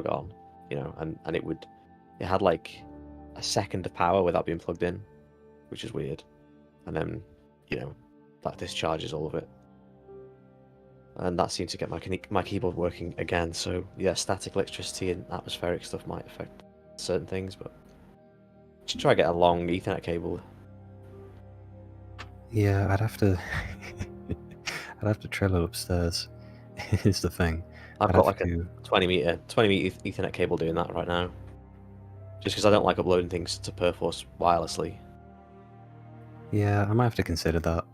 on, you know, and it had like a second of power without being plugged in, which is weird. And then, you know, that discharges all of it. And that seemed to get my keyboard working again. So yeah, static electricity and atmospheric stuff might affect certain things, but should try to get a long Ethernet cable. Yeah, I'd have to. I'd have to trail it upstairs. Is the thing. I've I'd got have like a 20 meter Ethernet cable doing that right now. Just because I don't like uploading things to Perforce wirelessly. Yeah, I might have to consider that.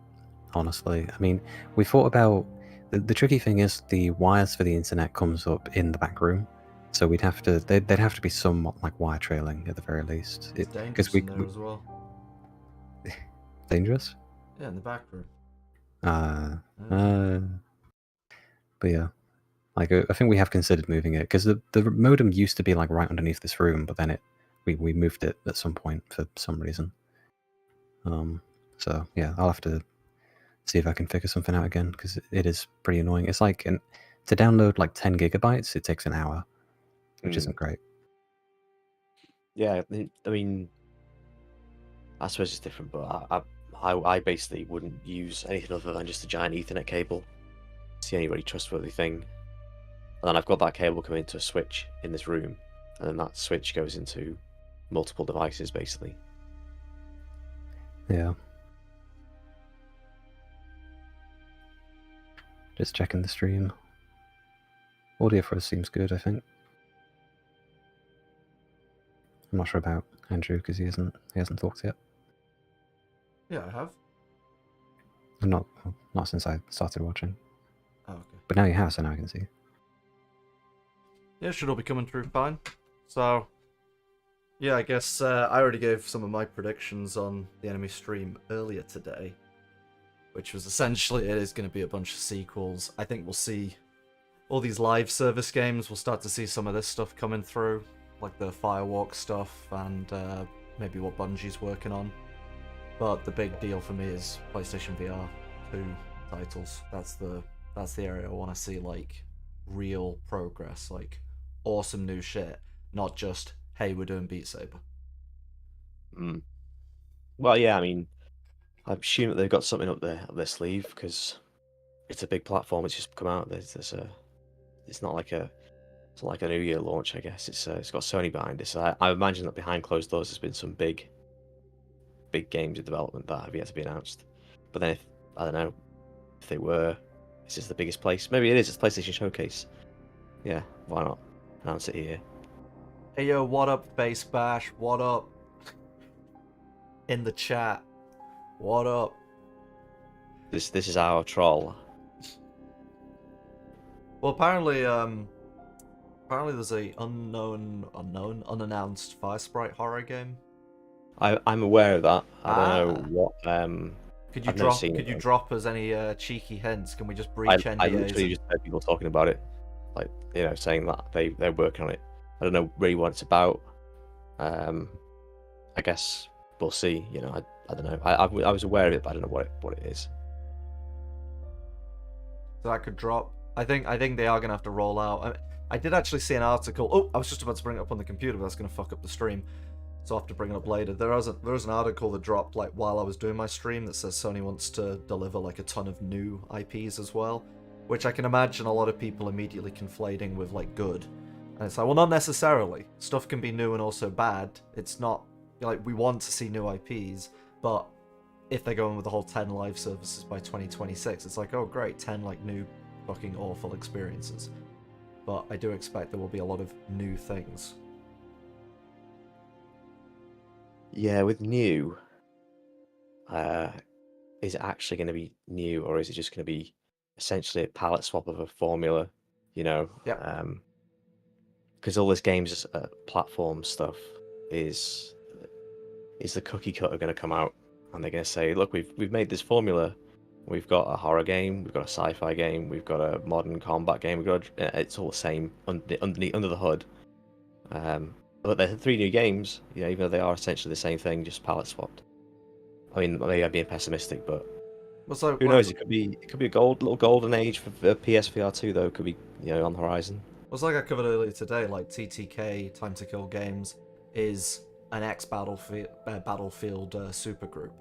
Honestly, I mean, we thought about the tricky thing is the wires for the internet comes up in the back room, so we'd have to they'd have to be somewhat like wire trailing at the very least. It's dangerous in there as well. Dangerous? Yeah, in the back room. But yeah, like I think we have considered moving it because the modem used to be like right underneath this room, but then we moved it at some point for some reason. So yeah, I'll have to see if I can figure something out again because it is pretty annoying. It's like to download like 10 gigabytes, it takes an hour, which isn't great. Yeah, I mean, I suppose it's different, but I basically wouldn't use anything other than just a giant Ethernet cable. It's the only really trustworthy thing. And then I've got that cable coming into a switch in this room, and then that switch goes into multiple devices, basically. Yeah. Just checking the stream. Audio for us seems good, I think. I'm not sure about Andrew because he hasn't talked yet. Yeah, I have. Not since I started watching. Oh, okay. But now you have, so now I can see. Yeah, it should all be coming through fine. So, yeah, I guess I already gave some of my predictions on the enemy stream earlier today, which was essentially it is going to be a bunch of sequels. I think we'll see all these live service games. We'll start to see some of this stuff coming through, like the Firewalk stuff and maybe what Bungie's working on. But the big deal for me is PlayStation VR 2 titles. That's the area I want to see like real progress, like awesome new shit, not just hey we're doing Beat Saber. Well, yeah, I mean, I assume that they've got something up their sleeve because it's a big platform. It's just come out. It's not like a New Year launch, I guess. It's got Sony behind it. So I imagine that behind closed doors there's been some big games in development that have yet to be announced. But then I don't know if they were. Is this the biggest place? Maybe it is. It's PlayStation Showcase. Yeah, why not announce it here? Hey yo, what up, Face Bash? What up? In the chat. What up? This is our troll. Well, apparently there's a unannounced Fire Sprite horror game. I'm aware of that. I don't know what. Could you drop us any cheeky hints? Can we just breach NDAs? I literally just heard people talking about it, like saying that they're working on it. I don't know really what it's about. I guess we'll see. I don't know. I was aware of it, but I don't know what it is. So that could drop. I think they are gonna have to roll out. I did actually see an article. Oh, I was just about to bring it up on the computer, but that's gonna fuck up the stream. So I'll have to bring it up later. There was an article that dropped like while I was doing my stream that says Sony wants to deliver like a ton of new IPs as well, which I can imagine a lot of people immediately conflating with like good. And it's like, well, not necessarily. Stuff can be new and also bad. It's not like we want to see new IPs, but if they're going with the whole 10 live services by 2026, it's like, oh great, 10 like new fucking awful experiences. But I do expect there will be a lot of new things. Yeah, with new, is it actually going to be new, or is it just going to be essentially a palette swap of a formula? Yeah. Because all this games platform stuff is the cookie cutter going to come out, and they're going to say, look, we've made this formula. We've got a horror game, we've got a sci-fi game, we've got a modern combat game. It's all the same under the hood. But they're 3 new games, even though they are essentially the same thing, just palette swapped. I mean, maybe I'm being pessimistic, but who knows? It could be a little golden age for PSVR 2, though. It could be on the horizon. was like I covered earlier today, like TTK, Time to Kill Games, is an ex-Battlefield supergroup,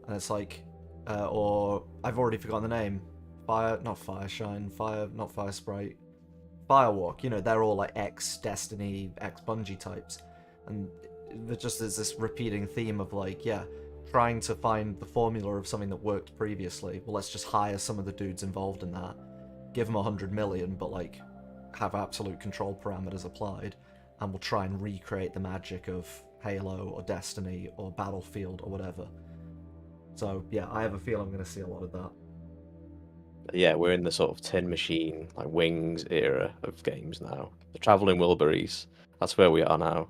and it's like, or I've already forgotten the name. Not Fire Sprite, Firewalk. You know, they're all like ex-Destiny, ex-Bungie types, and there just is this repeating theme of like, yeah, trying to find the formula of something that worked previously. Well, let's just hire some of the dudes involved in that, give them 100 million, but like have absolute control parameters applied, and we'll try and recreate the magic of Halo or Destiny or Battlefield or whatever. So yeah, I have a feel I'm going to see a lot of that. Yeah, we're in the sort of tin machine, like Wings era of games now. The traveling Wilburys. That's where we are now.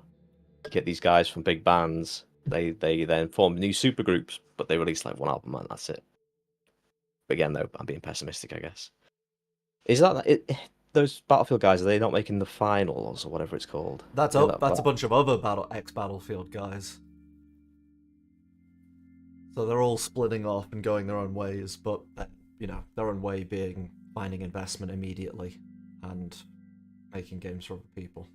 You get these guys from big bands. They then form new supergroups, but they release like one album and that's it. But again, though, I'm being pessimistic, I guess. Is that it? Those Battlefield guys, are they not making the finals or whatever it's called? That's a bunch of other ex-Battlefield guys. So they're all splitting off and going their own ways, but you know, their own way being finding investment immediately and making games for other people.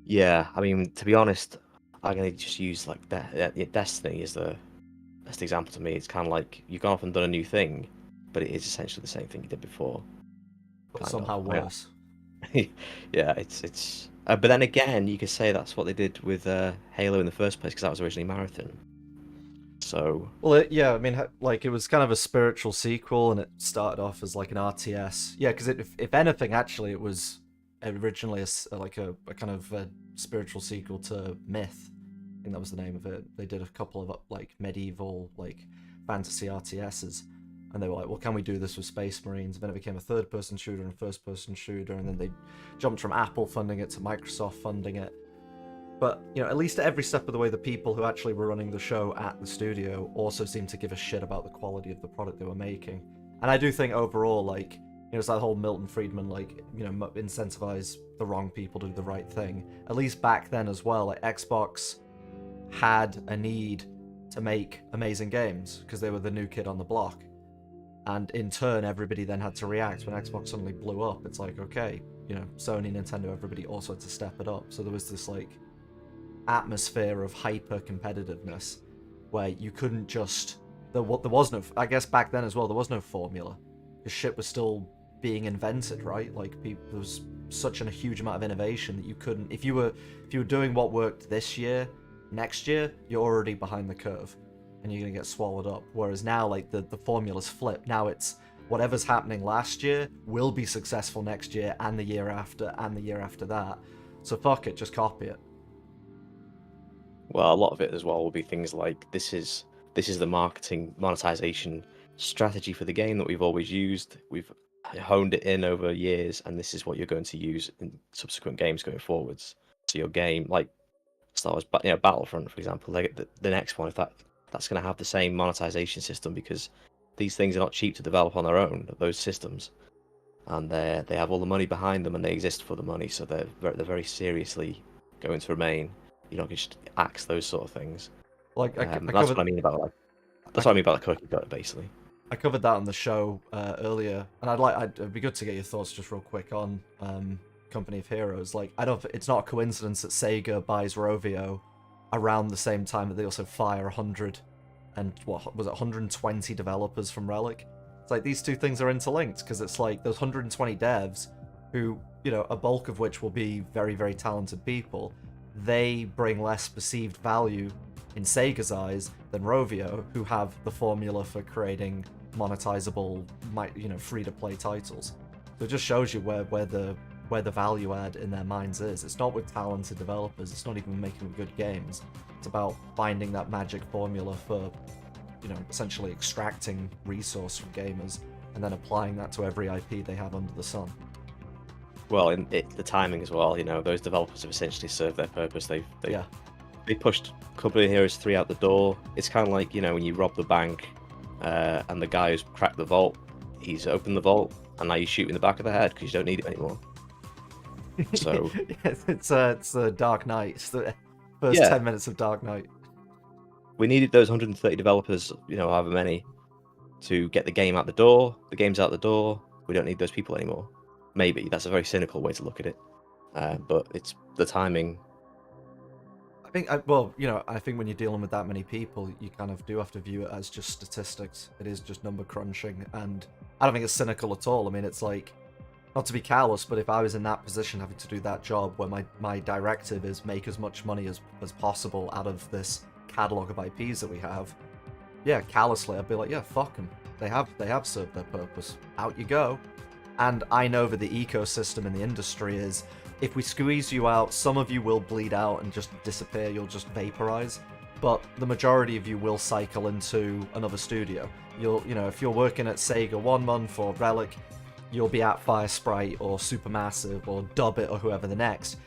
Yeah, I mean, to be honest, I'm gonna just use like Destiny as the best example to me. It's kind of like you've gone off and done a new thing, but it is essentially the same thing you did before. But somehow worse. Yeah, it's. But then again, you could say that's what they did with Halo in the first place, because that was originally Marathon. So. Well, yeah, I mean, like, it was kind of a spiritual sequel, and it started off as like an RTS. Yeah, because if anything, actually, it was originally a kind of a spiritual sequel to Myth. I think that was the name of it. They did a couple of like medieval like fantasy RTSs, and they were like, well, can we do this with Space Marines? And then it became a third-person shooter and first-person shooter, and then they jumped from Apple funding it to Microsoft funding it. But, you know, at least at every step of the way, the people who actually were running the show at the studio also seemed to give a shit about the quality of the product they were making. And I do think overall, like, you know, it's that whole Milton Friedman, like, you know, incentivize the wrong people to do the right thing. At least back then as well, like, Xbox had a need to make amazing games because they were the new kid on the block. And in turn, everybody then had to react when Xbox suddenly blew up. It's like, okay, you know, Sony, Nintendo, everybody also had to step it up. So there was this, like, atmosphere of hyper competitiveness where you couldn't just there was no, I guess back then as well, there was no formula because shit was still being invented, right? Like, there was such a huge amount of innovation that you couldn't, if you were doing what worked this year, next year you're already behind the curve and you're gonna get swallowed up. Whereas now, like, the formula's flipped. Now it's whatever's happening last year will be successful next year and the year after and the year after that. So fuck it, just copy it. Well, a lot of it as well will be things like this is the monetization strategy for the game that we've always used. We've honed it in over years, and this is what you're going to use in subsequent games going forwards. So your game, like Star Wars, Battlefront, for example, the next one, if that's going to have the same monetization system, because these things are not cheap to develop on their own. Those systems, and they have all the money behind them, and they exist for the money, so they're very seriously going to remain. You don't just axe those sort of things. Like that's what I mean about what I mean about the cookie cutter, basically. I covered that on the show earlier, and it'd be good to get your thoughts just real quick on Company of Heroes. Like, it's not a coincidence that Sega buys Rovio around the same time that they also fire 120 developers from Relic. It's like these two things are interlinked, because it's like those 120 devs who, you know, a bulk of which will be very, very talented people. They bring less perceived value in Sega's eyes than Rovio, who have the formula for creating monetizable, you know, free-to-play titles. So it just shows you where the value add in their minds is. It's not with talented developers. It's not even making good games. It's about finding that magic formula for, you know, essentially extracting resource from gamers and then applying that to every IP they have under the sun. Well, the timing as well, you know, those developers have essentially served their purpose. They pushed Company of Heroes 3 out the door. It's kind of like, you know, when you rob the bank and the guy who's cracked the vault, he's opened the vault, and now you shoot in the back of the head because you don't need it anymore. So it's Dark Knight. It's the first 10 minutes of Dark Knight. we needed those 130 developers, however many, to get the game out the door. The game's out the door. We don't need those people anymore. Maybe that's a very cynical way to look at it, but it's the timing. I think, I think when you're dealing with that many people, you kind of do have to view it as just statistics. It is just number crunching, and I don't think it's cynical at all. I mean, it's like, not to be callous, but if I was in that position having to do that job where my directive is make as much money as possible out of this catalog of IPs that we have, yeah, callously, I'd be like, yeah, fuck them. They have served their purpose. Out you go. And I know that the ecosystem in the industry is, if we squeeze you out, some of you will bleed out and just disappear, you'll just vaporize. But the majority of you will cycle into another studio. If you're working at Sega 1 month or Relic, you'll be at Fire Sprite or Supermassive or Dubbit or whoever the next.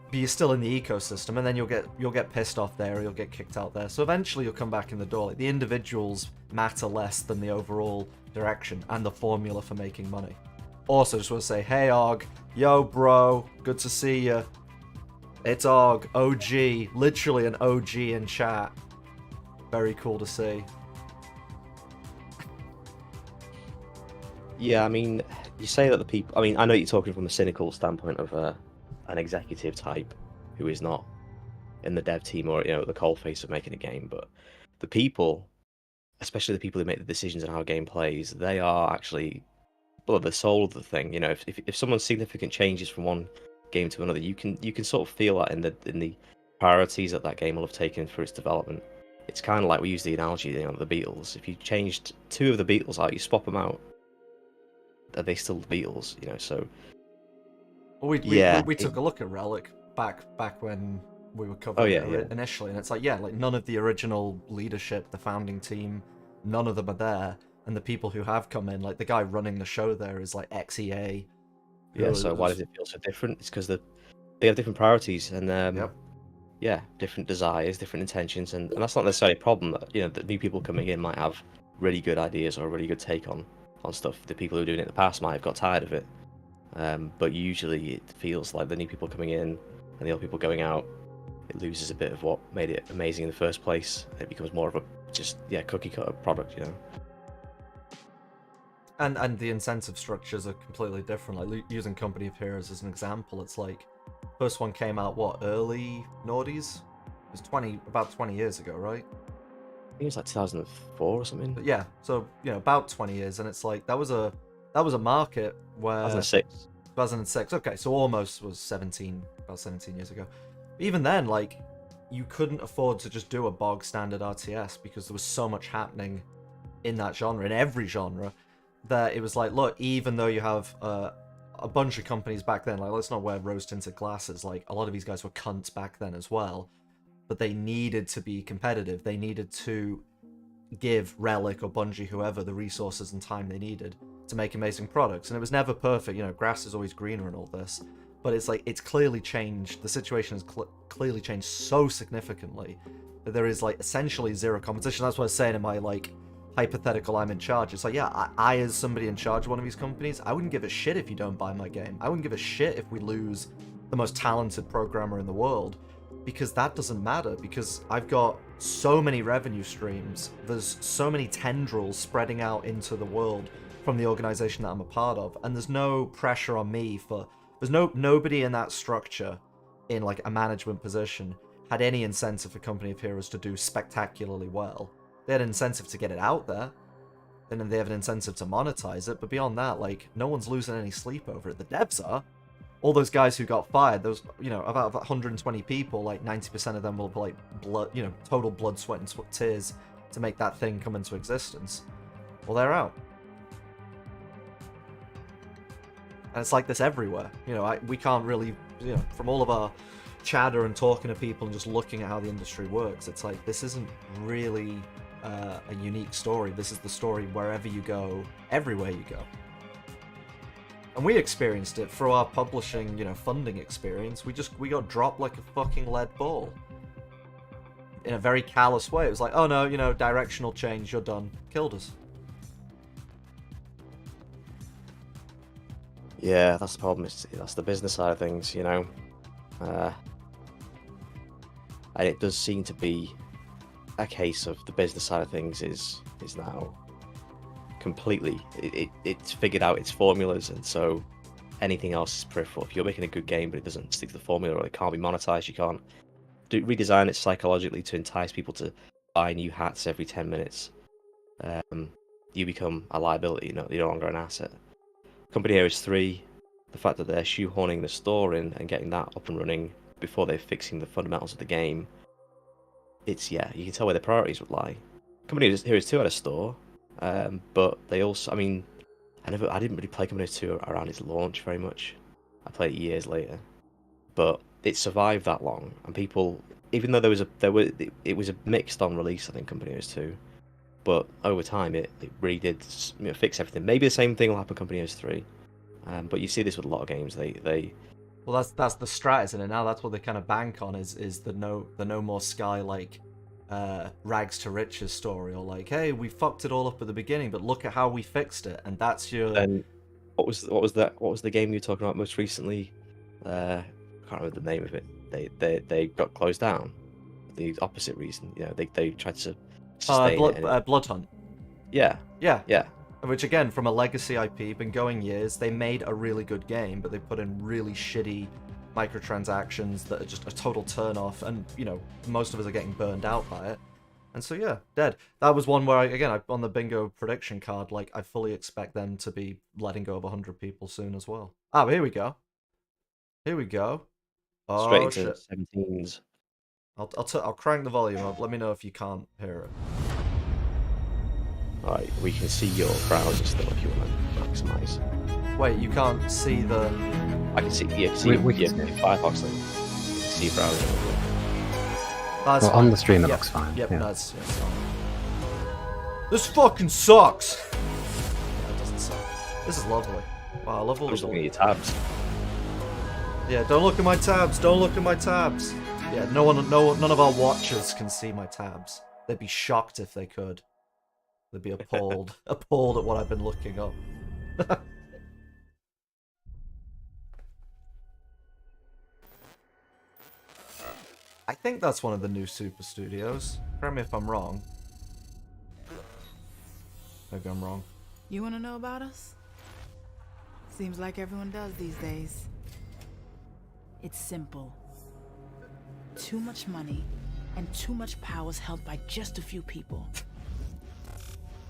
But you're still in the ecosystem, and then you'll get pissed off there, or you'll get kicked out there. So eventually you'll come back in the door. Like, the individuals matter less than the overall direction and the formula for making money. Also, just want to say, hey Og, yo bro, good to see you. It's Og, OG, literally an OG in chat. Very cool to see. Yeah, I mean, you say that the people. I mean, I know you're talking from a cynical standpoint of an executive type who is not in the dev team or the coalface of making a game, but the people, especially the people who make the decisions on how a game plays, they are actually the soul of the thing. If someone's significant changes from one game to another, you can sort of feel that in the priorities that game will have taken for its development. It's kind of like, we use the analogy, of the Beatles. If you changed two of the Beatles out, you swap them out, are they still the Beatles? So. Well, we took a look at Relic back when we were covering it initially, and it's like, none of the original leadership, the founding team, none of them are there. And the people who have come in, like the guy running the show there is like ex-EA. Yeah, so why does it feel so different? It's because they have different priorities and different desires, different intentions, and that's not necessarily a problem. That the new people coming in might have really good ideas or a really good take on stuff. The people who were doing it in the past might have got tired of it, but usually it feels like the new people coming in and the old people going out, it loses a bit of what made it amazing in the first place. It becomes more of a cookie cutter product, And the incentive structures are completely different. Like, using Company of Heroes as an example, it's like, first one came out, early noughties? It was about 20 years ago, right? I think it was like 2004 or something. But yeah, so, about 20 years, and it's like, that was a market where... 2006. 2006, okay, so almost was about 17 years ago. Even then, like, you couldn't afford to just do a bog standard RTS because there was so much happening in that genre, in every genre, that it was like, look, even though you have a bunch of companies back then, like, let's not wear rose-tinted glasses, like, a lot of these guys were cunts back then as well, but they needed to be competitive. They needed to give Relic or Bungie, whoever, the resources and time they needed to make amazing products. And it was never perfect, grass is always greener and all this, but it's like, it's clearly changed. The situation has clearly changed so significantly that there is, like, essentially zero competition. That's what I was saying in my, like, hypothetical I'm in charge. It's like, yeah, I as somebody in charge of one of these companies, I wouldn't give a shit if you don't buy my game. I wouldn't give a shit if we lose the most talented programmer in the world, because that doesn't matter, because I've got so many revenue streams. There's so many tendrils spreading out into the world from the organization that I'm a part of, and there's no pressure on me there's nobody in that structure in, like, a management position had any incentive for Company of Heroes to do spectacularly well. They had an incentive to get it out there, and then they have an incentive to monetize it, but beyond that, like, no one's losing any sleep over it. The devs are. All those guys who got fired, those, about 120 people, like, 90% of them will, like, blood, total blood, sweat, and tears to make that thing come into existence. Well, they're out. And it's like this everywhere. We can't really, from all of our chatter and talking to people and just looking at how the industry works, it's like, this isn't really a unique story. This is the story wherever you go, everywhere you go. And we experienced it through our publishing, funding experience. We got dropped like a fucking lead ball. In a very callous way. It was like, oh no, directional change, you're done. Killed us. Yeah, that's the problem. That's the business side of things, and it does seem to be a case of the business side of things is now completely it's figured out its formulas, and so anything else is peripheral. If you're making a good game but it doesn't stick to the formula, or it can't be monetized, you can't redesign it psychologically to entice people to buy new hats every 10 minutes. You become a liability. You're no longer an asset. Company Heroes 3, the fact that they're shoehorning the store in and getting that up and running before they're fixing the fundamentals of the game, you can tell where the priorities would lie. Company Heroes 2 had a store, but they also, I didn't really play Company Heroes 2 around its launch very much. I played it years later, but it survived that long, and people, even though it was a mixed on release, I think, Company Heroes 2, but over time it really did fix everything. Maybe the same thing will happen with Company Heroes 3, but you see this with a lot of games. Well, that's the strat, isn't it? Now that's what they kind of bank on is the No More Sky rags to riches story, or like, hey, we fucked it all up at the beginning, but look at how we fixed it, and that's your. And what was the game you were talking about most recently? I can't remember the name of it. They got closed down. The opposite reason, they tried to sustain it. Blood Hunt. Yeah. Which, again, from a legacy IP, been going years. They made a really good game, but they put in really shitty microtransactions that are just a total turn-off, and, most of us are getting burned out by it. And so, yeah, dead. That was one where, I on the bingo prediction card, I fully expect them to be letting go of 100 people soon as well. Oh, here we go. Oh, Straight into shit. 17s. I'll crank the volume up. Let me know if you can't hear it. Alright, we can see your browser still if you want to maximize. Wait, you can't see the... I can see, Firefox thing. See your browser. That's on the stream it looks fine. Yep, yeah. that's fine. This fucking sucks! Yeah, it doesn't suck. This is lovely. Wow, I love all I'm just the... looking at your tabs. Yeah, don't look at my tabs. Don't look at my tabs. Yeah, none of our watchers can see my tabs. They'd be shocked if they could. They'd be appalled at what I've been looking up. I think that's one of the new Super Studios. Correct me if I'm wrong. Maybe I'm wrong. You want to know about us? Seems like everyone does these days. It's simple. Too much money and too much power is held by just a few people.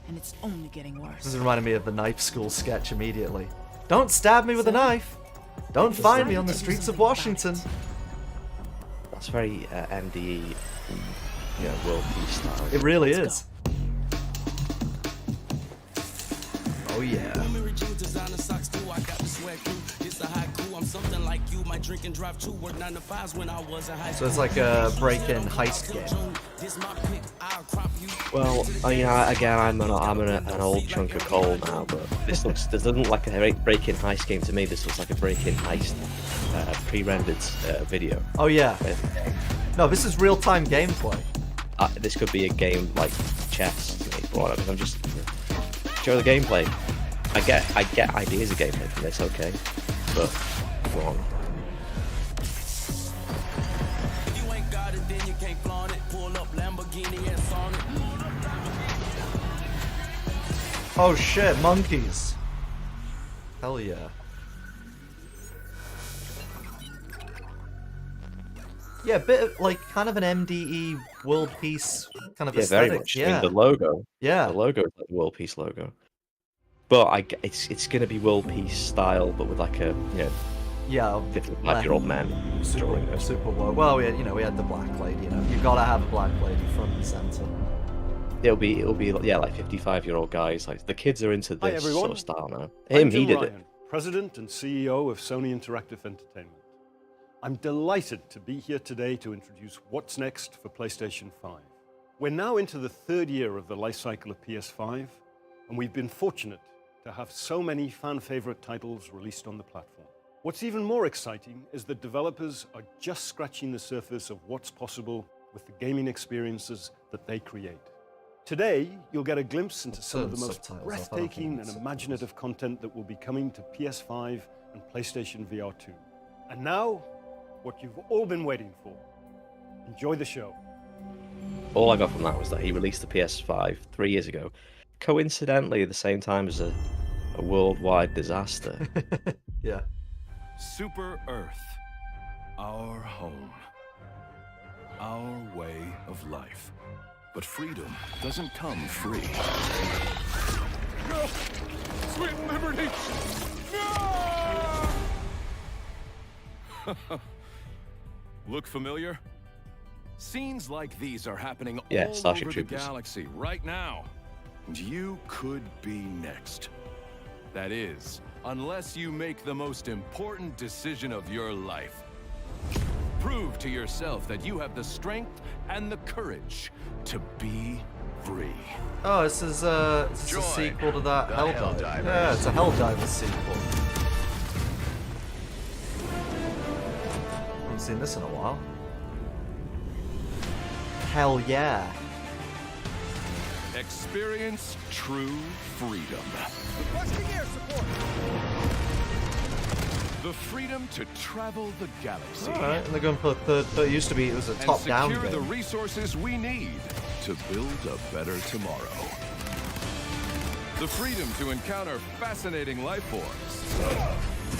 And it's only getting worse. This is reminding me of the knife school sketch immediately. Don't stab me with a knife! Don't find me on the streets of Washington! That's very MDE, world peace style. It really is. Oh yeah. So it's like a break-in heist game. Well, again, I'm an old chunk of coal now, but this doesn't look like a break-in heist game to me. This looks like a break-in heist pre-rendered video. Oh yeah. No, this is real-time gameplay. This could be a game like chess, I'm just show the gameplay. I get ideas of gameplay from this, okay, but wrong. Oh shit, monkeys. Hell yeah. Yeah, a bit of, kind of an MDE world peace kind of aesthetic. Very much. Yeah. The logo. Yeah. The logo is like the world peace logo. But it's going to be world peace style, but with like a, 55-year-old man drawing it. Super world. Well, we had the black lady, You've got to have a black lady front and center. It'll be like 55-year-old guys. Like the kids are into this sort of style now. I'm Jim Ryan, President and CEO of Sony Interactive Entertainment. I'm delighted to be here today to introduce what's next for PlayStation 5. We're now into the third year of the life cycle of PS5, and we've been fortunate to have so many fan-favorite titles released on the platform. What's even more exciting is that developers are just scratching the surface of what's possible with the gaming experiences that they create. Today, you'll get a glimpse into some of the most breathtaking and imaginative content that will be coming to PS5 and PlayStation VR 2. And now, what you've all been waiting for. Enjoy the show. all I got from that was that he released the PS5 3 years ago, coincidentally at the same time as a worldwide disaster. Yeah. Super Earth, our home, our way of life. But freedom doesn't come free. No! Sweet liberty! No! Look familiar? Scenes like these are happening Yeah, all Starship over Troopers. the galaxy right now. And you could be next. That is, unless you make the most important decision of your life. Prove to yourself that you have the strength and the courage to be free. Oh, this is a Join sequel to that the Helldivers. Helldivers. Yeah, it's a Helldivers sequel. Haven't seen this in a while. Hell yeah. Experience true freedom. Requesting air support! The freedom to travel the galaxy. Alright, and they're going to put it used to be, it was a And top-down secure the game. resources we need to build a better tomorrow. The freedom to encounter fascinating life forms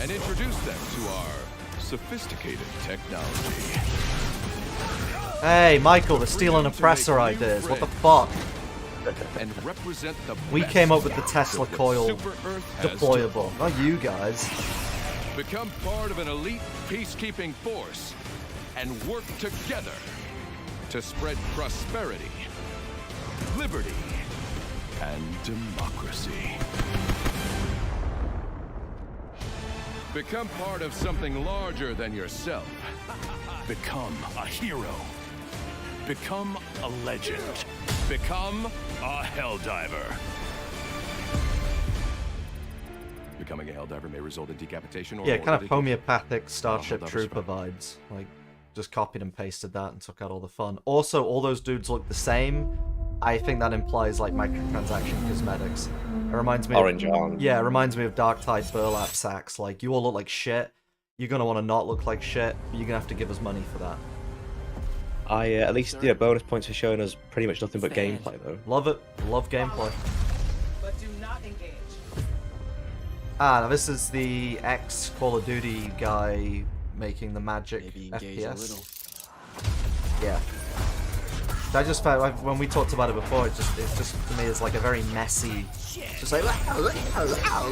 and introduce them to our sophisticated technology. Hey, Michael, they're The stealing freedom to oppressor make new ideas. What the friends. fuck? And represent the We best came up with the parts Tesla of what coil Super Earth has to deployable. Not you guys. Become part of an elite peacekeeping force and work together to spread prosperity, liberty, and democracy. Become part of something larger than yourself. Become a hero. Become a legend. Become a Helldiver. Becoming a Helldiver may result in decapitation or Yeah, more kind of ridiculous- homeopathic Starship Helldivers Trooper fun. vibes. Like, just copied and pasted that and took out all the fun. Also, all those dudes look the same. I think that implies, like, microtransaction cosmetics. It reminds me Orange of... arm. Yeah, it reminds me of Dark Tide burlap sacks. Like, you all look like shit. You're gonna want to not look like shit, but you're gonna have to give us money for that. At least bonus points for showing us pretty much nothing but gameplay though. Love it. Love gameplay. But do not engage. Ah, now this is the ex-Call of Duty guy making the magic Maybe engage a little. FPS. Yeah. I just found, when we talked about it before, it just to me is like a very messy, just like,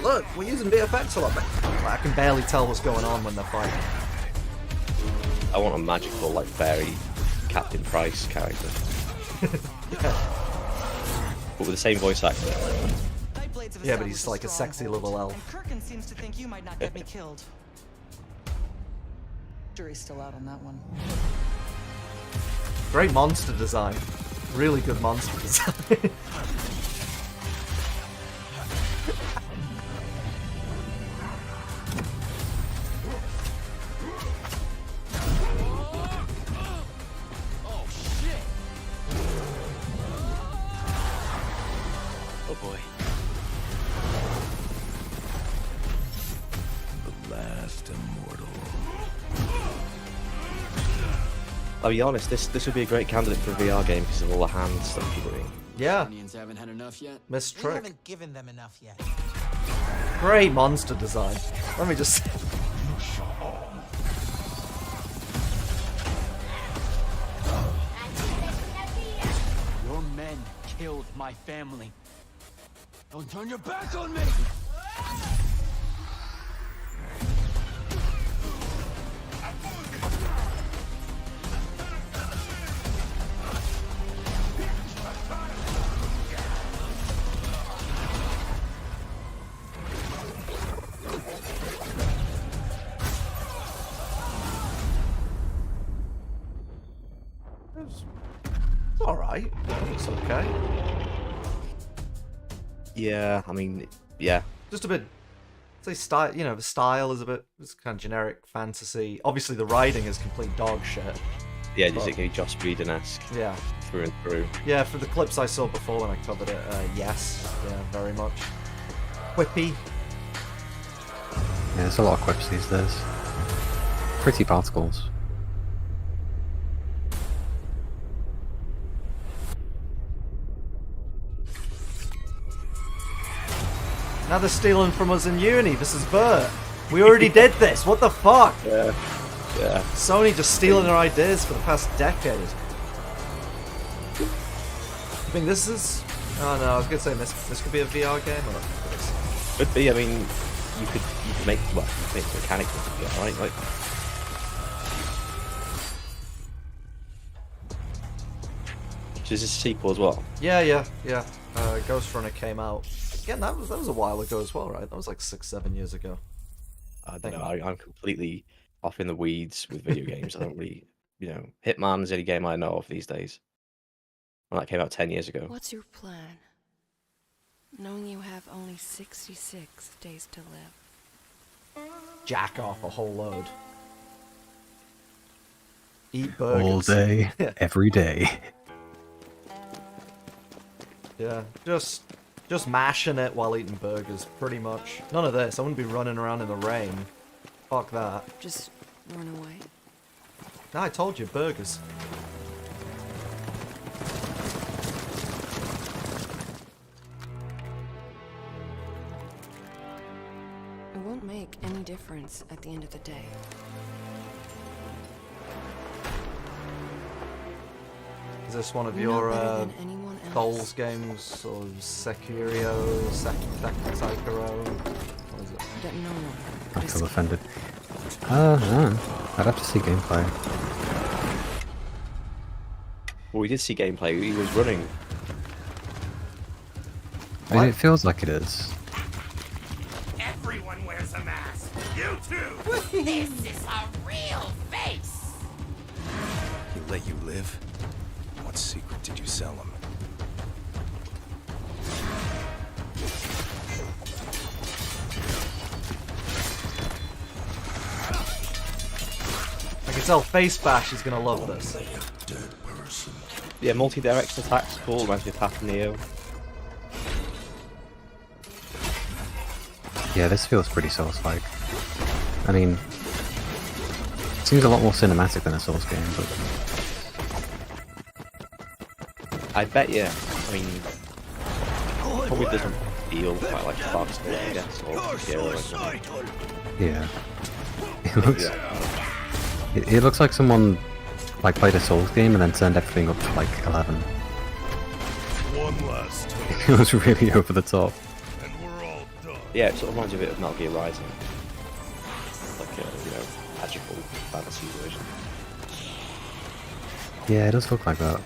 look, we're using VFX a lot, but I can barely tell what's going on when they're fighting. I want a magical, like, fairy Captain Price character. But with the same voice actor. Yeah, but he's like a sexy little elf. And Kirkin seems to think you might not get me killed. Jury's still out on that one. Great monster design. Really good monster design. Oh boy. The last immortal. I'll be honest, this would be a great candidate for a VR game because of all the hand stuff you're doing. Yeah, Indians haven't had enough yet. Miss We Trick. haven't given them enough yet. Great monster design. Let me just... Your men killed my family. Don't turn your back on me! It's alright. It's okay. Yeah, I mean, yeah. Just a bit... Say style, you know, the style is a bit... It's kind of generic fantasy. Obviously the writing is complete dog shit. Yeah, is it going to be Joss Whedon-esque Yeah. through and through? Yeah, for the clips I saw before when I covered it, yes. Yeah, very much. Quippy. Yeah, there's a lot of quips these days. Pretty particles. Now they're stealing from us in uni. This is Bert. We already did this. What the fuck? Yeah. Yeah. Sony just stealing our ideas for the past decade. I mean, this is... Oh no, I was gonna say this could be a VR game. Or not. Could be. I mean, you could make make mechanics of VR, right? Like. Which is a sequel as well. Yeah. Ghost Runner came out. Again, that was a while ago as well, right? That was like 6-7 years ago. I don't know. I'm completely off in the weeds with video games. I don't really, Hitman's the only game I know of these days. Well, that came out 10 years ago. What's your plan? Knowing you have only 66 days to live. Jack off a whole load. Eat burgers. All day, every day. Yeah, just mashing it while eating burgers, pretty much. None of this. I wouldn't be running around in the rain. Fuck that. Just run away. No, I told you, burgers. It won't make any difference at the end of the day. Is this one of You're your not better than anyone else. Souls games, or Sekiro, Sekiro? What is it? That no one I could feel escape. offended. I'd have to see gameplay. Well, we did see gameplay. He was running. I mean, it feels like it is. Everyone wears a mask. You too. This is a real face. He let you live? What secret did you sell him? I can tell Face Bash is gonna love this. Yeah, multi-direction attacks, cool. Reminds me of Half Neo. Yeah, this feels pretty Souls-like. I mean, it seems a lot more cinematic than a Souls game, but... I bet you. I mean, probably doesn't feel quite like Dark Souls, I guess, or Sekiro or something. Yeah. It looks like someone played a Souls game and then turned everything up to like 11. One last time, It was really over the top. and we're all done. Yeah, it sort of reminds me a bit of Metal Gear Rising. Like a, magical fantasy version. Yeah, it does look like that.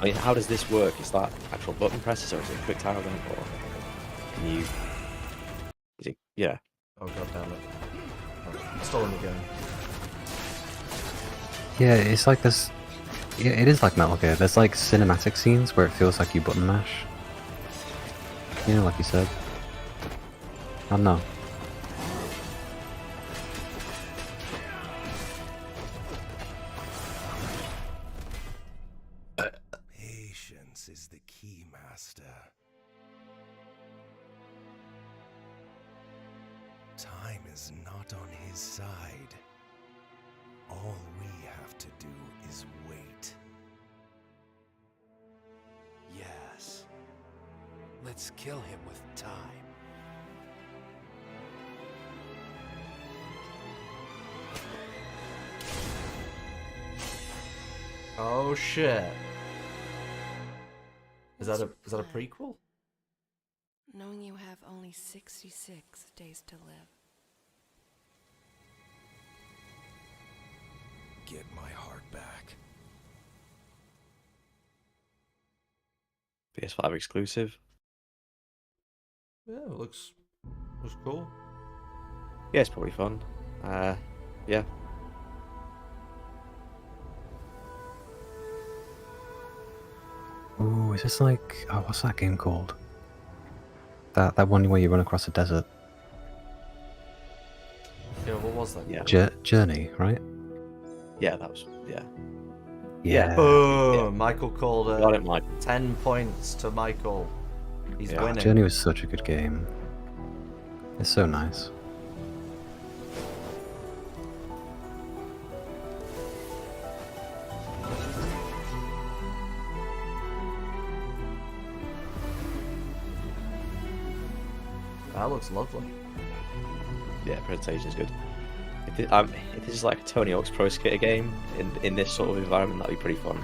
I mean, how does this work? Is that actual button presses or is it a quick time event, or can you? Is it? Yeah. Oh god damn it! I'm still in the game. Yeah, it's like this... Yeah, it is like Metal Gear. There's like cinematic scenes where it feels like you button mash. You know, like you said. I don't know. Patience is the key, Master. Time is not on his side. All we have to do is wait. Yes. Let's kill him with time. Oh shit! Is What's that your a plan? prequel? Knowing you have only 66 days to live. Get my heart back. PS5 exclusive. Yeah, it looks cool. Yeah, it's probably fun. Yeah. Ooh, is this like... Oh, what's that game called? That one where you run across a desert. Yeah, what was that? Yeah. Journey, right? Yeah, that was. Yeah. Yeah. Boom! Yeah. Michael called it. Got it, Mike. 10 points to Michael. He's Yeah. winning. Journey was such a good game. It's so nice. That looks lovely. Yeah, presentation is good. If this is like a Tony Hawk's Pro Skater game in this sort of environment, that'd be pretty fun.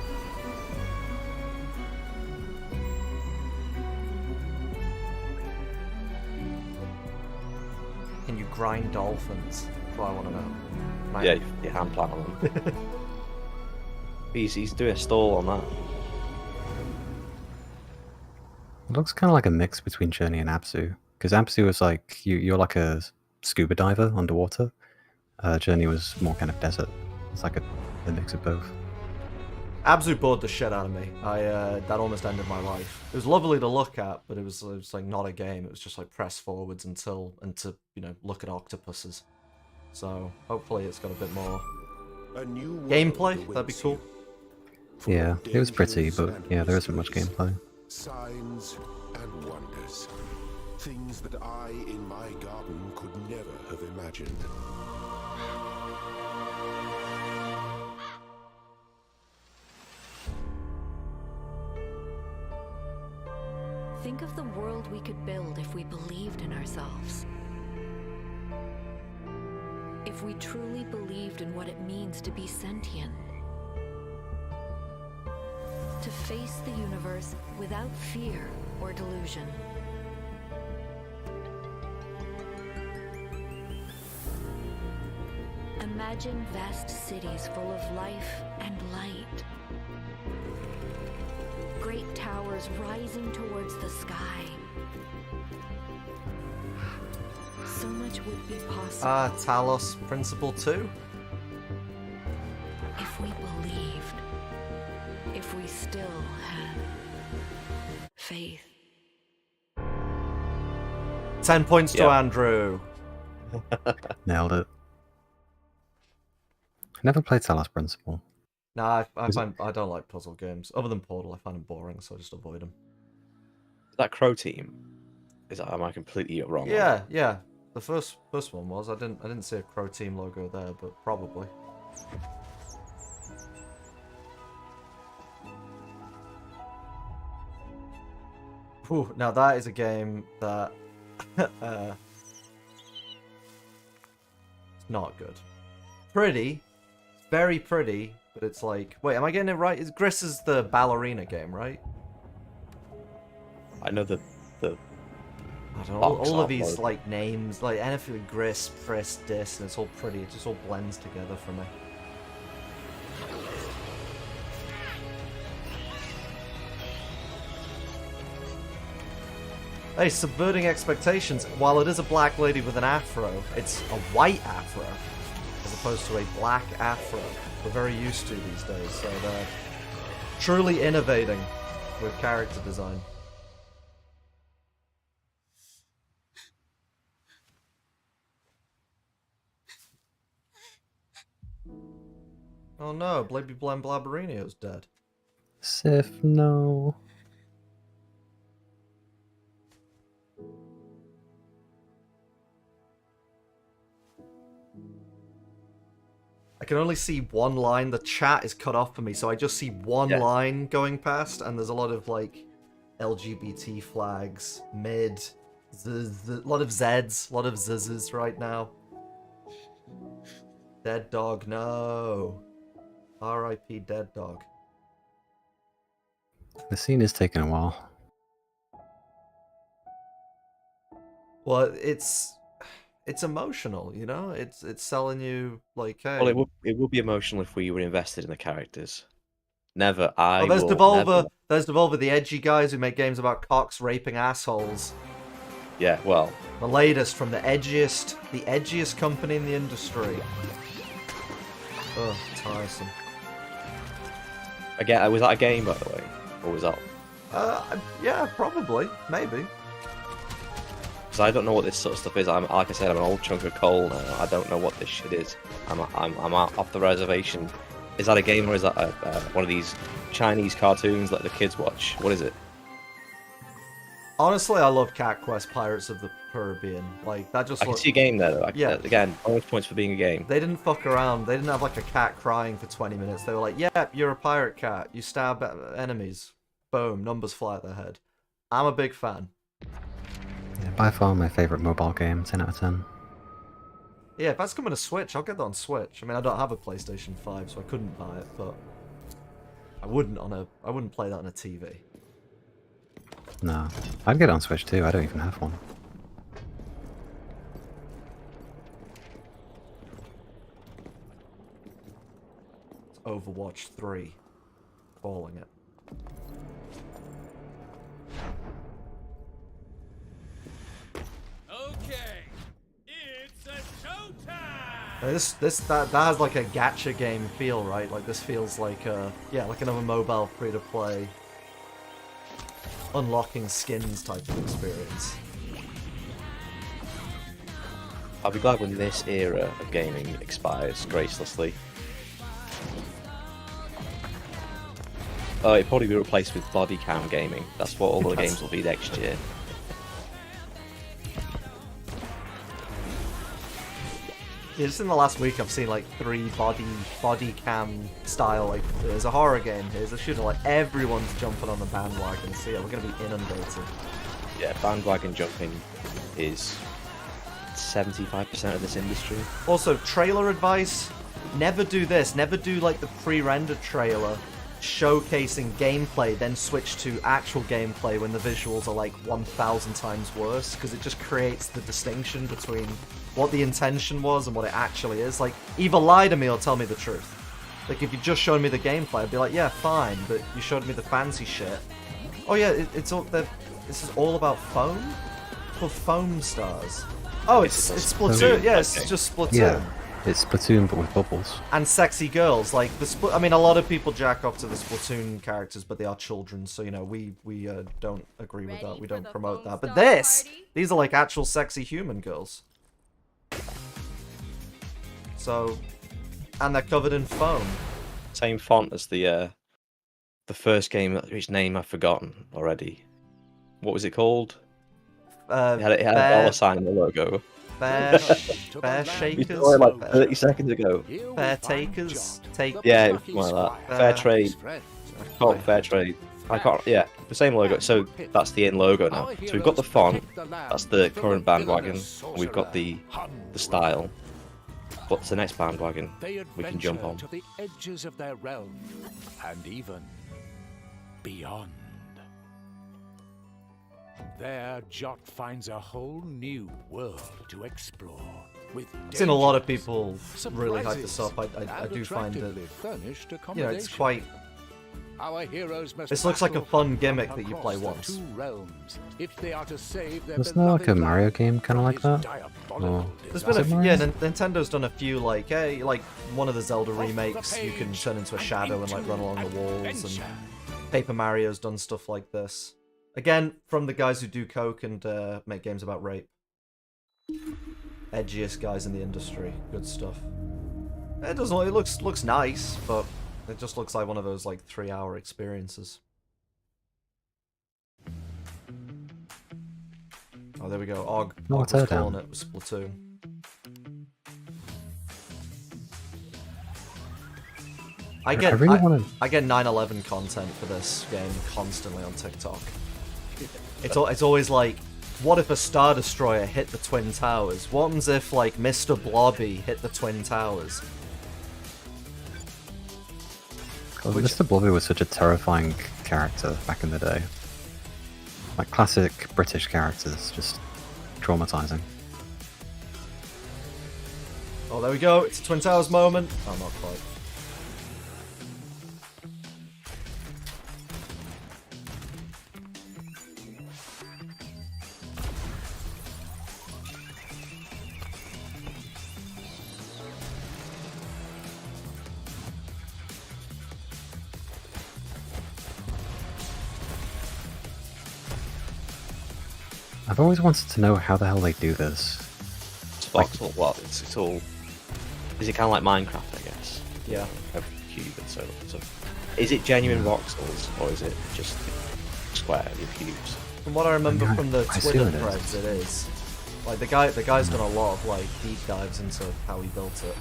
Can you grind dolphins? That's what I want to know. Right. Yeah, you hand plant on them. he's doing a stall on that. It looks kind of like a mix between Journey and Abzu, because Abzu was like you're like a scuba diver underwater. Journey was more kind of desert. It's like a mix of both. Abzu bored the shit out of me. That almost ended my life. It was lovely to look at, but it was like not a game. It was just like press forwards and to look at octopuses. So hopefully it's got a bit more gameplay. That'd be cool. Yeah, it was pretty, but yeah, there isn't much gameplay. Signs and wonders. Things that I, in my garden, could never have imagined. Think of the world we could build if we believed in ourselves. If we truly believed in what it means to be sentient. To face the universe without fear or delusion. Imagine vast cities full of life and light. Great towers rising towards the sky. So much would be possible. Talos Principle 2? If we believed. If we still had faith. 10 points to Andrew. Nailed it. I never played Talos Principle. Nah, I don't like puzzle games. Other than Portal, I find them boring, so I just avoid them. Is that Crow Team? Am I completely wrong? Yeah, yeah. The first one was. I didn't see a Crow Team logo there, but probably. Whew, now that is a game that it's not good. Pretty, very pretty, but it's like, wait, am I getting it right? Gris is the ballerina game, right? I know the I don't know, all of these like names, like anything Gris, Friss, Dis, and it's all pretty. It just all blends together for me. Hey, subverting expectations. While it is a black lady with an afro, it's a white afro as opposed to a black afro. We're very used to these days, so they're truly innovating with character design. Oh no, Baby Blem Blabberino's dead. Sif, no. I can only see one line. The chat is cut off for me, so I just see one line going past, and there's a lot of like LGBT flags, mid, a lot of Zs, a lot of Zz's right now. Dead dog, no. R.I.P. Dead dog. The scene is taking a while. Well, it's emotional, you know. It's selling you like, hey. Well, it would be emotional if we were invested in the characters. Never. There's Devolver. There's Devolver, the edgy guys who make games about cocks raping assholes. Yeah, well. The latest from the edgiest company in the industry. Ugh, tiresome. Again, was that a game, by the way, or was that? Yeah, probably, maybe. Because I don't know what this sort of stuff is. Like I said, I'm an old chunk of coal now. I don't know what this shit is. I'm out off the reservation. Is that a game or is that one of these Chinese cartoons that the kids watch? What is it? Honestly, I love Cat Quest Pirates of the Caribbean. Like that just. I can see a game there though. Yeah. Again, bonus points for being a game. They didn't fuck around. They didn't have like a cat crying for 20 minutes. They were like, "Yeah, you're a pirate cat. You stab enemies. Boom, numbers fly at their head." I'm a big fan. Yeah, By far my favourite mobile game, 10 out of 10. Yeah, if that's coming to Switch, I'll get that on Switch. I mean, I don't have a PlayStation 5, so I couldn't buy it, but I wouldn't play that on a TV. No. I'd get it on Switch too, I don't even have one. It's Overwatch 3. Calling it. Okay, it's a showtime. That has like a gacha game feel, right? Like this feels like like another mobile free-to-play unlocking skins type of experience. I'll be glad when this era of gaming expires gracelessly. Oh, it'll probably be replaced with body cam gaming. That's what all the games will be next year. Yeah, just in the last week, I've seen like 3 body cam style. Like, there's a horror game, here's a shooter. Like, everyone's jumping on the bandwagon. So yeah, we're gonna be inundated. Yeah, bandwagon jumping is 75% of this industry. Also, trailer advice: never do this. Never do like the pre-rendered trailer showcasing gameplay, then switch to actual gameplay when the visuals are like 1,000 times worse, because it just creates the distinction between what the intention was and what it actually is. Like, either lie to me or tell me the truth. Like, if you just showed me the gameplay, I'd be like, yeah, fine, but you showed me the fancy shit. Oh yeah, it's all this is all about foam? It's called Foam Stars. Oh, it's Splatoon. Yeah, it's just Splatoon. Yeah, it's Splatoon but with bubbles. And sexy girls. Like, I mean, a lot of people jack off to the Splatoon characters, but they are children, so, you know, we don't agree with that. We don't promote that. But these are like actual sexy human girls. So, and they're covered in foam. Same font as the first game, which name I've forgotten already. What was it called? It had a dollar sign in the logo. Bear Shakers? You saw it like 30 seconds ago. Bear Takers? Yeah, it was like that. Fair Trade. Fair Trade. I can't. Yeah, the same logo. So that's the in logo now. So we've got the font. That's the current bandwagon. We've got the style. What's the next bandwagon we can jump on? To the edges of their realm, and even beyond. There, Jot finds a whole new world to explore. I've seen a lot of people really hype this up. I do find that, you know, it's quite... This looks like a fun gimmick that you play once. Wasn't there like a Mario game kind of like that? Or There's been a few, yeah, Nintendo's done a few, like, hey, like one of the Zelda remakes, you can turn into a shadow and like run along the walls, and Paper Mario's done stuff like this. Again, from the guys who do coke and make games about rape. Edgiest guys in the industry. Good stuff. It doesn't. It looks nice, but it just looks like one of those like 3-hour experiences. Oh, there we go. Og was calling it Splatoon. I get 9/11 content for this game constantly on TikTok. It's always like, what if a Star Destroyer hit the Twin Towers? What happens if, like, Mr. Blobby hit the Twin Towers? Mr. Blobby was such a terrifying character back in the day. Like, classic British characters, just traumatizing. Oh, there we go. It's a Twin Towers moment. Oh, not quite. I've always wanted to know how the hell they do this. It's voxel. Well, it's all. Is it kind of like Minecraft, I guess? Yeah. A cube and so. Is it genuine voxels or is it just square with cubes? From what I remember from the Twitter threads, it is. Like the guy's done a lot of like deep dives into how he built it.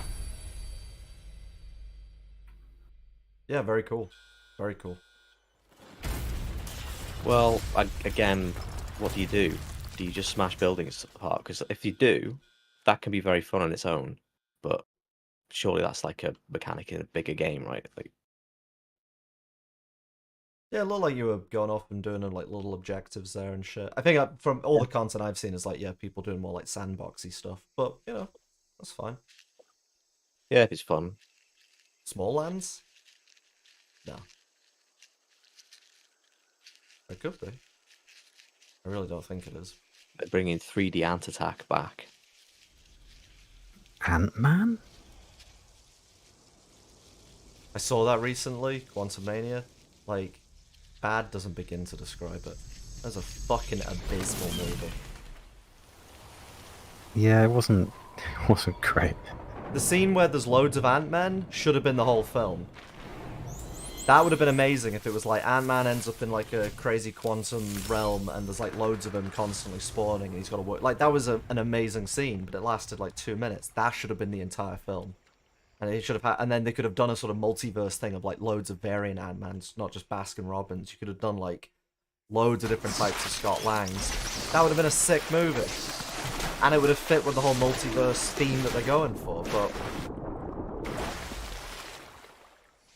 Yeah, very cool. Very cool. Well, again, what do you do? do you just smash buildings apart? Because if you do, that can be very fun on its own. But surely that's like a mechanic in a bigger game, right? Like, Yeah, it looked like you were going off and doing like little objectives there and shit. I think from all the content I've seen is like, yeah, people doing more like sandboxy stuff. But, you know, that's fine. yeah, if it's fun. Small lands? No. It could be. I really don't think it is. They're bringing 3D Ant Attack back. Ant-Man? I saw that recently, Quantumania. Like, bad doesn't begin to describe it. That's a fucking abysmal movie. Yeah, it wasn't great. The scene where there's loads of Ant-Men should have been the whole film. That would have been amazing if it was like Ant-Man ends up in like a crazy quantum realm and there's like loads of him constantly spawning and he's got to work. Like, that was an amazing scene, but it lasted like 2 minutes. That should have been the entire film. And it should have had, and then they could have done a sort of multiverse thing of like loads of variant Ant-Mans, not just Baskin Robbins. You could have done like loads of different types of Scott Langs. That would have been a sick movie. And it would have fit with the whole multiverse theme that they're going for, but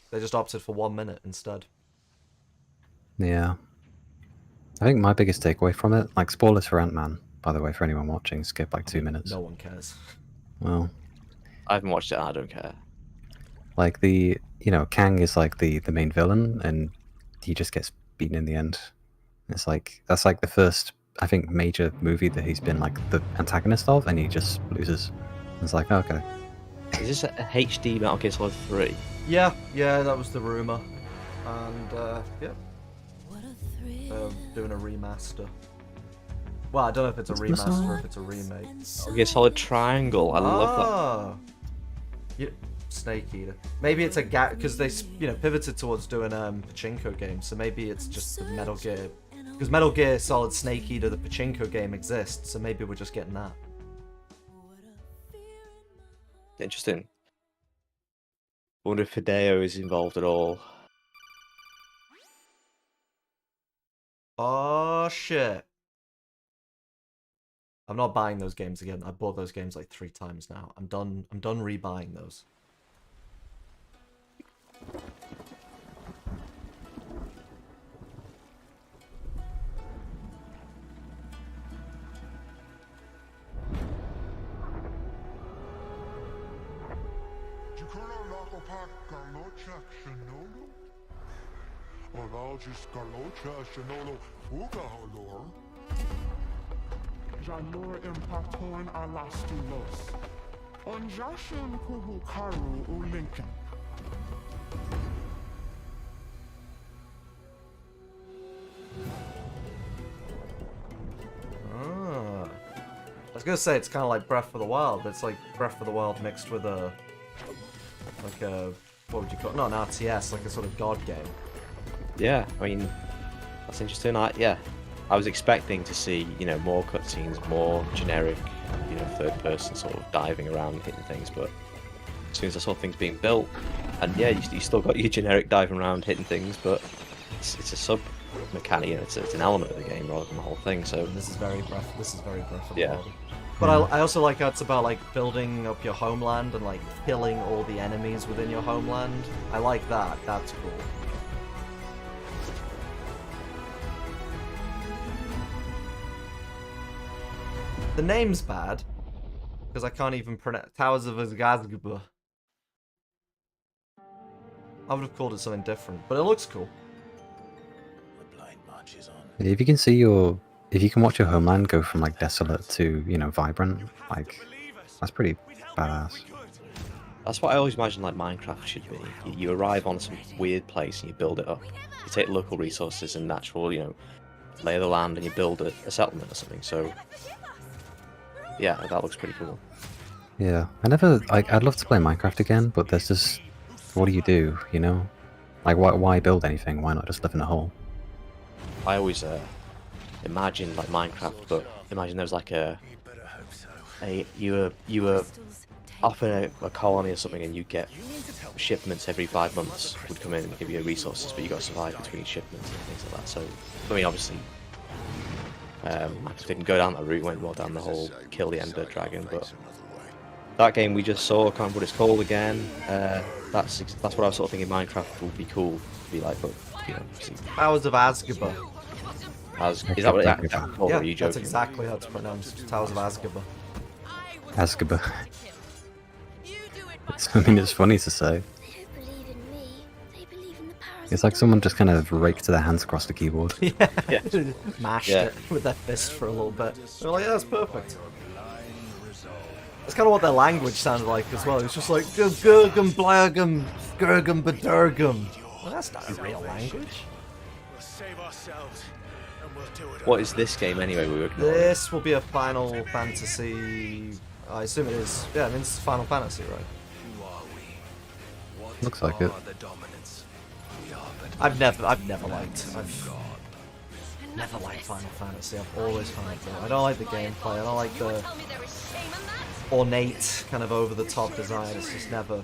they just opted for 1 minute instead. Yeah. I think my biggest takeaway from it, like spoilers for Ant-Man, by the way, for anyone watching, skip like 2 minutes. No one cares. Well, I haven't watched it and I don't care. like Kang is like the main villain and he just gets beaten in the end. It's like, that's like the first, I think, major movie that he's been like the antagonist of and he just loses. It's like, okay. Is this a HD Metal Gear Solid 3? Yeah, that was the rumor. And, yeah. Doing a remaster. Well, I don't know if it's a remaster or if it's a remake. Metal Gear Solid Triangle, I love that. Yeah, Snake Eater. Maybe it's a gap, because they, pivoted towards doing pachinko games, so maybe it's just the Metal Gear. Because Metal Gear Solid Snake Eater, the pachinko game, exists, so maybe we're just getting that. Interesting. I wonder if Hideo is involved at all. Oh shit. I'm not buying those games again. I bought those games like 3 times now. I'm done rebuying those. Jalur impaton alastulos. Onjashin kuhukaru ulinkin. I was gonna say it's kind of like Breath of the Wild, but it's like Breath of the Wild mixed with a, like a, what would you call it? Not an RTS, like a sort of god game. Yeah, I mean, that's interesting. I was expecting to see, more cutscenes, more generic, third-person sort of diving around and hitting things, but as soon as I saw things being built, and yeah, you still got your generic diving around, hitting things, but it's a sub-mechanic, it's an element of the game rather than the whole thing, so... This is very Breath of the Wild. But I also like how it's about, like, building up your homeland and, like, killing all the enemies within your homeland. I like that. That's cool. The name's bad, because I can't even pronounce Towers of Azgazgba. I would have called it something different, but it looks cool. If you can watch your homeland go from like desolate to, vibrant, like, that's pretty badass. That's what I always imagine like Minecraft should be. You arrive on some weird place and you build it up. You take local resources and natural, lay of the land and you build a settlement or something, so... Yeah, that looks pretty cool. Yeah, I'd love to play Minecraft again, but there's just, what do you do, Like, why build anything? Why not just live in a hole? I always imagine like Minecraft, but imagine there was like you were off in a colony or something, and you get shipments every 5 months would come in and give you resources, but you got to survive between shipments and things like that. So, I mean, obviously, I didn't go down that route, went more down the whole kill the Ender Dragon, but that game we just saw, I can't remember what it's called again. That's what I was sort of thinking Minecraft would be cool to be like, but you know, Towers of Azkaban. Is that what it's called? Yeah, or are you that's joking? exactly how it's pronounced. Towers of Azkaban. Azkaban. I mean, it's funny to say. It's like someone just kind of raked their hands across the keyboard. Yeah. Mashed it with their fist for a little bit. They're like, yeah, that's perfect. That's kind of what their language sounded like as well. It's just like, Gurgum, Blagum, Gurgum, Bedurgum. Well, that's not a real language. What is this game anyway? We were ignoring? This will be a Final Fantasy. I assume it is. Yeah, I mean, it's Final Fantasy, right? Looks like it. I've never liked Final Fantasy. I've always found it. I don't like the gameplay. I don't like the ornate, kind of over-the-top design. It's just never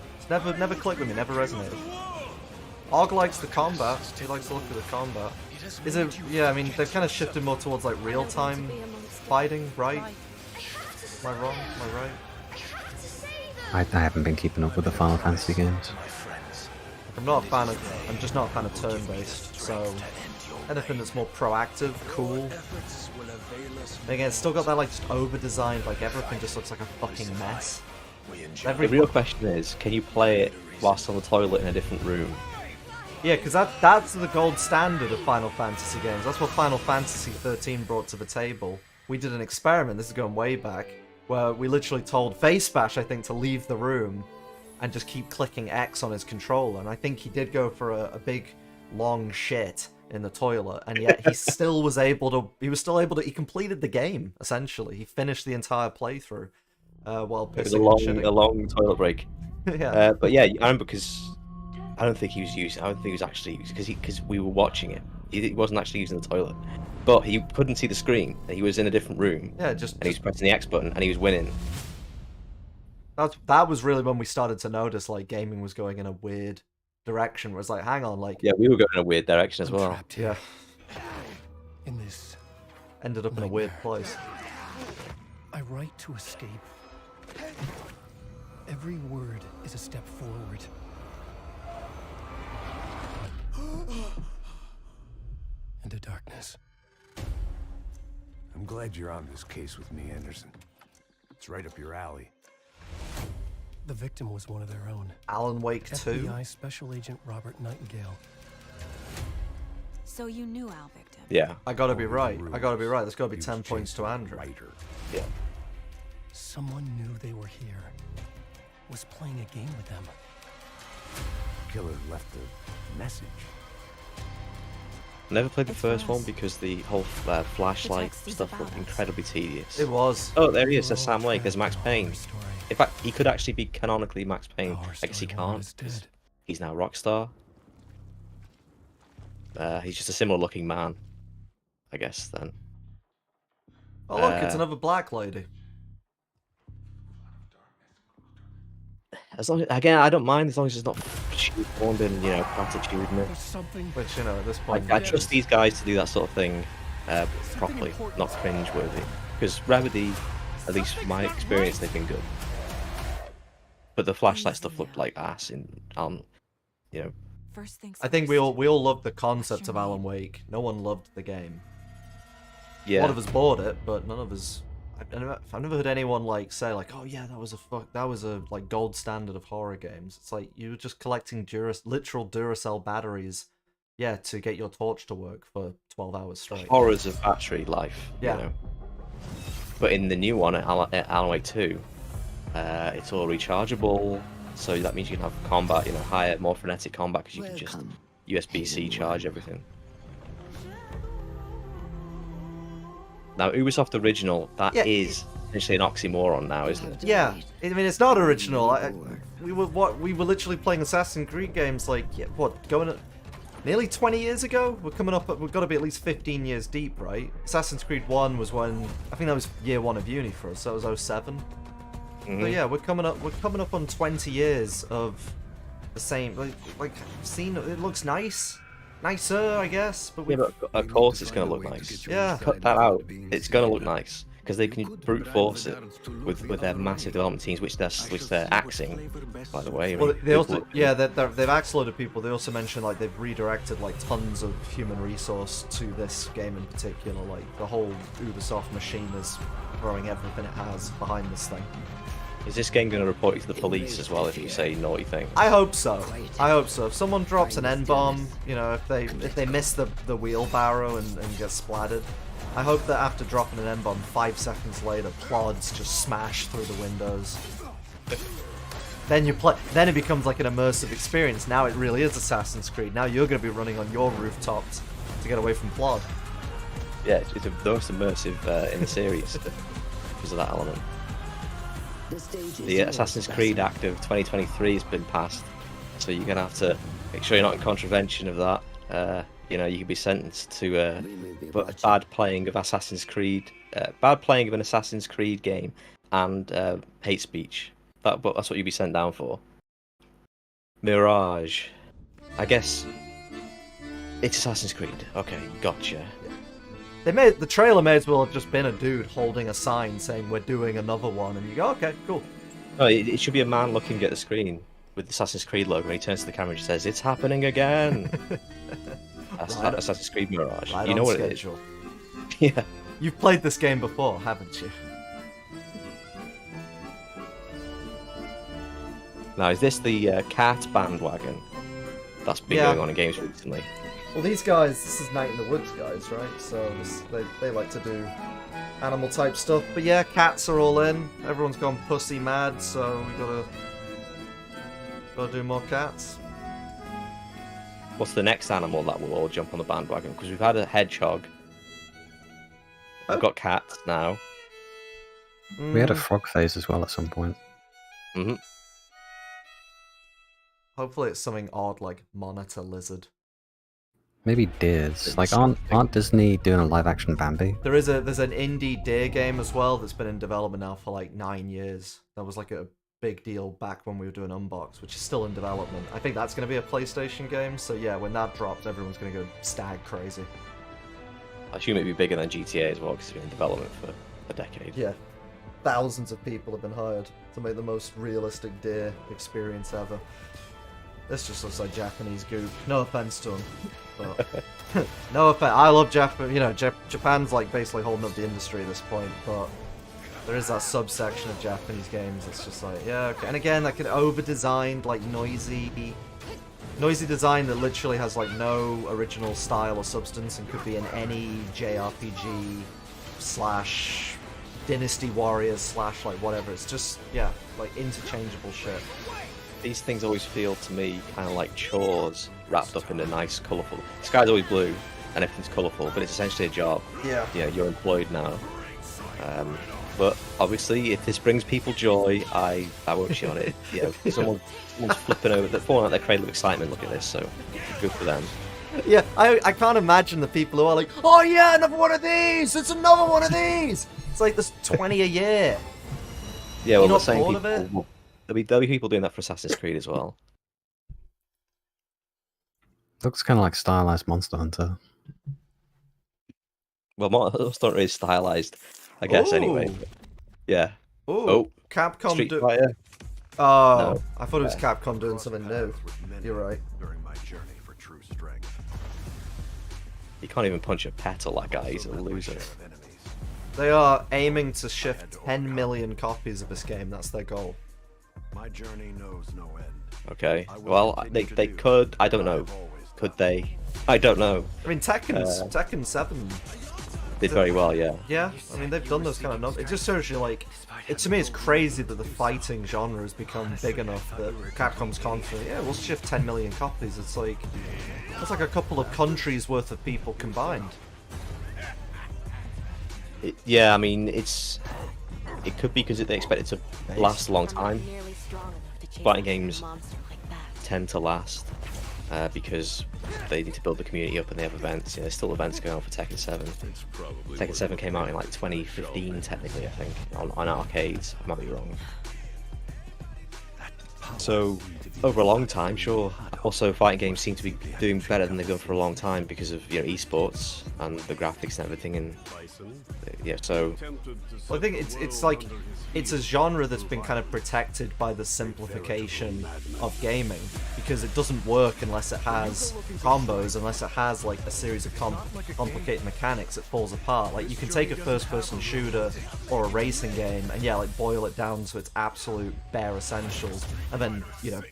clicked with me. Never resonated. Og likes the combat. He likes the look of the combat. Is it? Yeah, I mean, they've kind of shifted more towards like real-time fighting, right? Am I wrong? Am I right? I haven't been keeping up with the Final Fantasy games. I'm just not a fan of turn-based, so anything that's more proactive, cool. And again, it's still got that like just over-designed, like everything just looks like a fucking mess. The real question is, can you play it whilst on the toilet in a different room? Yeah, because that's the gold standard of Final Fantasy games. That's what Final Fantasy 13 brought to the table. We did an experiment, this is going way back, where we literally told Face Bash, I think, to leave the room and just keep clicking X on his controller. And I think he did go for a big, long shit in the toilet, and yet he still was able to. He completed the game essentially. He finished the entire playthrough while pissing. It was a long toilet break. Yeah. But yeah, I remember because I don't think he was actually because we were watching it. He wasn't actually using the toilet, but he couldn't see the screen. And he was in a different room. Yeah, and he was pressing the X button, and he was winning. That was really when we started to notice like gaming was going in a weird direction. Where it's like, hang on, like yeah, we were going in a weird direction as well. Yeah. In this, ended up in a weird place. I write to escape. Every word is a step forward. Into darkness. I'm glad you're on this case with me, Anderson. It's right up your alley. The victim was one of their own. Alan Wake 2. FBI Special Agent Robert Nightingale. So you knew Al Victim? Yeah. I gotta be right. There's gotta be 10 points to Andrew. Yeah. Someone knew they were here. Was playing a game with them. Killer left a message. Never played the first one because the whole flashlight stuff looked incredibly tedious. It was. Oh, there he is. There's Sam Lake. There's Max Payne. In fact, he could actually be canonically Max Payne. I guess he can't. He's now Rockstar. He's just a similar looking man, I guess, then. Oh, look, it's another black lady. As long as, again, I don't mind as long as it's not shoehorned in, platitudinous. Which, at this point... I trust these guys to do that sort of thing properly, not cringe-worthy. Because Remedy, at least from my experience, they've been good. But the flashlight stuff looked like ass I think we all loved the concept of Alan Wake. No one loved the game. Yeah. A lot of us bought it, but none of us... I've never heard anyone say oh yeah, that was a like gold standard of horror games. It's like you were just collecting literal Duracell batteries, to get your torch to work for 12 hours straight. Horrors of battery life. Yeah. But in the new one, Alan Wake 2, it's all rechargeable, so that means you can have combat, higher, more frenetic combat because you can just USB-C charge everything. Now, Ubisoft Original, that is essentially an oxymoron now, isn't it? Yeah, I mean, it's not original. We were literally playing Assassin's Creed games going at nearly 20 years ago? We've got to be at least 15 years deep, right? Assassin's Creed 1 was when, I think that was year 1 of uni for us, so it was 07. Mm-hmm. But yeah, we're coming up on 20 years of the same, it looks nice. nicer, I guess. But Yeah, but of course it's going to look nice. Yeah. Cut that out. It's going to look nice because they can brute force it with their massive development teams, which they're axing, by the way. Well, they also they've axed a lot of people. They also mentioned like they've redirected like tons of human resource to this game in particular. Like the whole Ubisoft machine is throwing everything it has behind this thing. Is this game going to report you to the police as well if you say naughty things? I hope so. I hope so. If someone drops an N-bomb, you know, if they miss the wheelbarrow and get splattered, I hope that after dropping an N-bomb, 5 seconds later, plods just smash through the windows. Then it becomes like an immersive experience. Now it really is Assassin's Creed. Now you're going to be running on your rooftops to get away from plod. Yeah, it's the most immersive in the series because of that element. The Assassin's Creed Act of 2023 has been passed, so you're gonna have to make sure you're not in contravention of that. You know, you could be sentenced to bad playing of Assassin's Creed, bad playing of an Assassin's Creed game, and hate speech. That's what you'd be sent down for. Mirage, I guess it's Assassin's Creed. Okay, gotcha. The trailer may as well have just been a dude holding a sign saying we're doing another one, and you go, okay, cool. No, it should be a man looking at the screen with the Assassin's Creed logo, and he turns to the camera and says, "It's happening again." Assassin's Creed Mirage. Right, you know what schedule. It is. Yeah. You've played this game before, haven't you? Now, is this the cat bandwagon that's been going on in games recently? Well, these guys, this is Night in the Woods guys, right? So they like to do animal type stuff. But yeah, cats are all in. Everyone's gone pussy mad, so we gotta do more cats. What's the next animal that will all jump on the bandwagon? Because we've had a hedgehog. We've got cats now. We had a frog phase as well at some point. Mm-hmm. Hopefully it's something odd like monitor lizard. Maybe deers. Like, aren't Disney doing a live-action Bambi? There's an indie deer game as well that's been in development now for like 9 years. That was like a big deal back when we were doing Unbox, which is still in development. I think that's going to be a PlayStation game, so yeah, when that drops, everyone's going to go stag crazy. I assume it'd be bigger than GTA as well, because it's been in development for a decade. Yeah. Thousands of people have been hired to make the most realistic deer experience ever. This just looks like Japanese goop. No offense to them. But no offense. I love Japan. You know, Japan's like basically holding up the industry at this point. But there is that subsection of Japanese games. It's just like, yeah, okay. And again, like an over-designed, like noisy design that literally has like no original style or substance and could be in any JRPG / Dynasty Warriors / like whatever. It's just, yeah, like interchangeable shit. These things always feel to me kind of like chores wrapped up in a nice, colourful... The sky's always blue and everything's colourful, but it's essentially a job. Yeah. Yeah, you're employed now. But obviously, if this brings people joy, I won't shit on it. You know, someone's flipping over, they're falling out their cradle of excitement. Look at this, so good for them. Yeah, I can't imagine the people who are like, oh yeah, another one of these! It's another one of these! It's like there's 20 a year. Yeah, well, You're the same not bored people... of it? There'll be people doing that for Assassin's Creed as well. Looks kind of like stylized Monster Hunter. Well, Monster Hunter is stylized, I guess, anyway. But yeah. Ooh, oh, Capcom Street Fighter. Oh, No. I thought it was Capcom doing something new. You're right. During my journey for true strength. He can't even punch a petal, that guy. He's a loser. They are aiming to shift 10 million copies of this game. That's their goal. My journey knows no end. Okay. Well, they could. I don't know. Could they? I don't know. I mean, Tekken 7 did very well, yeah. Yeah, I mean, they've done those kind of numbers. It just shows you, like, to me, it's crazy that the fighting genre has become big enough that Capcom's confident, yeah, we'll shift 10 million copies. It's like, that's like a couple of countries worth of people combined. Yeah, I mean, it could be because they expect it to last a long time. Fighting games tend to last because they need to build the community up and they have events. You know, there's still events going on for Tekken 7. Tekken 7 came out in like 2015, technically, I think, on arcades. I might be wrong. So, over a long time, sure, also fighting games seem to be doing better than they've done for a long time because of esports and the graphics and everything, and yeah, so Well, I think it's like it's a genre that's been kind of protected by the simplification of gaming, because it doesn't work unless it has combos, unless it has like a series of complicated mechanics. It falls apart. Like you can take a first-person shooter or a racing game and like boil it down to its absolute bare essentials, and then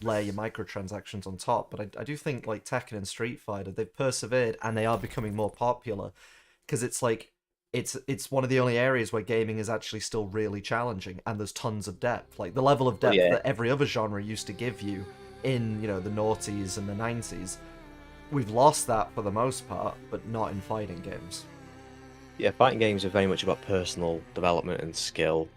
layer your microtransactions on top. But I do think like Tekken and Street Fighter, they've persevered and they are becoming more popular, because it's like it's one of the only areas where gaming is actually still really challenging, and there's tons of depth, like the level of depth that every other genre used to give you in the noughties and the 90s. We've lost that for the most part, but not in fighting games. Yeah, fighting games are very much about personal development and skill.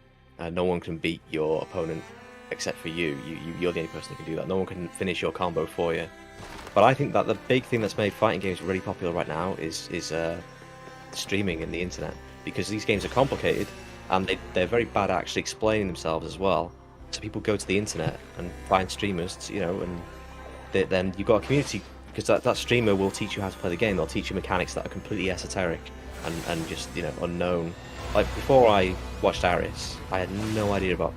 No one can beat your opponent except for you. You're the only person who can do that. No one can finish your combo for you. But I think that the big thing that's made fighting games really popular right now is streaming and the internet, because these games are complicated and they're very bad at actually explaining themselves as well. So people go to the internet and find streamers, and then you've got a community, because that streamer will teach you how to play the game. They'll teach you mechanics that are completely esoteric and just unknown. Like before I watched Aris, I had no idea about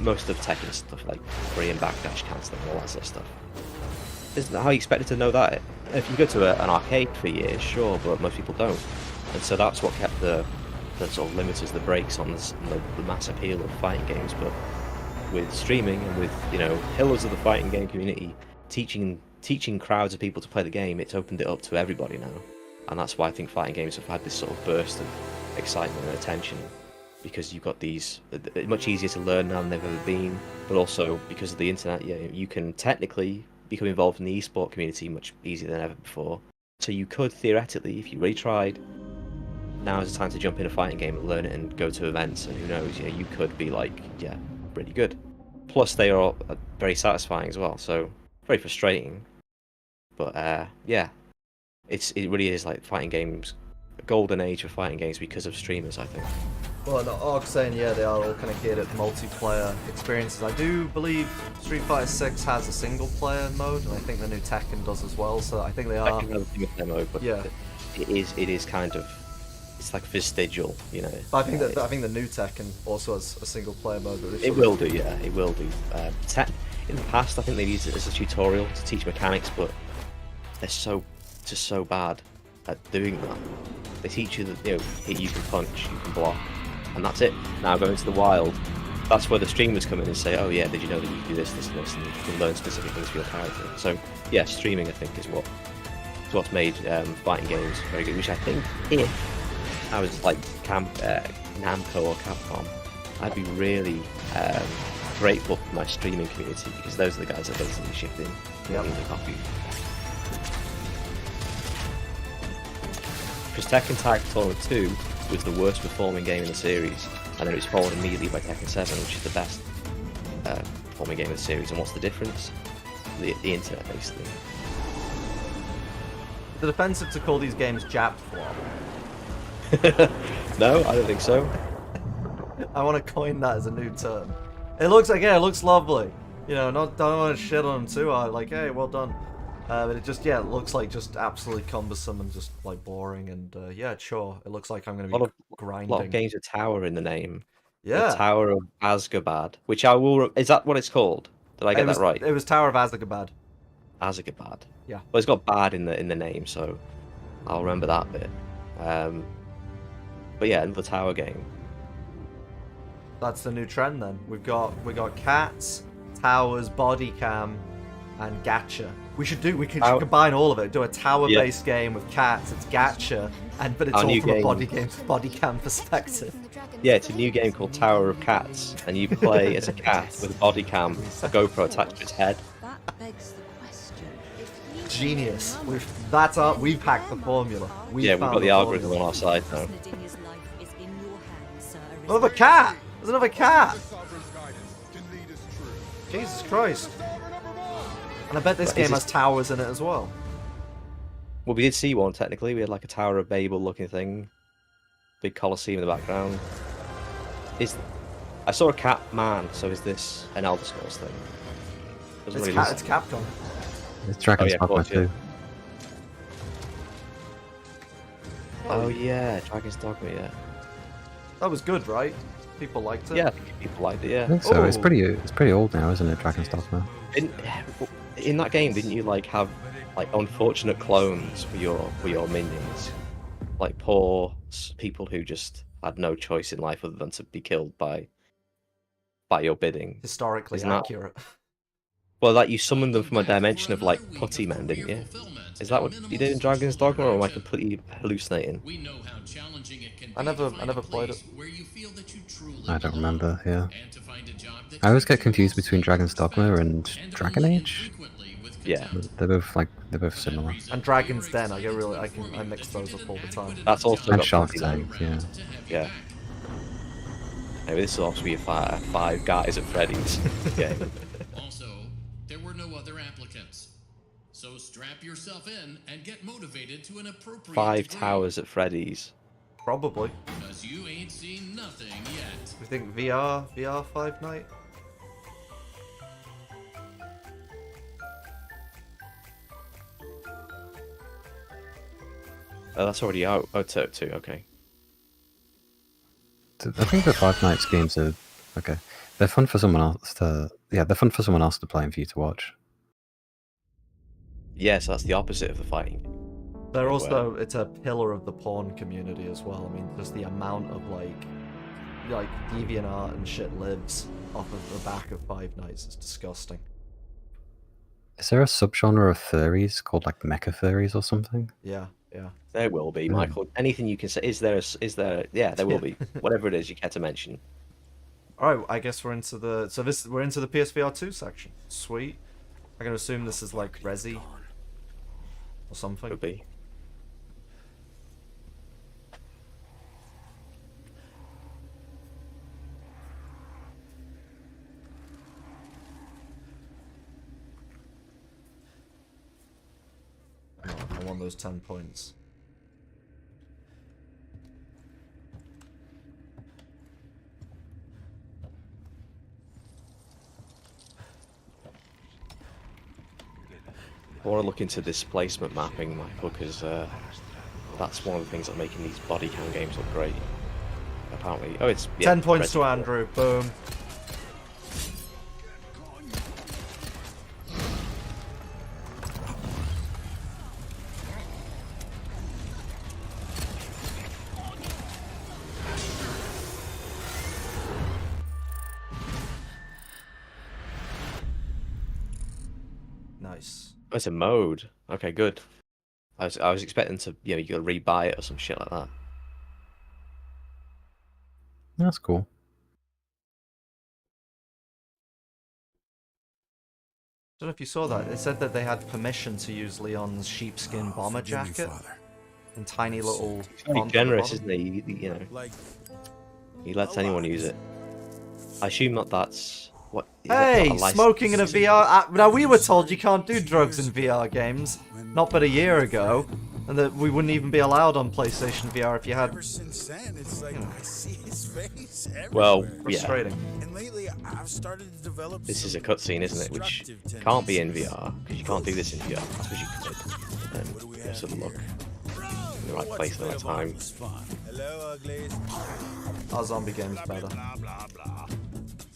most of Tekken stuff, like free and backdash cancelling and all that sort of stuff. Isn't that how you expected to know that? If you go to an arcade for years, sure, but most people don't. And so that's what kept the sort of limiters, the brakes on the mass appeal of fighting games. But with streaming and with pillars of the fighting game community teaching crowds of people to play the game, it's opened it up to everybody now. And that's why I think fighting games have had this sort of burst of excitement and attention, because you've got these much easier to learn now than they've ever been. But also because of the internet, you can technically become involved in the esport community much easier than ever before. So you could theoretically, if you really tried, now is the time to jump in a fighting game and learn it and go to events, and who knows, you could be like, pretty good. Plus they are very satisfying as well, so very frustrating. But it really is like fighting games, a golden age of fighting games because of streamers, I think. Well, no, Ark's saying they are all kind of geared at multiplayer experiences. I do believe Street Fighter 6 has a single player mode, and I think the new Tekken does as well. So I think they are. Tekken has a single player mode, but it is kind of, it's like vestigial, But I think the new Tekken also has a single player mode. It will do, it will do. In the past, I think they used it as a tutorial to teach mechanics, but they're just so bad at doing that. They teach you that you can punch, you can block, and that's it. Now go into the wild. That's where the streamers come in and say, oh yeah, did you know that you can do this, this, and this, and you can learn specific things for your character. So yeah, streaming I think is what's made fighting games very good. Which I think, if I was like Namco or Capcom, I'd be really grateful for my streaming community, because those are the guys that basically shipped in millions of copies. Because Tekken Tag Tournament 2 was the worst performing game in the series, and then it was followed immediately by Tekken 7, which is the best performing game in the series. And what's the difference? The internet, basically. Is it offensive to call these games Jap flop? No, I don't think so. I want to coin that as a new term. It looks lovely. Don't want to shit on them too hard. Like, hey, well done. But it just, it looks like just absolutely cumbersome and just like boring. And sure, it looks like I'm going to be grinding. A lot of games with tower in the name. Yeah. The Tower of Azgabad, which I will. Is that what it's called? Did I get that right? It was Tower of Azgabad. Azgabad. Yeah. Well, it's got bad in the name, so I'll remember that bit. But yeah, another tower game. That's the new trend then. We got cats, towers, body cam, and gacha. We should combine all of it. Do a tower-based game with cats. It's gacha, but it's all from a body cam perspective. Yeah, it's a new game called Tower of Cats, and you play as a cat with a body cam, a GoPro attached to its head. That begs the question. Genius. We've hacked the formula. We've got the algorithm on our side now. Another cat! There's another cat! Jesus Christ. And I bet this game has towers in it as well. Well, we did see one, technically. We had like a Tower of Babel looking thing. Big Colosseum in the background. I saw a cat man, so is this an Elder Scrolls thing? It's Capcom. It's Dragon's Dogma course, yeah. 2. Oh yeah, Dragon's Dogma, yeah. That was good, right? People liked it. Yeah, I think people liked it. Yeah. I think so. It's Oh. pretty old now, isn't it? Dragon's Dogma. In that game, didn't you like have like unfortunate clones for your minions, like poor people who just had no choice in life other than to be killed by your bidding? Historically Isn't that- accurate. Well, like you summoned them from a dimension of like putty men, didn't you? Is that what you did in Dragon's Dogma, or am I completely hallucinating? I never played it. I don't remember. Yeah. I always get confused between Dragon's Dogma and Dragon Age. Yeah. They're both similar. And Dragon's Den, I mix those up all the time. That's also And got Shark putty Tank, men. yeah. Yeah. Maybe this will also be a five guys at Freddy's game. Also, there were no other applicants. So strap yourself in and get motivated to an appropriate 5 degree, towers at Freddy's. Probably. because you ain't seen nothing yet. We think VR 5 Night? Oh, that's already out. Oh, too. Okay. I think the Five Nights games are okay. They're fun for someone else to. Yeah, they're fun for someone else to play and for you to watch. Yes, that's the opposite of the fighting. They're Where- also, it's a pillar of the porn community as well. I mean, just the amount of like DeviantArt and shit lives off of the back of Five Nights is disgusting. Is there a subgenre of furries called like mecha furries or something? Yeah. There will be, Michael. Anything you can say. Is there? Yeah, there will be. Whatever it is you care to mention. All right, I guess we're into the we're into the PSVR 2 section. Sweet. I'm gonna assume this is like Resi or something. Could be. I want those 10 points. I want to look into displacement mapping, Michael, because that's one of the things that are making these body cam games look great. Apparently, 10 points to Andrew. Boom. Nice. Oh, it's a mode. Okay, good. I was expecting to, you gotta rebuy it or some shit like that. That's cool. I don't know if you saw that. It said that they had permission to use Leon's sheepskin bomber jacket in tiny little. He's very generous, isn't he? He lets anyone use it. I assume that's what. Hey, a license? smoking in a VR. Now we were told you can't do drugs in VR games, not but a year ago, and that we wouldn't even be allowed on PlayStation VR if you had. Since then, it's like I see his face everywhere. Well, Frustrating. And lately, I've started to develop. This is a cutscene, isn't it? Which can't be in VR because you can't do this in VR. I suppose you could. And just sort of look in the right place at that time. Hello, uglies. Our zombie game's better.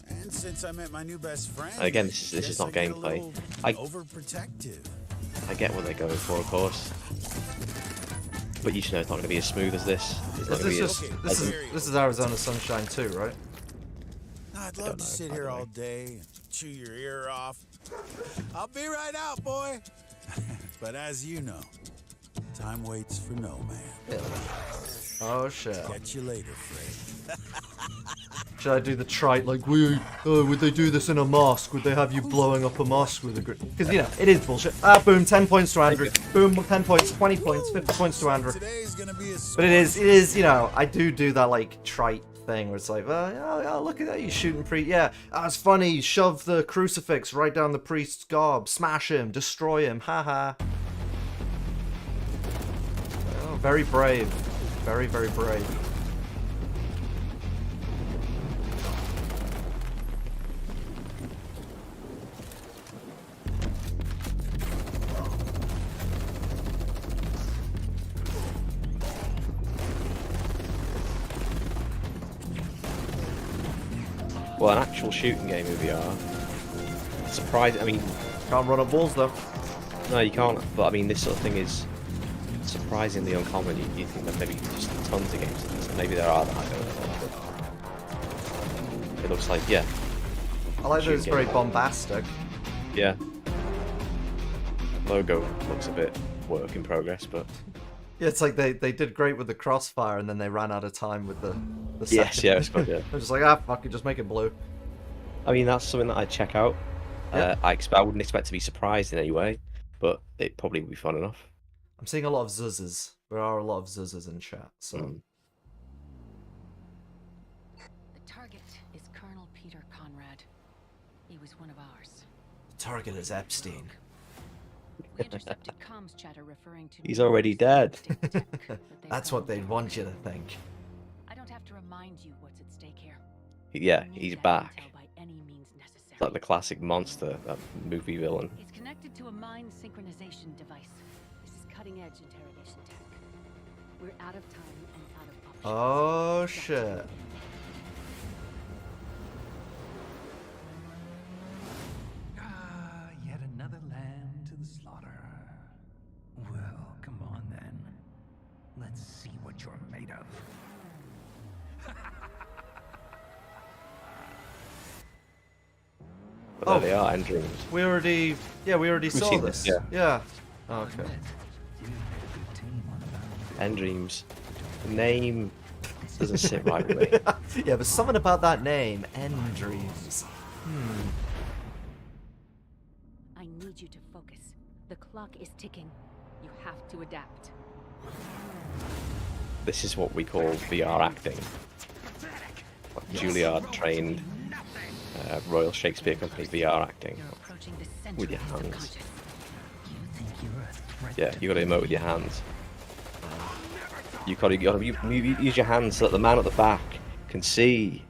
And since I met my new best friend, And again, this is not gameplay. Overprotective. I get what they're going for, of course. But you should know it's not going to be as smooth as this. It's not going to be as pleasant. This is Arizona Sunshine too, right? I'd love to sit here all day and chew your ear off. I'll be right out, boy. But as you know, time waits for no man. Oh shit. Catch you later, Fred. Should I do the trite like, would they do this in a mosque? Would they have you blowing up a mosque with a grenade? Because it is bullshit. Boom, 10 points to Andrew. Boom, 10 points, 20 points, 50 points to Andrew. But it is, I do that like trite thing where it's like, well, look at that, you shooting priest. Yeah, it's funny. You shove the crucifix right down the priest's gob, smash him, destroy him. Haha. Oh, very brave. Very, very brave. Well, an actual shooting game in VR. Surprising. I mean, can't run up walls though. No, you can't. But I mean, this sort of thing is surprisingly uncommon. You think that maybe just tons of games like this. Maybe there are that. I don't know. It looks like, yeah. I like that it's very bombastic. Yeah. Logo looks a bit work in progress, but yeah, it's like they did great with the crossfire, and then they ran out of time with the yes, second. yeah, it's good. Yeah. They're just like, fuck it, just make it blue. I mean, that's something that I'd check out. Yep. I wouldn't expect to be surprised in any way, but it probably would be fun enough. I'm seeing a lot of zuzzes. There are a lot of zuzzes in chat, so. The target is Colonel Peter Conrad. He was one of ours. The target is Epstein. We intercepted comms chatter referring to. He's already dead. That's what they'd want you to think. I don't have to remind you what's at stake here. Yeah, he's back. It's like the classic monster, that movie villain. It's connected to a mind synchronization device. This is cutting-edge interrogation tech. We're out of time and out of options. Oh shit. Yet another lamb to the slaughter. Well, come on then. Let's see what you're made of. But there they are, End Dreams. We already saw seen this. this, Yeah. Oh, okay. End Dreams. The name doesn't sit right with me. Yeah, but something about that name, End Dreams. I need you to focus. The clock is ticking. You have to adapt. This is what we call VR acting. Like Juilliard trained Royal Shakespeare Company VR acting. With your hands. Yeah, you gotta emote with your hands. You gotta use your hands so that the man at the back can see.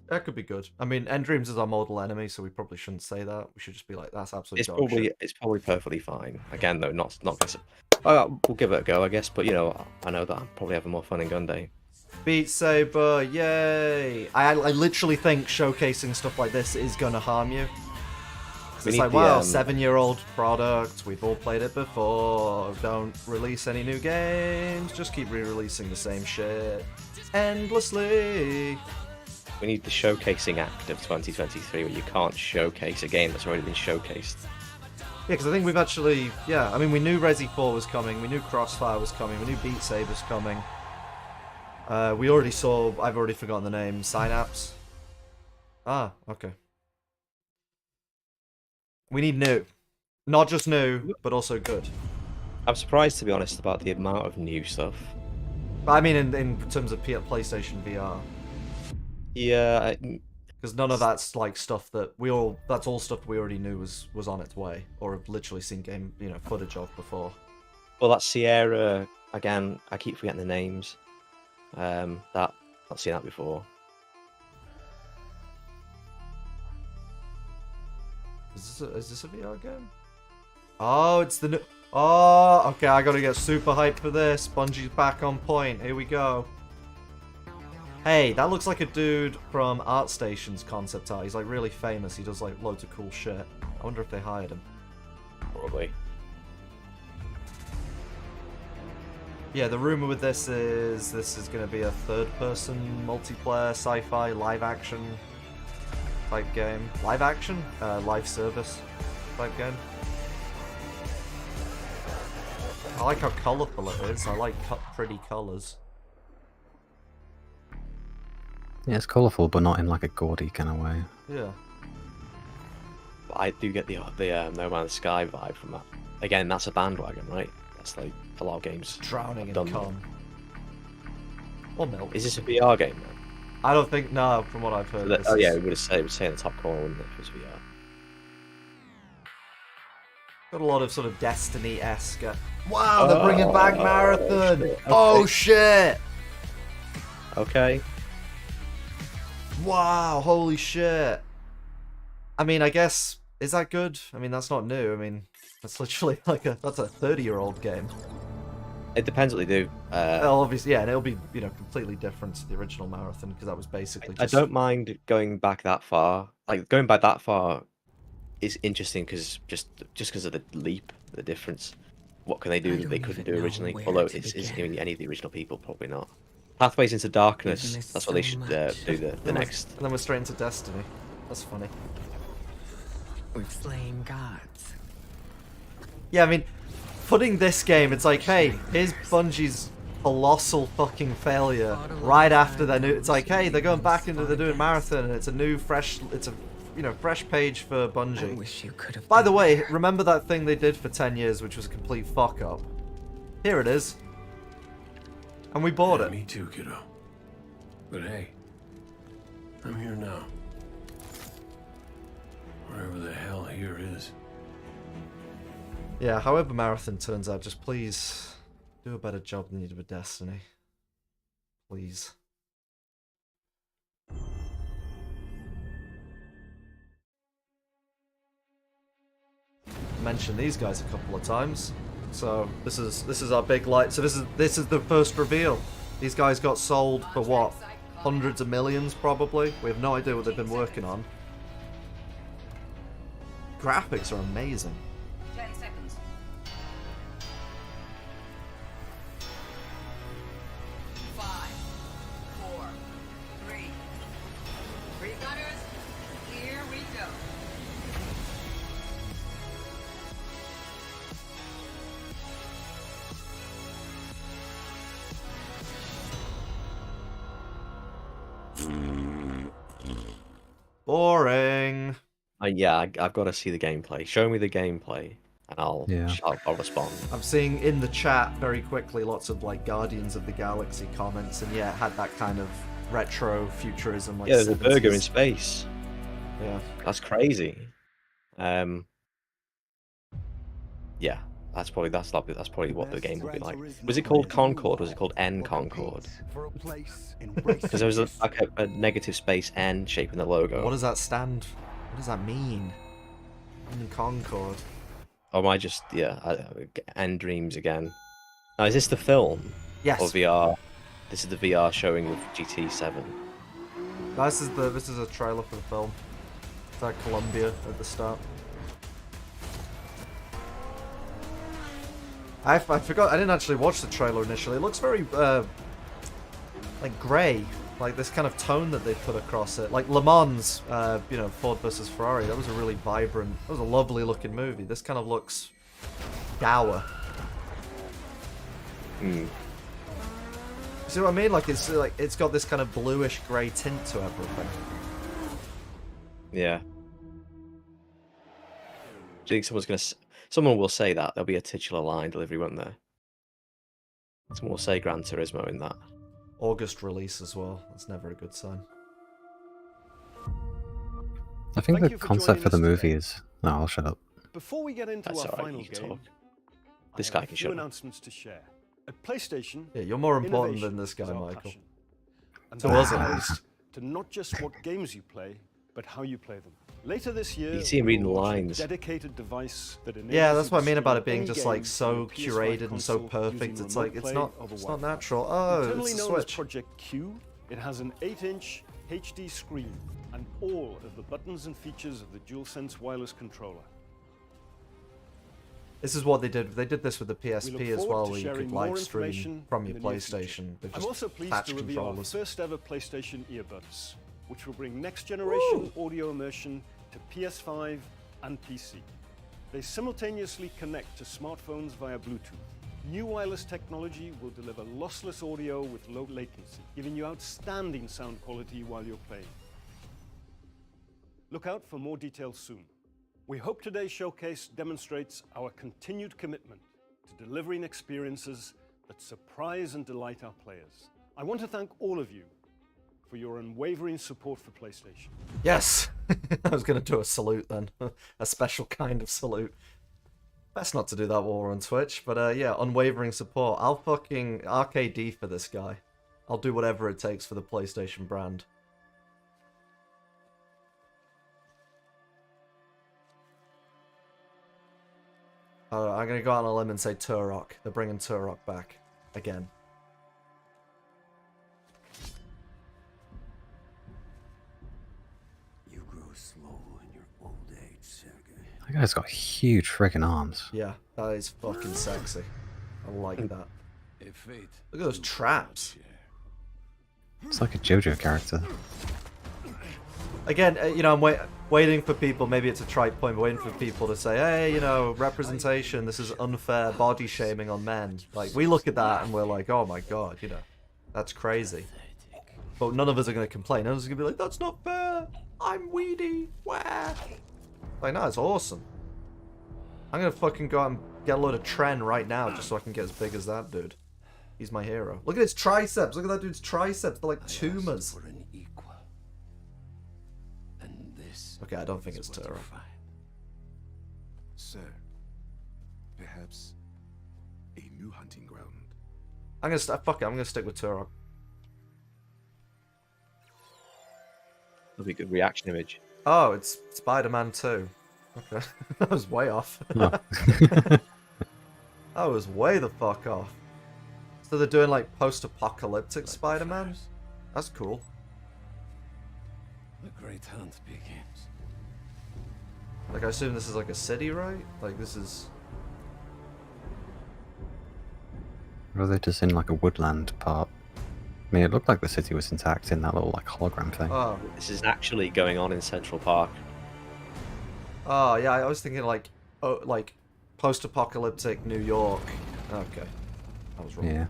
That could be good. I mean, End Dreams is our mortal enemy, so we probably shouldn't say that. We should just be like, that's absolutely dog shit. It's probably perfectly fine. Again, though, not we'll give it a go, I guess. But you know, I know that I'll probably have more fun in Gunday. Beat Saber, yay! I literally think showcasing stuff like this is gonna harm you. It's like, wow, 7-year-old product. We've all played it before. Don't release any new games. Just keep re-releasing the same shit endlessly. We need the showcasing act of 2023 where you can't showcase a game that's already been showcased. Yeah, because I think we've actually... Yeah, I mean, we knew Resi 4 was coming. We knew Crossfire was coming. We knew Beat Saber's coming. We already saw... I've already forgotten the name. Synapse? Ah, okay. We need new. Not just new, but also good. I'm surprised, to be honest, about the amount of new stuff. But I mean, in terms of PlayStation VR. Yeah, because none of that's like stuff that that's all stuff we already knew was on its way, or have literally seen footage of before. Well, that Sierra, again, I keep forgetting the names. I've seen that before. Is this a VR game? Oh, it's the new... Oh, okay, I gotta get super hyped for this. Bungie's back on point. Here we go. Hey, that looks like a dude from ArtStation's concept art. He's like really famous. He does like loads of cool shit. I wonder if they hired him. Probably. Yeah, the rumor with this is going to be a third-person multiplayer sci-fi live-action type game. Live-action? Live service type game. I like how colourful it is. I like pretty colours. Yeah, it's colourful, but not in like a gaudy kind of way. Yeah. I do get the No Man's Sky vibe from that. Again, that's a bandwagon, right? That's like a lot of games. Drowning in cum. Or milk. Is this a VR game then? I don't think, no, from what I've heard. Yeah, it would say in the top corner, wouldn't it, if it was VR? Got a lot of sort of Destiny-esque. Wow, they're bringing back Marathon! Shit. Okay. Oh shit! Okay. Wow, holy shit. I mean, I guess, is that good? I mean, that's not new. I mean, that's literally like that's a 30-year-old game. It depends what they do. Well, obviously, yeah, and it'll be, you know, completely different to the original Marathon because that was basically I just. don't mind going back that far. Like going back that far is interesting because just because of the leap, the difference. What can they do that they couldn't do originally? Although is any of the original people probably not. Pathways into Darkness. That's what they should do the next. And then we're straight into Destiny. That's funny. We've slain gods. Yeah, I mean, putting this game, it's like, hey, here's Bungie's colossal fucking failure right after their new. It's like, hey, they're going back into they're doing Marathon, and it's a new, fresh. It's a fresh page for Bungie. I wish you could have. By the way, remember that thing they did for 10 years, which was a complete fuck up? Here it is. And we bought it. Me too, kiddo. But hey, I'm here now. Wherever the hell here is. Yeah, however Marathon turns out, just please do a better job than you did with Destiny. Please. Mentioned these guys a couple of times. So this is our big light. So this is the first reveal. These guys got sold for what? Hundreds of millions probably. We have no idea what they've been working on. Graphics are amazing. 10 seconds. 5, 4, 3. Pre-gunners, here we go. Boring. Yeah, I've got to see the gameplay. Show me the gameplay, and I'll respond. I'm seeing in the chat very quickly lots of like Guardians of the Galaxy comments, and yeah, it had that kind of retro futurism. Like Yeah, there's a 70s. burger in space. Yeah, that's crazy. Yeah, that's probably what the game will be like. Was it called Concord? Was it called N Concord? Because there was a negative space N shape in the logo. What does that stand? What does that mean? In Concord. Or am I just N Dreams again? Now, is this the film? Yes. Or VR? This is the VR showing of GT7. This is a trailer for the film. It's like Columbia at the start. I forgot. I didn't actually watch the trailer initially. It looks very like grey, like this kind of tone that they put across it. Like Le Mans, Ford versus Ferrari. That was a really vibrant. That was a lovely looking movie. This kind of looks dour. See what I mean? Like it's got this kind of bluish grey tint to everything. Yeah. Do you think someone will say that? There'll be a titular line delivery, won't there? Someone will say Gran Turismo in that. August release as well. That's never a good sign. I think the concept for the movie is... No, I'll shut up. Before we get into our final game, this guy can shut up. Announcements to share. At PlayStation, yeah, you're more important than this guy, Michael. And To us, at least. To not just what games you play, but how you play them. Later this year, you can see him reading the lines. Dedicated device that yeah, that's what I mean about it being just like so curated and so perfect. It's like it's not natural. Oh, Internally it's a known as Switch. Project Q, it has an 8-inch HD screen and all of the buttons and features of the DualSense wireless controller. This is what they did. They did this with the We PSP look as forward well, to where you sharing could more live stream information from in your the near future. PlayStation. They're I'm just also pleased patch to reveal our controllers. first ever PlayStation earbuds, which will bring next generation audio immersion to PS5 and PC. They simultaneously connect to smartphones via Bluetooth. New wireless technology will deliver lossless audio with low latency, giving you outstanding sound quality while you're playing. Look out for more details soon. We hope today's showcase demonstrates our continued commitment to delivering experiences that surprise and delight our players. I want to thank all of you for your unwavering support for PlayStation. Yes! I was going to do a salute then. A special kind of salute. Best not to do that while we're on Twitch, but yeah, unwavering support. I'll fucking RKD for this guy. I'll do whatever it takes for the PlayStation brand. I'm going to go out on a limb and say Turok. They're bringing Turok back. again. You grow slow in your old age, Sergei. That guy's got huge friggin' arms. Yeah, that is fucking sexy. I like that. If fate Look at those traps. It's like a JoJo character. Again, you know, I'm waiting for people, maybe it's a trite point, but waiting for people to say, hey, you know, representation, this is unfair body shaming on men. Like, we look at that and we're like, oh my god, you know, that's crazy. But none of us are going to complain. None of us are going to be like, that's not fair. I'm weedy. Where? Like, no, it's awesome. I'm going to fucking go out and get a load of Tren right now just so I can get as big as that dude. He's my hero. Look at his triceps. Look at that dude's triceps. They're like tumors. Okay, I don't think it's Turo. Sir, perhaps a new hunting ground. I'm gonna fuck it. I'm gonna stick with Turok. That'll be a good reaction image. Oh, it's Spider-Man 2. Okay, that was way off. Oh. That was way the fuck off. So they're doing like post-apocalyptic Spider-Man. That's cool. The great hunt begins. Like, I assume this is like a city, right? Like, this is... Or are they just in like a woodland part? I mean, it looked like the city was intact in that little like hologram thing. Oh, This is actually going on in Central Park. oh yeah, I was thinking like, oh, like post-apocalyptic New York. Okay, I was wrong. Yeah.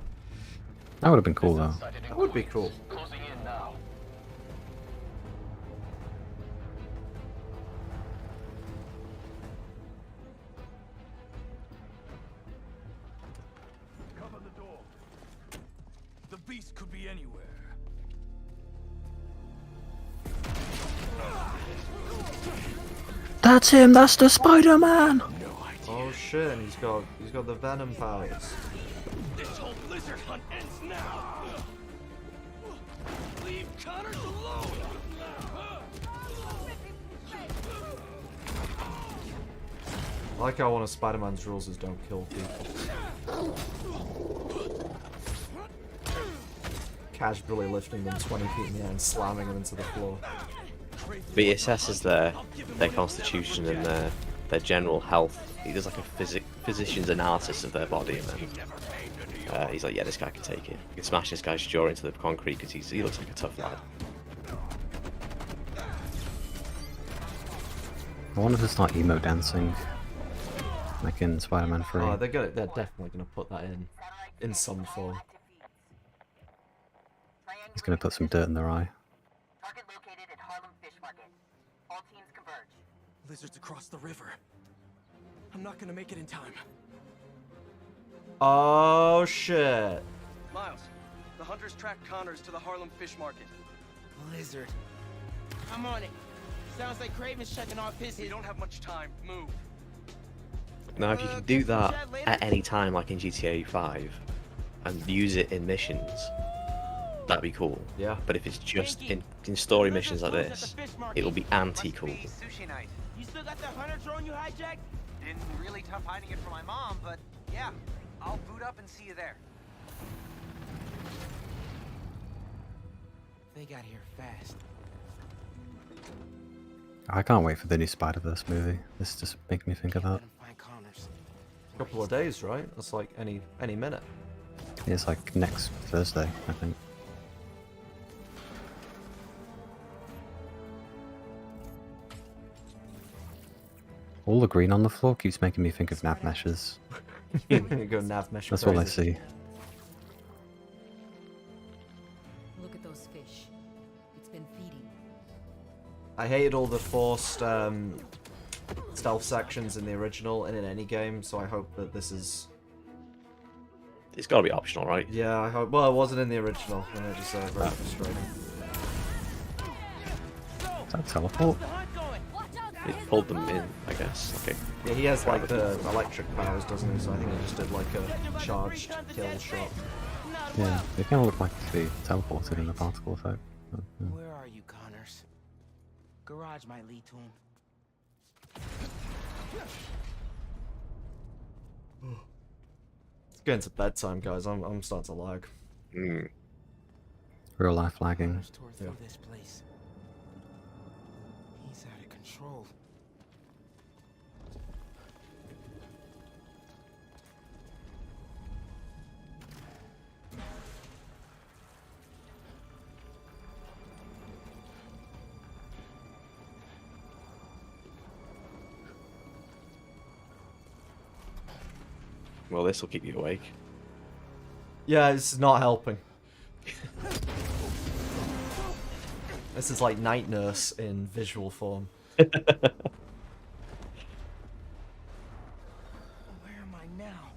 That would have been cool though. That would be cool. Cover the door. The beast could be anywhere. That's him, that's the Spider-Man! Oh shit, and he's got the venom powers. This whole lizard hunt ends now. Leave Connors alone. I like how one of Spider-Man's rules is don't kill people. Casually lifting them 20 feet in the air and slamming them into the floor. But he assesses their constitution and their general health. He does like a physician's analysis of their body, and then he's like, yeah, this guy can take it. He can smash this guy's jaw into the concrete because he looks like a tough lad. I wonder if it's not emo dancing, like in Spider-Man 3. Oh, they're definitely gonna put that in some form. He's gonna put some dirt in their eye. Target located at Harlem Fish Market. All teams converge. Lizards across the river. I'm not gonna make it in time. Oh shit. Miles, the hunters tracked Connors to the Harlem Fish Market. Lizard. I'm on it. Sounds like Craven's checking off his. We don't have much time. Move. Now, if you can do that at any time, like in GTA 5, and use it in missions, that'd be cool. Yeah. But if it's just in story missions like this, it'll be anti-cool. Sushi night. You still got that hunter drone you hijacked? Been really tough hiding it from my mom, but yeah, I'll boot up and see you there. They got here fast. I can't wait for the new Spider-Verse movie. This just makes me think of that. Couple of days, right? That's like any minute. It's like next Thursday, I think. All the green on the floor keeps making me think of nav meshes. You go nav mesh. That's all I crazy. see. Look at those fish. It's been feeding. I hated all the forced stealth sections in the original and in any game, so I hope that this is... It's got to be optional, right? Yeah, I hope... Well, it wasn't in the original, and it was very frustrating. Is that teleport? It pulled them in, I guess. Okay. Yeah, he has like the electric powers, doesn't he? So I think he just did like a charged kill shot. Yeah, they kind of look like they teleported in the particle effect. But, yeah. Where are you, Connors? Garage might lead to him. Getting to bedtime, guys. I'm starting to lag. Real life lagging. Tore through this place. He's out of control. Well, this will keep you awake. Yeah, it's not helping. This is like Night Nurse in visual form. Where am I now?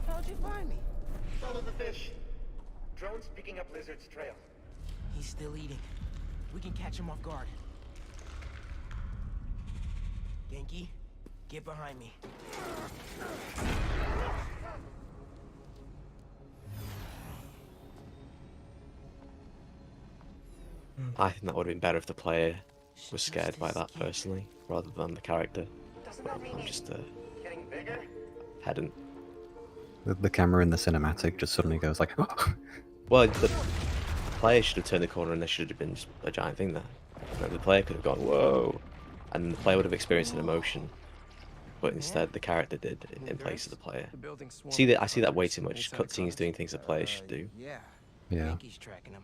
How'd you find me? Follow the fish. Drone's picking up Lizard's trail. He's still eating. We can catch him off guard. Genki, get behind me. I think that would have been better if the player was scared by that personally, rather than the character. I'm just a pedant. The camera in the cinematic just suddenly goes like, Well, the player should have turned the corner and there should have been just a giant thing there. And the player could have gone, whoa! And the player would have experienced an emotion. But instead, the character did in place of the player. I see that way too much. Cutscenes doing things the player should do. Yeah. Yeah. Genki's tracking him.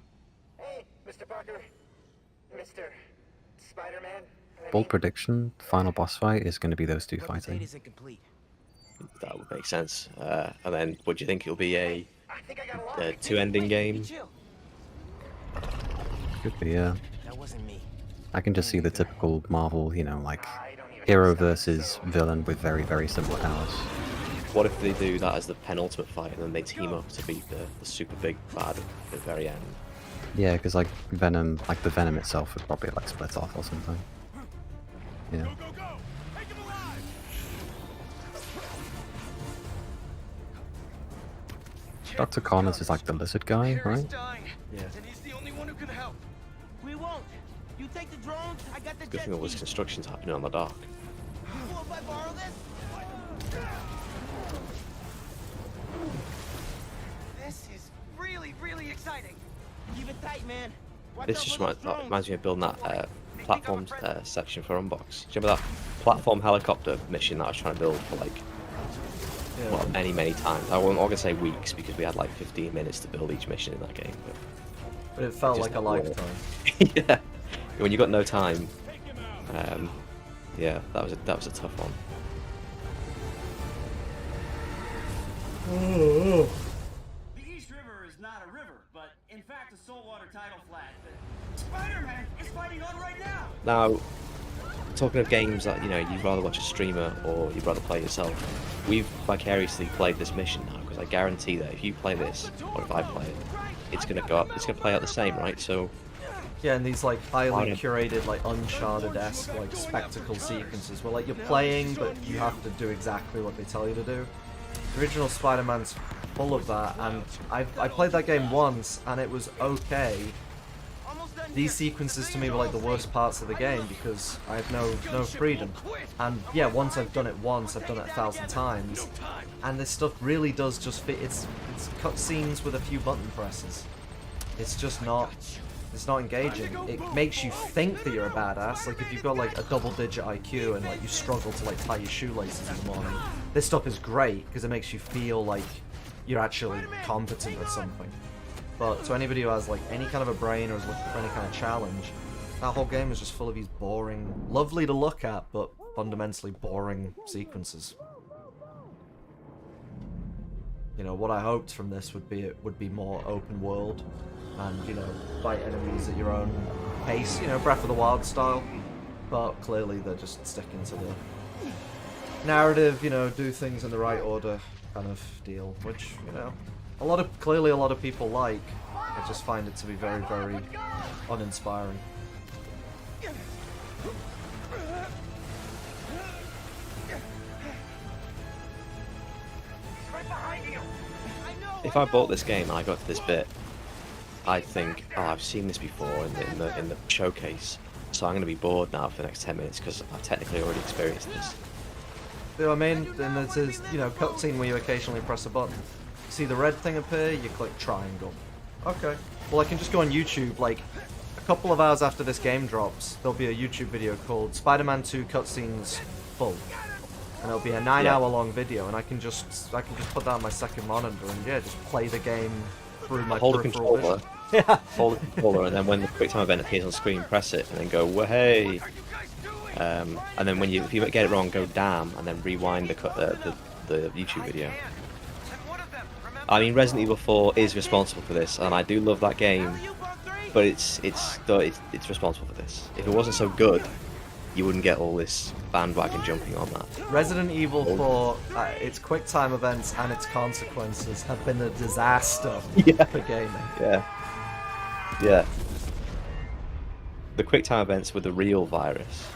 Hey, Mr. Parker. Mr. Spider-Man. Bold prediction, final boss fight is going to be those two fighting. That would make sense. And then, what do you think? It'll be a two-ending game? Could be, yeah. That wasn't me. I can just see the typical Marvel, you know, like hero versus villain with very, very similar powers. What if they do that as the penultimate fight and then they team up to beat the super big bad at the very end? Yeah, because like Venom, like the Venom itself would probably like split off or something. Yeah. Dr. Connors is like the lizard guy, right? Yeah. And he's the only one who can help. We won't. You take the drones, I got the Good jet thing all this ski. construction's happening on the dock. Cool if I borrow this? This is really, really exciting. Keep it tight, man. Watch This out just for those reminds me of building that platform section for Unbox. Do you remember that platform helicopter mission that I was trying to build for like, well, many times? I'm not gonna say weeks because we had like 15 minutes to build each mission in that game. But it felt just like a not lifetime. Yeah, when you got no time. Yeah, that was a tough one. The East River is not a river, but in fact a saltwater tidal flat that Spider-Man is fighting on right now. Now, talking of games that you'd rather watch a streamer or you'd rather play yourself, we've vicariously played this mission now because I guarantee that if you play this or if I play it, it's gonna go up. It's gonna play out the same, right? So. Yeah, and these like highly curated, like Uncharted-esque, like spectacle sequences where like you're playing, but you have to do exactly what they tell you to do. The original Spider-Man's full of that, and I played that game once, and it was okay. These sequences to me were like the worst parts of the game because I have no freedom. And yeah, once I've done it once, I've done it 1,000 times, and this stuff really does just fit. It's cutscenes with a few button presses. It's just not. It's not engaging. It makes you think that you're a badass. Like if you've got like a double-digit IQ and like you struggle to like tie your shoelaces in the morning, this stuff is great because it makes you feel like you're actually competent at something. But to anybody who has like any kind of a brain or is looking for any kind of challenge, that whole game is just full of these boring, lovely to look at, but fundamentally boring sequences. You know, what I hoped from this would be more open world. And, fight enemies at your own pace, Breath of the Wild style. But clearly they're just sticking to the narrative, do things in the right order kind of deal, which, clearly a lot of people like. I just find it to be very, very uninspiring. If I bought this game and I got to this bit, I'd think, oh, I've seen this before in the showcase. So I'm going to be bored now for the next 10 minutes because I've technically already experienced this. You know what I mean? Then there's this, cutscene where you occasionally press a button. See the red thing appear, you click triangle. Okay. Well, I can just go on YouTube, like, a couple of hours after this game drops, there'll be a YouTube video called Spider-Man 2 Cutscenes Full. And it'll be a 9-hour long video, and I can just put that on my second monitor and, yeah, just play the game through my Hold the peripheral controller. vision. Yeah. Hold the controller, and then when the QuickTime event appears on screen, press it, and then go, "Hey!" And then if you get it wrong, go "damn," and then rewind the YouTube video. I mean, Resident Evil 4 is responsible for this, and I do love that game, but it's responsible for this. If it wasn't so good, you wouldn't get all this bandwagon jumping on that. Resident Evil 4, its QuickTime events and its consequences have been a disaster for gaming. Yeah. The QuickTime events were the real virus.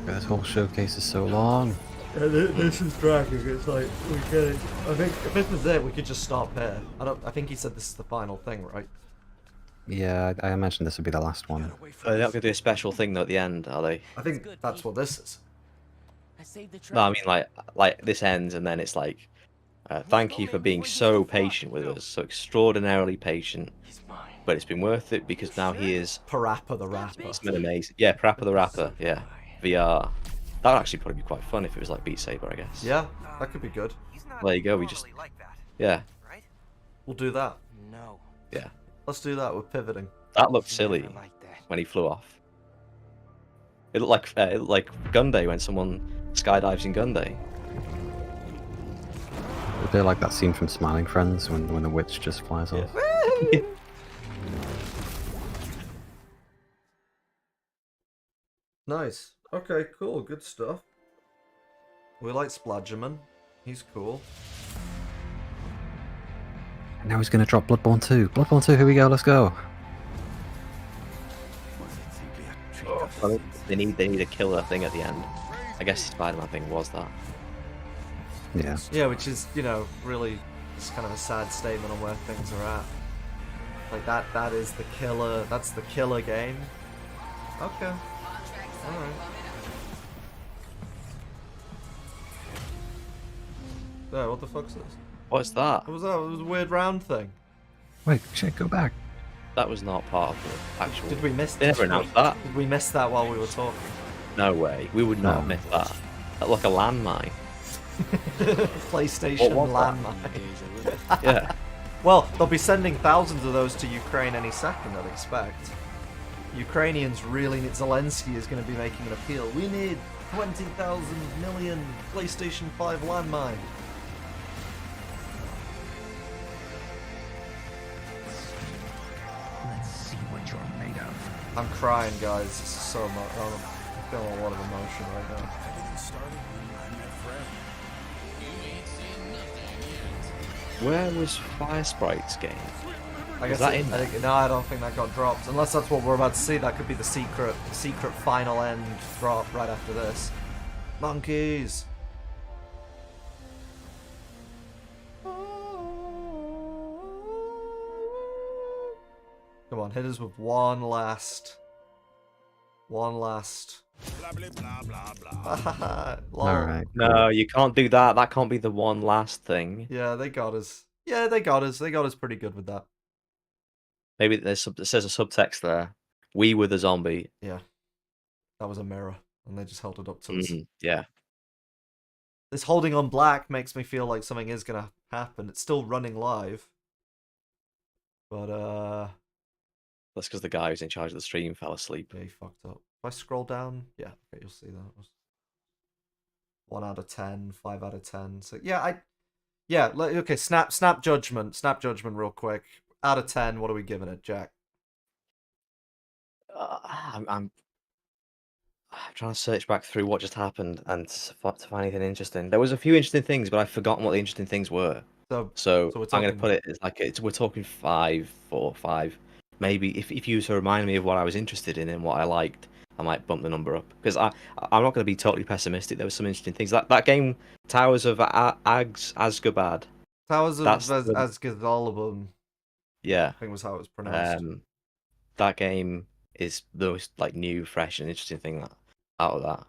This whole showcase is so long. Yeah, this is dragging. It's like we get it. I think if this was it, we could just stop here. I think he said this is the final thing, right? Yeah, I imagine this would be the last one. They're not going to do a special thing though at the end, are they? I think that's what this is. No, I mean like this ends and then it's like, thank you for being so patient with us, so extraordinarily patient. But it's been worth it because now he is Parappa the Rapper. It's been amazing. Yeah, Parappa the Rapper. Yeah, VR. That would actually probably be quite fun if it was like Beat Saber, I guess. Yeah, that could be good. There you go. We just yeah. We'll do that. No. Yeah. Let's do that. We're pivoting. That looked silly when he flew off. It looked like Gun Day when someone skydives in Gun Day. A bit like that scene from Smiling Friends when the witch just flies off. Nice. Okay, cool. Good stuff. We like Spladgerman. He's cool. And now he's going to drop Bloodborne 2. Bloodborne 2, here we go, let's go. They need a killer thing at the end. I guess the Spider-Man thing was that. Yeah. Yeah, which is, really just kind of a sad statement on where things are at. Like that is the killer. That's the killer game. Okay. All right. No, what the fuck's this? What's that? What was that? It was a weird round thing. Wait, shit, go back. That was not part of the actual. Did we miss? They never announced that. Did we miss that while we were talking? No way. We would not have missed that. That looked like a landmine. PlayStation landmine. Yeah. Well, they'll be sending thousands of those to Ukraine any second, I'd expect. Ukrainians really need. Zelensky is going to be making an appeal. We need 20,000 million PlayStation 5 landmine. Let's see what you're made of. I'm crying, guys. This is so much. I'm feeling a lot of emotion right now. Where was Fire Sprite's game? I guess no, I don't think that got dropped. Unless that's what we're about to see. That could be the secret final end drop right after this. Monkeys. Come on, hit us with one last. Blah, blah, blah, blah, blah. Alright. No, you can't do that. That can't be the one last thing. Yeah, they got us. Yeah, they got us. They got us pretty good with that. Maybe it says a subtext there. We were the zombie. Yeah. That was a mirror, and they just held it up to us. Yeah. This holding on black makes me feel like something is gonna happen. It's still running live. But, That's because the guy who's in charge of the stream fell asleep. Yeah, he fucked up. If I scroll down, yeah, okay, you'll see that. 1 out of 10, 5 out of 10. So, yeah, okay, snap judgment real quick. Out of 10, what are we giving it, Jack? I'm trying to search back through what just happened and to find anything interesting. There was a few interesting things, but I've forgotten what the interesting things were. So I'm going to put it as like we're talking 5, 4, 5. Maybe if you to remind me of what I was interested in and what I liked, I might bump the number up. Because I'm not going to be totally pessimistic. There were some interesting things. That game, Towers of Azkaban. Towers of That's the Azkaban. yeah. I think was how it was pronounced. That game is the most like new, fresh, and interesting thing out of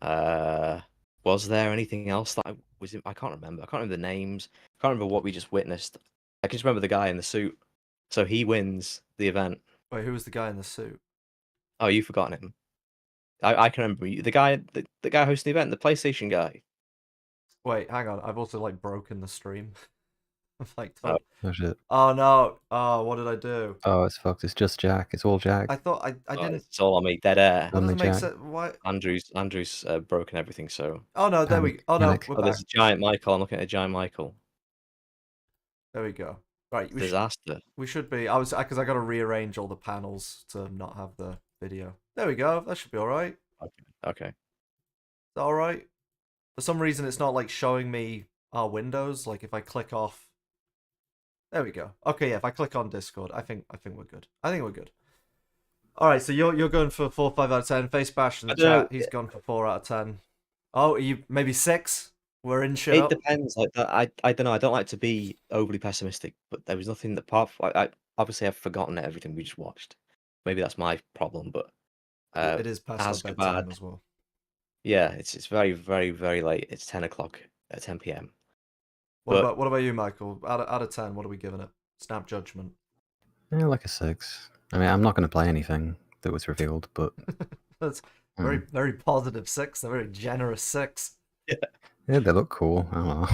that. Was there anything else that I can't remember. I can't remember the names. I can't remember what we just witnessed. I can just remember the guy in the suit. So he wins the event. Wait, who was the guy in the suit? Oh, you've forgotten him. I can remember the guy, the guy hosting the event, the PlayStation guy. Wait, hang on. I've also like broken the stream. I'm like, Oh. Oh shit. oh no. Oh, what did I do? Oh, it's fucked. It's just Jack. It's all Jack. I thought I didn't. It's all on me. Dead air. What Only doesn't make Jack. sense? Why? Andrew's broken everything. So. Oh no, there we. Oh no, Panic. we're Oh, there's back. a giant Michael. I'm looking at a giant Michael. There we go. Right, Disaster. We should be. Because I got to rearrange all the panels to not have the video. There we go. That should be all right. Okay. Is that all right? For some reason, it's not like showing me our windows. Like if I click off. There we go. Okay, yeah. If I click on Discord, I think we're good. I think we're good. All right, so you're going for 4, 5 out of 10. Face Bash in the chat. He's gone for 4 out of 10. Oh, are you maybe 6? We're in shit. It depends. Like that, I don't know. I don't like to be overly pessimistic, but there was nothing that apart from, I obviously I've forgotten everything we just watched. Maybe that's my problem, but it is past our bedtime as well. Yeah, it's very, very, very late. It's 10 o'clock at 10 p.m. What about you, Michael? Out of 10, what are we giving it? Snap judgment. Yeah, like a 6. I mean, I'm not going to play anything that was revealed, but that's very, very positive 6. A very generous 6. Yeah, they look cool. I don't know.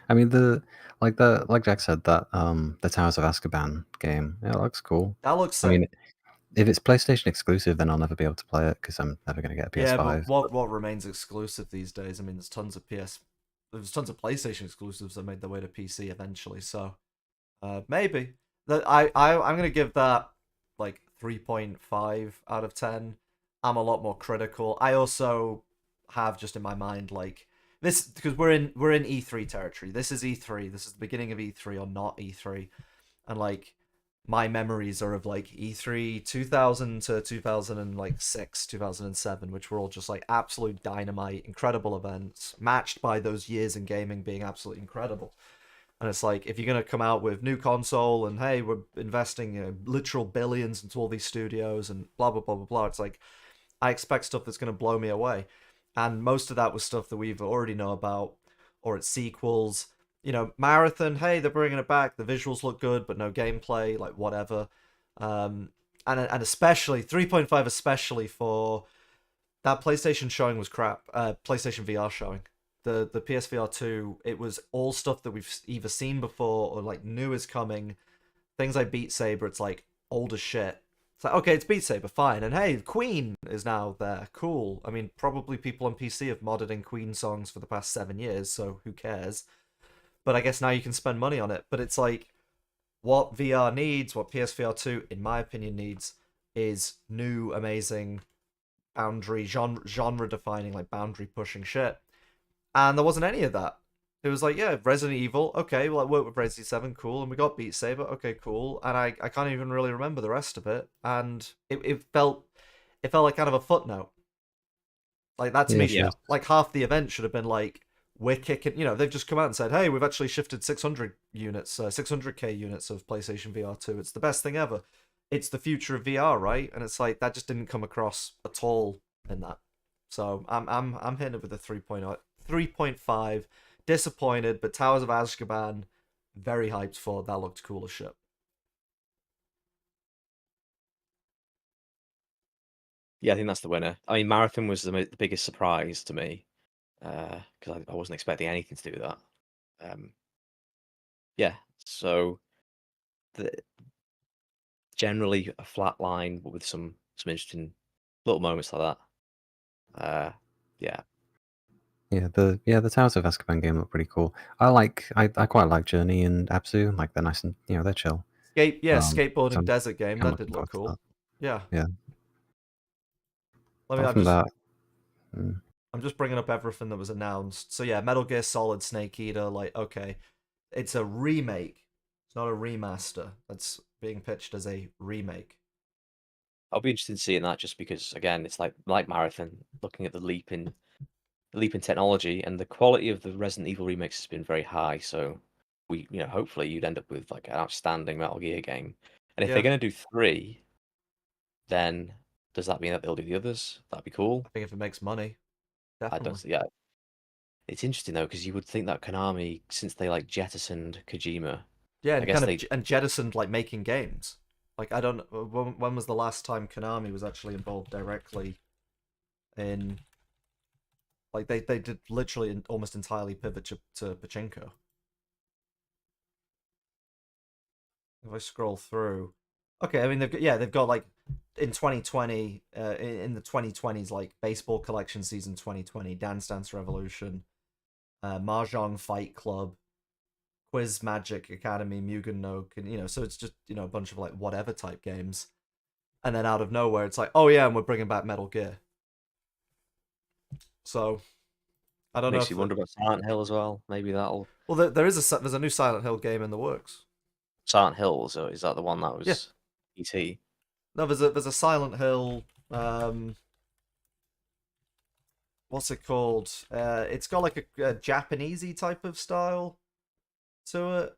I mean, like Jack said, that the Towers of Azkaban game, yeah, it looks cool. That looks sick. I mean, if it's PlayStation exclusive, then I'll never be able to play it because I'm never going to get a PS5. Yeah, but what remains exclusive these days? I mean, there's tons of PlayStation exclusives that made their way to PC eventually. So maybe that I'm gonna give that like 3.5 out of 10. I'm a lot more critical. I also have just in my mind like this because we're in E3 territory. This is E3. This is the beginning of E3 or not E3, and like. My memories are of like E3 2000 to 2006, 2007, which were all just like absolute dynamite, incredible events, matched by those years in gaming being absolutely incredible. And it's like, if you're going to come out with new console and hey, we're investing literal billions into all these studios and blah, blah, blah, blah, blah, it's like, I expect stuff that's going to blow me away. And most of that was stuff that we've already know about, or it's sequels. Marathon, hey, they're bringing it back. The visuals look good, but no gameplay, like whatever. And especially 3.5, especially for that PlayStation showing was crap. PlayStation VR showing, the PSVR 2, it was all stuff that we've either seen before or like new is coming. Things like Beat Saber, it's like old as shit. It's like, okay, it's Beat Saber, fine. And hey, Queen is now there, cool. I mean, probably people on PC have modded in Queen songs for the past 7 years, so who cares? But I guess now you can spend money on it. But it's like, what VR needs, what PSVR 2, in my opinion, needs, is new, amazing, genre-defining, like boundary-pushing shit. And there wasn't any of that. It was like, yeah, Resident Evil, okay, well, I worked with Resident 7, cool, and we got Beat Saber, okay, cool, and I can't even really remember the rest of it. And it felt like kind of a footnote. Like, that to me, like, half the event should have been like, we're kicking, they've just come out and said, hey, we've actually shifted 600 units, 600k units of PlayStation VR 2. It's the best thing ever. It's the future of VR, right? And it's like, that just didn't come across at all in that. So I'm hitting it with a 3.5. Disappointed, but Towers of Azkaban, very hyped for. That looked cool as shit. Yeah, I think that's the winner. I mean, Marathon was the biggest surprise to me. Because I wasn't expecting anything to do with that. Yeah, so generally a flat line, but with some interesting little moments like that. Yeah. Yeah, the Towers of Azkaban game look pretty cool. I quite like Journey and Abzu, like they're nice and they're chill. Skateboarding desert game, that did look cool. Yeah. Yeah. I'm just bringing up everything that was announced. So yeah, Metal Gear Solid Snake Eater, like, okay. It's a remake. It's not a remaster. That's being pitched as a remake. I'll be interested in seeing that just because, again, it's like Marathon, looking at the leap in technology, and the quality of the Resident Evil remakes has been very high, so hopefully you'd end up with like an outstanding Metal Gear game. And if Yeah. they're going to do 3, then does that mean that they'll do the others? That'd be cool. I think if it makes money, I definitely. don't. Yeah, it's interesting though because you would think that Konami, since they like jettisoned Kojima, Yeah, I and guess kind they of and jettisoned like making games. Like I don't when was the last time Konami was actually involved directly in like they did literally almost entirely pivot to pachinko. If I scroll through, okay, I mean they've got like in 2020 in the 2020s like Baseball Collection Season 2020, Dance Dance Revolution, Mahjong Fight Club, Quiz Magic Academy, Mugen no, so it's just a bunch of like whatever type games, and then out of nowhere it's like, oh yeah, and we're bringing back Metal Gear. So I don't know. Makes you wonder about Silent Hill as well. Maybe that'll. Well, there's a new Silent Hill game in the works. Silent Hill, so is that the one that was Yeah. ET? No, there's a Silent Hill. What's it called? It's got like a Japanesey type of style to it.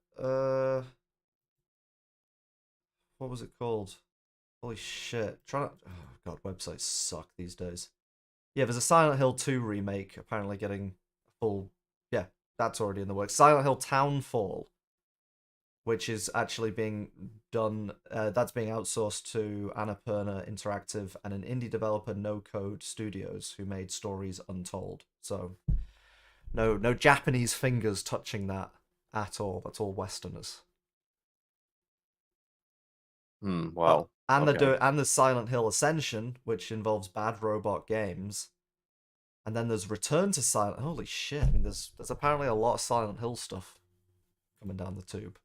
What was it called? Holy shit! Oh god, websites suck these days. Yeah, there's a Silent Hill 2 remake apparently getting full. Yeah, that's already in the works. Silent Hill Townfall, which is actually being done. That's being outsourced to Annapurna Interactive and an indie developer, No Code Studios, who made Stories Untold. So, no Japanese fingers touching that at all. That's all Westerners. Well, and okay. and there's Silent Hill Ascension, which involves Bad Robot Games, and then there's Return to Silent. Holy shit! I mean, there's apparently a lot of Silent Hill stuff coming down the tube.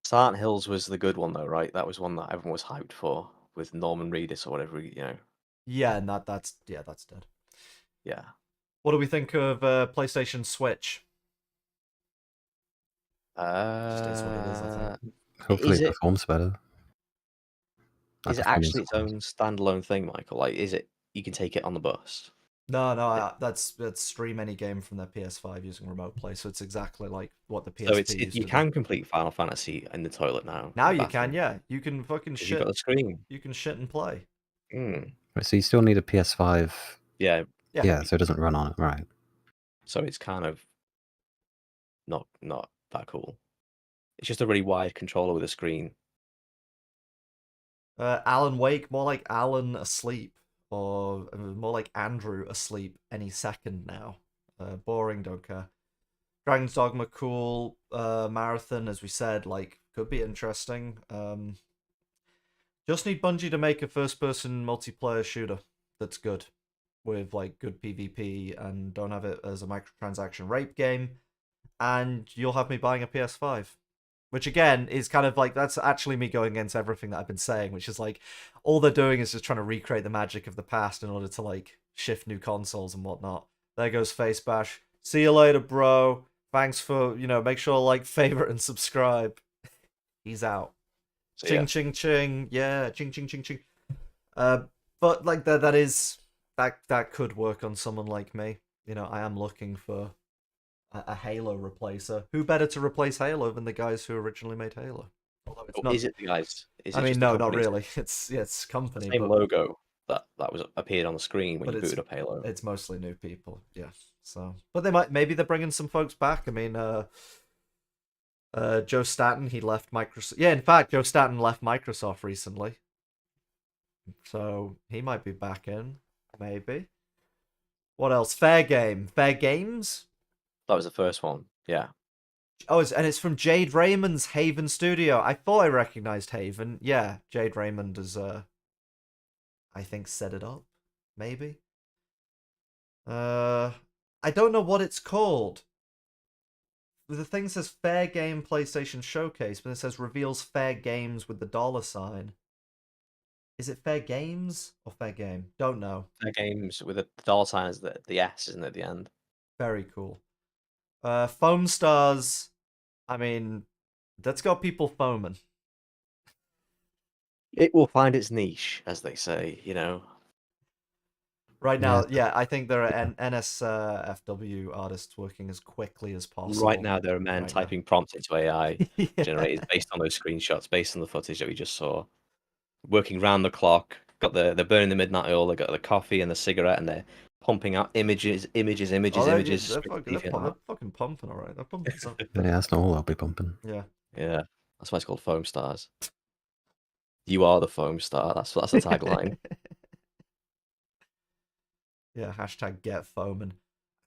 Silent Hills was the good one though, right? That was one that everyone was hyped for with Norman Reedus or whatever, Yeah, and that's dead. Yeah. What do we think of PlayStation Switch? Just is what it is, I think. Hopefully it performs better. Is it actually its own standalone thing, Michael? Like, is it you can take it on the bus? No, that's stream any game from their PS5 using remote play, so it's exactly like what the PSP So used to you can complete Final Fantasy in the toilet now. Now you can, yeah. You can fucking shit. You've got the screen. You can shit and play. Right, so you still need a PS5. Yeah. Yeah, so it doesn't run on it, right? So it's kind of not that cool. It's just a really wide controller with a screen. Alan Wake, more like Alan asleep, or more like Andrew asleep any second now. Boring, don't care. Dragon's Dogma, cool. Marathon, as we said, like could be interesting. Just need Bungie to make a first-person multiplayer shooter that's good, with like good PvP, and don't have it as a microtransaction rape game. And you'll have me buying a PS5. Which again is kind of like, that's actually me going against everything that I've been saying, which is like, all they're doing is just trying to recreate the magic of the past in order to like shift new consoles and whatnot. There goes Face Bash. See you later, bro. Thanks for, make sure to like, favorite, and subscribe. He's out. So, ching, yeah. ching, ching. Yeah, ching, ching, ching, ching. But like that could work on someone like me. I am looking for a Halo replacer. Who better to replace Halo than the guys who originally made Halo? Although it's not. Is it the guys? I mean, no, not really. It's company. Same but, logo that was appeared on the screen when but you booted up Halo. It's mostly new people, yeah. So, but maybe they're bringing some folks back. I mean, Joe Staten, he left Microsoft. Yeah, in fact, Joe Staten left Microsoft recently, so he might be back in. Maybe. What else? Fair Games. That was the first one. Yeah. Oh, it's from Jade Raymond's Haven Studio. I thought I recognized Haven. Yeah, Jade Raymond has, I think, set it up. Maybe. I don't know what it's called. The thing says Fair Game PlayStation Showcase, but it says reveals Fair Games with the $sign. Is it Fair Games or Fair Game? Don't know. Fair Games with the $sign is the S, isn't it, at the end? Very cool. Foam Stars. I mean, that's got people foaming. It will find its niche, as they say, Right now, Yeah. I think there are NSFW artists working as quickly as possible. Right now, there are men right typing prompts into AI Yeah. generated based on those screenshots, based on the footage that we just saw. Working round the clock, they're burning the midnight oil, they got the coffee and the cigarette, and they're pumping out images, Oh, images. they're fucking pumping, all right. They're pumping something. Yeah, that's not all I'll be pumping. Yeah. Yeah, that's why it's called Foam Stars. You are the foam star. That's the tagline. Yeah, hashtag get foaming.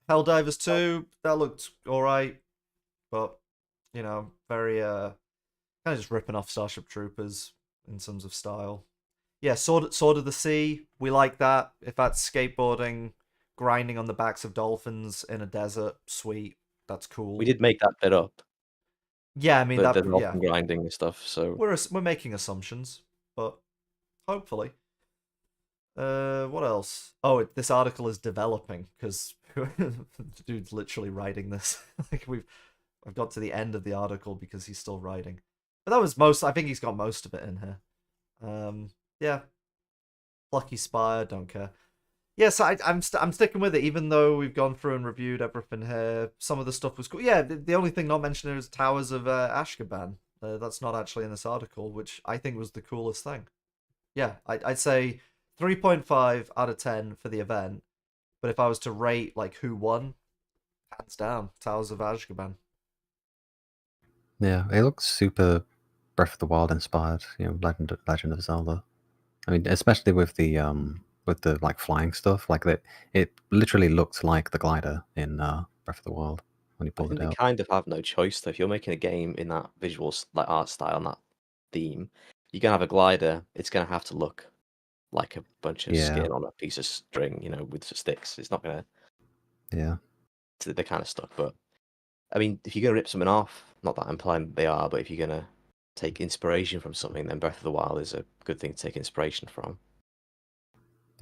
Helldivers 2, that looked alright, but, you know, very, kind of just ripping off Starship Troopers in terms of style. Yeah, Sword of the Sea, we like that. If that's skateboarding, grinding on the backs of dolphins in a desert, sweet. That's cool. We did make that bit up. Yeah, I mean, the that, dolphin grinding and stuff. So we're making assumptions, but hopefully. What else? Oh, this article is developing because dude's literally writing this. Like I've got to the end of the article because he's still writing. But that was most. I think he's got most of it in here. Yeah. Plucky Spire, don't care. Yeah, so I'm sticking with it, even though we've gone through and reviewed everything here. Some of the stuff was cool. Yeah, the only thing not mentioned here is Towers of Ashkaban. That's not actually in this article, which I think was the coolest thing. Yeah, I'd say 3.5 out of 10 for the event. But if I was to rate like who won, hands down, Towers of Ashkaban. Yeah, it looks super Breath of the Wild inspired. You know, Legend of Zelda. I mean, especially with the like flying stuff, like that. It literally looked like the glider in Breath of the Wild when you I pulled think it they out. kind of have no choice though. If you're making a game in that visual like art style and that theme, you're gonna have a glider. It's gonna have to look like a bunch of Yeah. skin on a piece of string, you know, with sticks. It's not gonna. Yeah. They're kind of stuck. But I mean, if you're gonna rip something off, not that I'm implying they are, but if you're gonna take inspiration from something, then Breath of the Wild is a good thing to take inspiration from.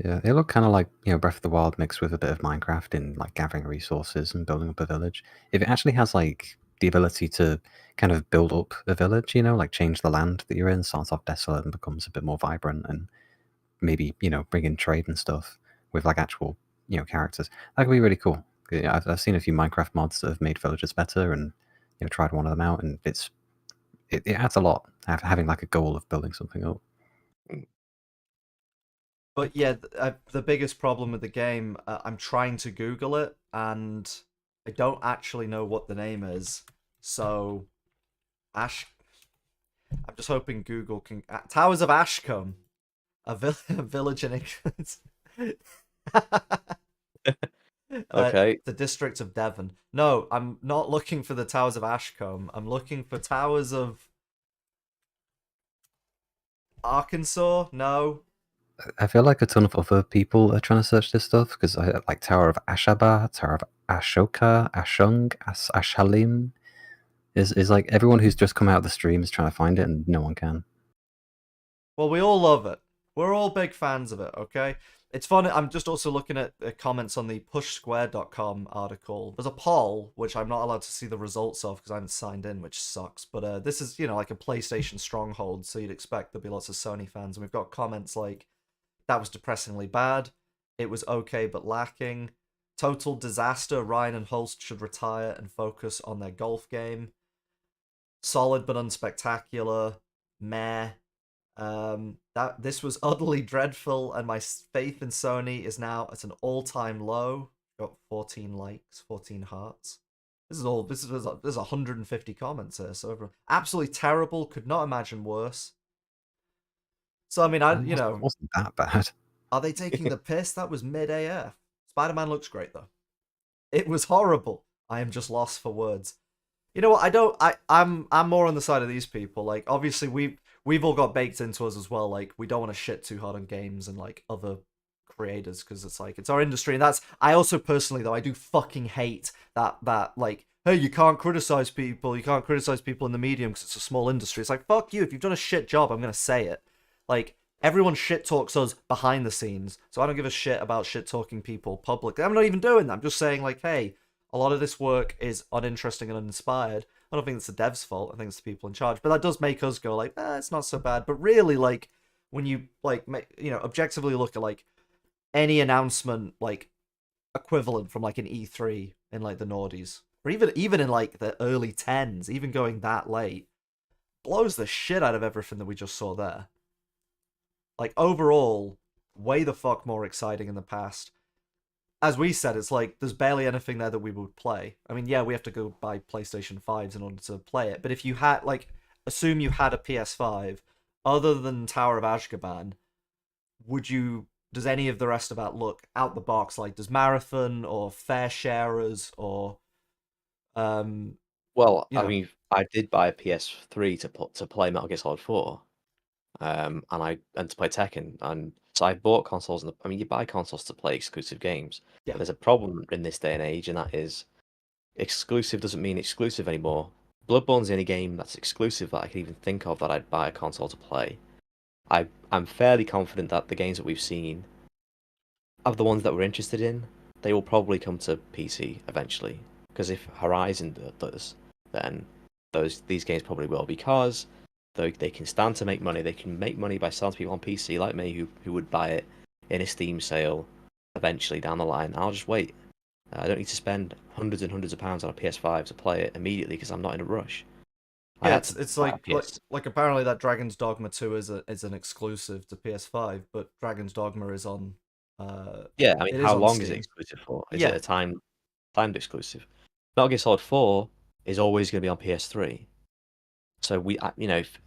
Yeah, it looked kind of like, you know, Breath of the Wild mixed with a bit of Minecraft in like gathering resources and building up a village. If it actually has like the ability to kind of build up a village, you know, like change the land that you're in, starts off desolate and becomes a bit more vibrant, and maybe, you know, bring in trade and stuff with like actual, you know, characters, that could be really cool. Yeah, I've seen a few Minecraft mods that have made villages better, and you know, tried one of them out, and it adds a lot having like a goal of building something up. But yeah, the biggest problem with the game, I'm trying to Google it, and I don't actually know what the name is. So, I'm just hoping Google can... Towers of Ashcombe. A village in England. Okay. The district of Devon. No, I'm not looking for the Towers of Ashcombe. I'm looking for Towers of... Arkansas? No. I feel like a ton of other people are trying to search this stuff, because I like Tower of Ashaba, Tower of Ashoka, Ashung, Ashalim. Is like everyone who's just come out of the stream is trying to find it, and no one can. Well, we all love it. We're all big fans of it, okay? It's fun. I'm just also looking at comments on the pushsquare.com article. There's a poll, which I'm not allowed to see the results of because I haven't signed in, which sucks. But this is, you know, like a PlayStation stronghold, so you'd expect there'd be lots of Sony fans. And we've got comments like, that was depressingly bad. It was okay but lacking. Total disaster. Ryan and Holst should retire and focus on their golf game. Solid but unspectacular. Meh. This was utterly dreadful, and my faith in Sony is now at an all-time low. Got 14 likes, 14 hearts. There's 150 comments here, so everyone, absolutely terrible. Could not imagine worse. So I mean, you know, it wasn't that bad. Are they taking the piss? That was mid AF. Spider-Man looks great though. It was horrible. I am just lost for words. You know what? I'm more on the side of these people. Like, obviously we've all got baked into us as well. Like, we don't want to shit too hard on games and like other creators because it's like it's our industry. And that's, I also personally though, I do fucking hate that like, hey, you can't criticize people. You can't criticize people in the medium because it's a small industry. It's like, fuck you. If you've done a shit job, I'm gonna say it. Like, everyone shit talks us behind the scenes, so I don't give a shit about shit talking people publicly. I'm not even doing that. I'm just saying, like, hey, a lot of this work is uninteresting and uninspired. I don't think it's the devs' fault. I think it's the people in charge. But that does make us go like, it's not so bad. But really, like, when you like, you know, objectively look at like any announcement like equivalent from like an E3 in like the noughties, or even in like the early tens, even going that late, blows the shit out of everything that we just saw there. Like overall, way the fuck more exciting in the past. As we said, it's like there's barely anything there that we would play. I mean, yeah, we have to go buy PlayStation 5s in order to play it, but if you had like, assume you had a PS5, other than Tower of Azkaban, would you? Does any of the rest of that look out the box? Like, does Marathon or Fair Sharers or Well, you I know, mean, I did buy a PS3 to play Metal Gear Solid 4, and to play Tekken, and so I bought consoles. I mean, you buy consoles to play exclusive games. Yeah. But there's a problem in this day and age, and that is exclusive doesn't mean exclusive anymore. Bloodborne's the only game that's exclusive that I can even think of that I'd buy a console to play. I'm fairly confident that the games that we've seen, of the ones that we're interested in, they will probably come to PC eventually. Because if Horizon does, then these games probably will, because they can stand to make money. They can make money by selling to people on PC like me who would buy it in a Steam sale eventually down the line. I'll just wait. I don't need to spend hundreds and hundreds of pounds on a PS5 to play it immediately because I'm not in a rush. yeah, it's like apparently that Dragon's Dogma 2 is an exclusive to PS5, but Dragon's Dogma is on Yeah, I mean, it is how on long is it Steam. exclusive for? Is Yeah. it a timed exclusive? Metal Gear Solid 4 is always going to be on PS3. So if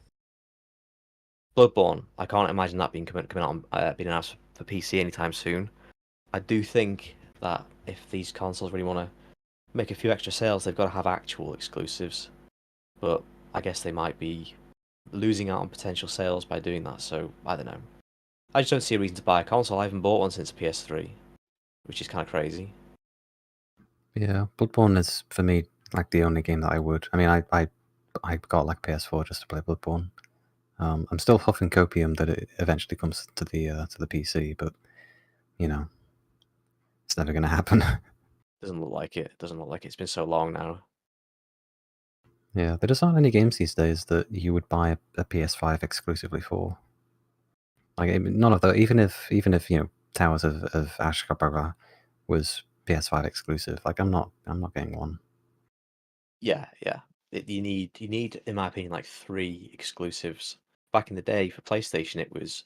Bloodborne, I can't imagine that being coming out being announced for PC anytime soon. I do think that if these consoles really want to make a few extra sales, they've got to have actual exclusives. But I guess they might be losing out on potential sales by doing that. So I don't know. I just don't see a reason to buy a console. I haven't bought one since PS3, which is kind of crazy. Yeah, Bloodborne is for me like the only game that I would. I mean, I got like PS4 just to play Bloodborne. I'm still huffing copium that it eventually comes to the PC, but you know, it's never going to happen. Doesn't look like it. Doesn't look like it. It's been so long now. Yeah, there just aren't any games these days that you would buy a PS5 exclusively for. Like none of those. Even if Towers of Ashkabaga was PS5 exclusive, like I'm not getting one. Yeah. You need, in my opinion, like 3 exclusives. Back in the day for PlayStation, it was,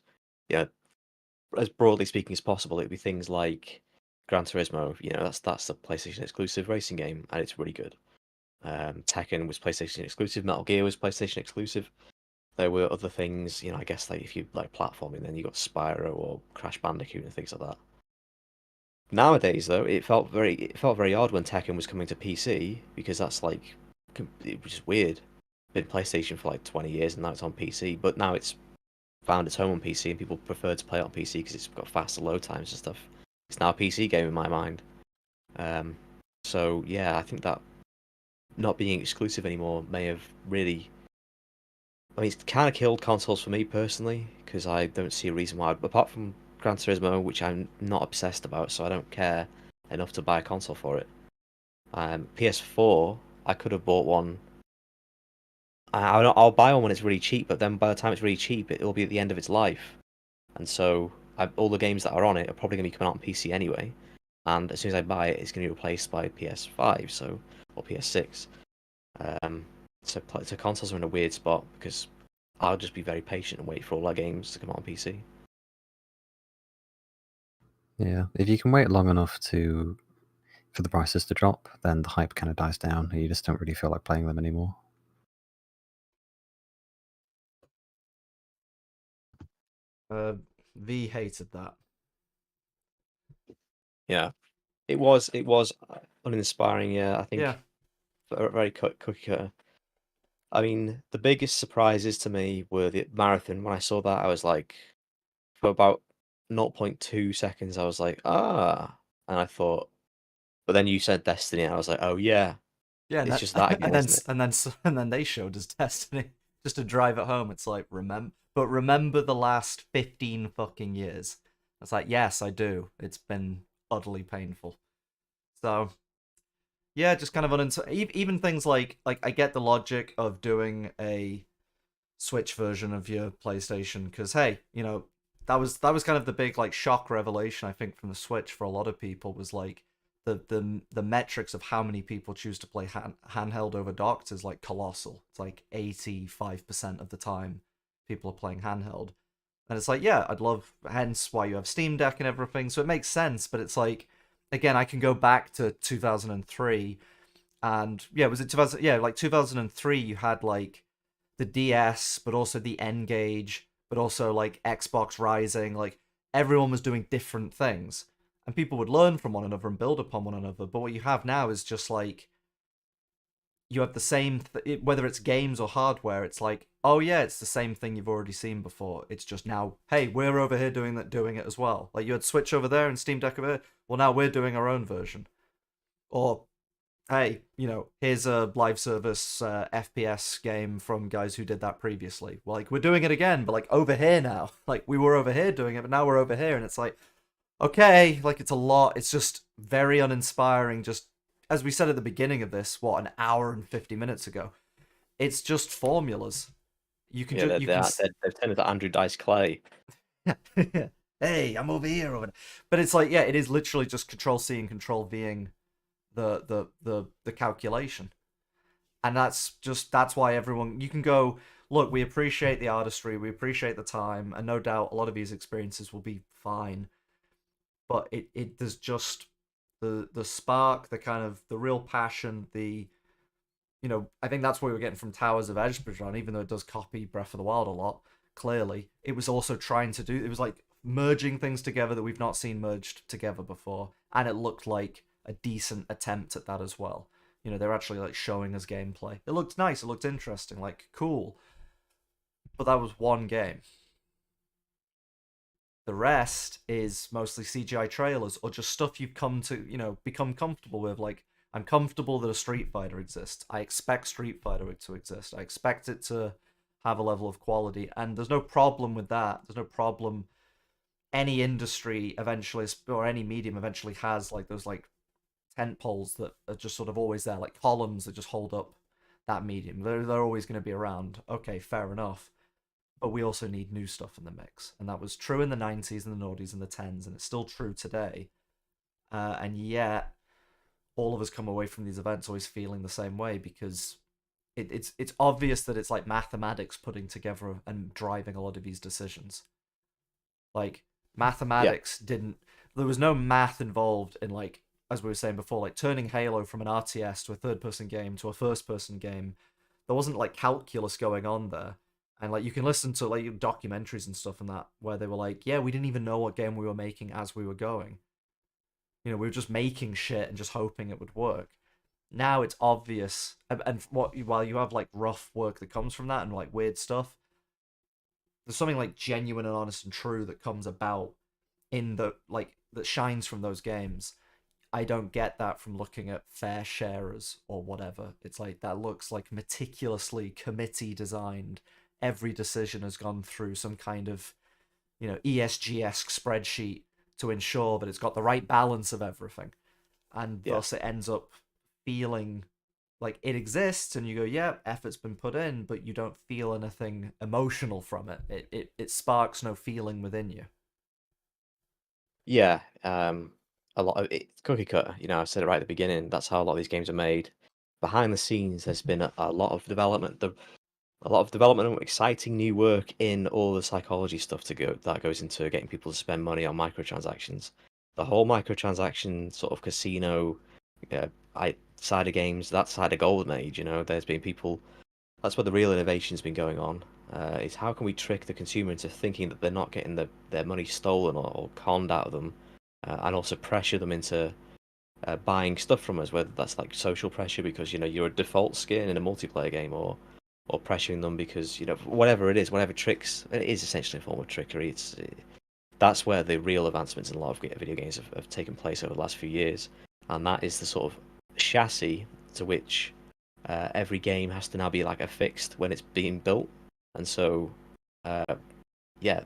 as broadly speaking as possible, it'd be things like Gran Turismo. That's the PlayStation exclusive racing game, and it's really good. Tekken was PlayStation exclusive. Metal Gear was PlayStation exclusive. There were other things, I guess, like if you like platforming, then you got Spyro or Crash Bandicoot and things like that. Nowadays, though, it felt very odd when Tekken was coming to PC, because that's like, it was just weird. Been PlayStation for like 20 years and now it's on PC, but now it's found its home on PC and people prefer to play it on PC because it's got faster load times and stuff. It's now a PC game in my mind. So yeah, I think that not being exclusive anymore may have really, I mean, it's kind of killed consoles for me personally, because I don't see a reason why, apart from Gran Turismo, which I'm not obsessed about, so I don't care enough to buy a console for it. PS4, I could have bought one. I'll buy one when it's really cheap, but then by the time it's really cheap, it'll be at the end of its life. And so all the games that are on it are probably going to be coming out on PC anyway. And as soon as I buy it, it's going to be replaced by PS5, or PS6. So consoles are in a weird spot because I'll just be very patient and wait for all our games to come out on PC. Yeah, if you can wait long enough for the prices to drop, then the hype kind of dies down, and you just don't really feel like playing them anymore. V hated that. Yeah, it was uninspiring. Yeah, I think Yeah. very cookie cutter. I mean, the biggest surprises to me were the marathon. When I saw that, I was like, for about 0.2 seconds, I was like, and I thought, but then you said Destiny, and I was like, oh yeah, Yeah, it's just that again, isn't it? and then they showed us Destiny just to drive it home. It's like remember the last 15 fucking years. It's like, yes, I do. It's been utterly painful. So yeah, just kind of even things like I get the logic of doing a Switch version of your PlayStation because hey, that was kind of the big like shock revelation I think from the Switch for a lot of people was like the metrics of how many people choose to play handheld over docked is like colossal. It's like 85% of the time people are playing handheld. And it's like, yeah, I'd love, hence why you have Steam Deck and everything. So it makes sense, but it's like, again, I can go back to 2003 and yeah, was it 2000? Yeah, like 2003, you had like the DS, but also the N-Gage, but also like Xbox Rising. Like everyone was doing different things, and people would learn from one another and build upon one another. But what you have now is just like you have the same, whether it's games or hardware. It's like, oh yeah, it's the same thing you've already seen before. It's just now, hey, we're over here doing it as well. Like you had Switch over there and Steam Deck over here. Well, now we're doing our own version. Or hey, you know, here's a live service FPS game from guys who did that previously. Well, like, we're doing it again, but like over here now. Like, we were over here doing it, but now we're over here, and it's like, okay, like, it's a lot. It's just very uninspiring. Just, as we said at the beginning of this, what, an hour and 50 minutes ago? It's just formulas. You can they've turned into Andrew Dice Clay. Hey, I'm over here. But it's like, yeah, it is literally just Control-C and Control-Ving the calculation. And that's why everyone, you can go, look, we appreciate the artistry, we appreciate the time, and no doubt a lot of these experiences will be fine, but there's just the spark, the kind of the real passion, the, you know, I think that's what we were getting from Towers of Espeon, even though it does copy Breath of the Wild a lot. Clearly it was also trying to do, it was like merging things together that we've not seen merged together before, and it looked like a decent attempt at that as well. You know, they're actually like showing us gameplay. It looked nice, it looked interesting, like cool. But that was one game. The rest is mostly CGI trailers or just stuff you've come to, you know, become comfortable with. Like, I'm comfortable that a Street Fighter exists. I expect Street Fighter to exist. I expect it to have a level of quality, and there's no problem with that. There's no problem. Any industry eventually, or any medium eventually has like those like tent poles that are just sort of always there, like columns that just hold up that medium. They're always going to be around. Okay, fair enough. But we also need new stuff in the mix. And that was true in the 90s and the noughties and the 10s, and it's still true today. And yet, all of us come away from these events always feeling the same way, because it's obvious that it's like mathematics putting together and driving a lot of these decisions. Like, mathematics didn't... There was no math involved in, like, as we were saying before, like turning Halo from an RTS to a third-person game to a first-person game. There wasn't like calculus going on there. And like you can listen to like documentaries and stuff and that where they were like, yeah, we didn't even know what game we were making as we were going. You know, we were just making shit and just hoping it would work. Now it's obvious, and while you have like rough work that comes from that and like weird stuff, there's something like genuine and honest and true that comes about in the like that shines from those games. I don't get that from looking at fair sharers or whatever. It's like, that looks like meticulously committee designed. Every decision has gone through some kind of, you know, ESG-esque spreadsheet to ensure that it's got the right balance of everything. And thus it ends up feeling like it exists, and you go, yeah, effort's been put in, but you don't feel anything emotional from it. It sparks no feeling within you. Yeah, a lot of it's cookie cutter. You know, I said it right at the beginning. That's how a lot of these games are made. Behind the scenes, there's been a lot of development. A lot of development and exciting new work in all the psychology stuff that goes into getting people to spend money on microtransactions. The whole microtransaction sort of casino side of games, that side of Golden Age, you know, there's been people. That's where the real innovation's been going on. Is how can we trick the consumer into thinking that they're not getting their money stolen or conned out of them, and also pressure them into buying stuff from us, whether that's like social pressure because, you know, you're a default skin in a multiplayer game, or pressuring them because, you know, whatever it is, whatever tricks, it is essentially a form of trickery. That's where the real advancements in a lot of video games have taken place over the last few years, and that is the sort of chassis to which every game has to now be like affixed when it's being built. And so yeah,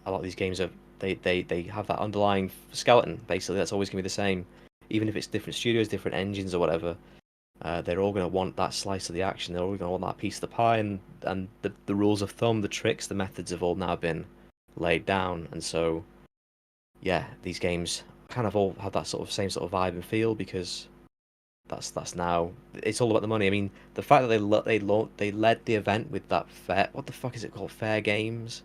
a lot of these games they have that underlying skeleton. Basically, that's always going to be the same, even if it's different studios, different engines or whatever. They're all going to want that slice of the action. They're all going to want that piece of the pie, and the rules of thumb, the tricks, the methods have all now been laid down, and so yeah, these games kind of all have that sort of same sort of vibe and feel because that's now it's all about the money. I mean, the fact that they led the event with that fair, what the fuck is it called? Fair games?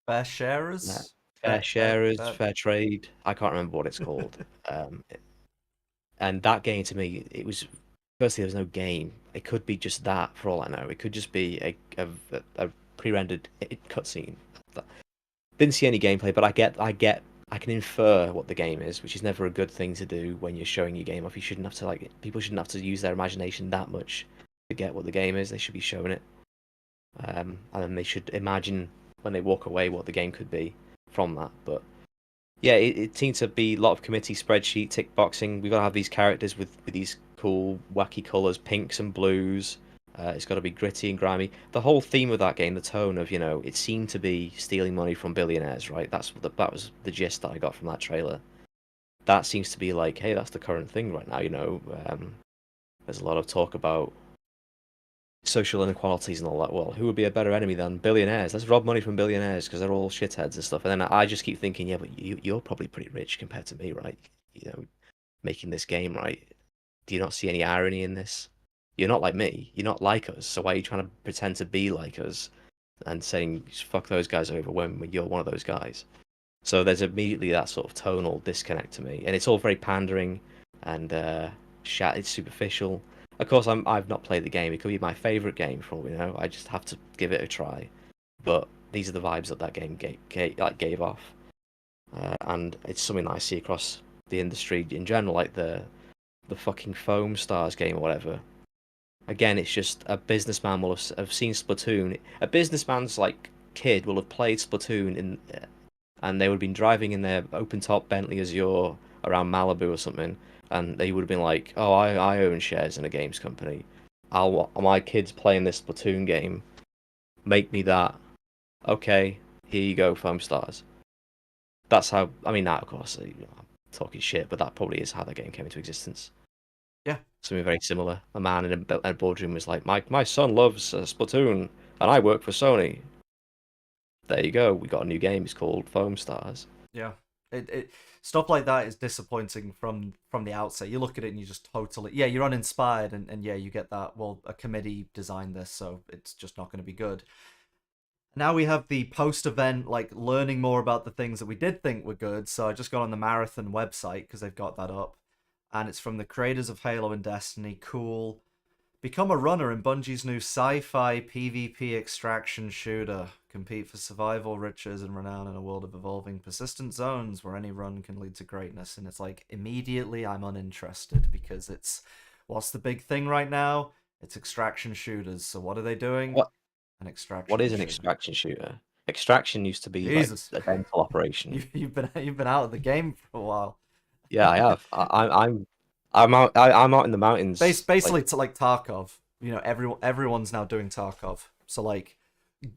Fair Yeah. sharers? Fair sharers, fair trade. I can't remember what it's called. And that game to me, it was firstly there was no game. It could be just that for all I know. It could just be a pre-rendered cutscene. Didn't see any gameplay, but I can infer what the game is, which is never a good thing to do when you're showing your game off. You shouldn't have to people shouldn't have to use their imagination that much to get what the game is. They should be showing it, and then they should imagine when they walk away what the game could be from that. But yeah, it seemed to be a lot of committee spreadsheet tick boxing. We've got to have these characters with these cool wacky colours, pinks and blues. It's got to be gritty and grimy. The whole theme of that game, the tone of, it seemed to be stealing money from billionaires, right? That was the gist that I got from that trailer. That seems to be like, hey, that's the current thing right now. There's a lot of talk about social inequalities and all that. Well, who would be a better enemy than billionaires? Let's rob money from billionaires because they're all shitheads and stuff. And then I just keep thinking, yeah, but you're probably pretty rich compared to me, right? Making this game, right? Do you not see any irony in this? You're not like me. You're not like us. So why are you trying to pretend to be like us and saying fuck those guys over when you're one of those guys? So there's immediately that sort of tonal disconnect to me, and it's all very pandering and it's superficial. Of course, I've not played the game. It could be my favorite game for all we know. I just have to give it a try. But these are the vibes that game gave off, and it's something that I see across the industry in general, like the fucking Foam Stars game or whatever. Again, it's just a businessman will have seen Splatoon. A businessman's kid will have played Splatoon and they would have been driving in their open top Bentley Azure around Malibu or something, and they would have been like, "Oh, I own shares in a games company. My kid's playing this Splatoon game. Make me that. Okay, here you go, Foam Stars." That's how. I mean, that of course, I'm talking shit, but that probably is how the game came into existence. Yeah. Something very similar. A man in a boardroom was like, my son loves Splatoon, and I work for Sony. There you go. We got a new game. It's called Foam Stars. Yeah. It stuff like that is disappointing from the outset. You look at it and you just totally you're uninspired and yeah, you get that, well, a committee designed this, so it's just not going to be good. Now we have the post-event, learning more about the things that we did think were good. So I just got on the Marathon website because they've got that up. And it's from the creators of Halo and Destiny. Cool. Become a runner in Bungie's new sci-fi PvP extraction shooter. Compete for survival, riches, and renown in a world of evolving, persistent zones where any run can lead to greatness. And it's immediately I'm uninterested because what's the big thing right now? It's extraction shooters. So what are they doing? An extraction What is shooter. an extraction shooter? Extraction used to be Jesus. a dental operation. You've been out of the game for a while. Yeah, I have. I'm out in the mountains. Basically, to Tarkov. Everyone's now doing Tarkov. So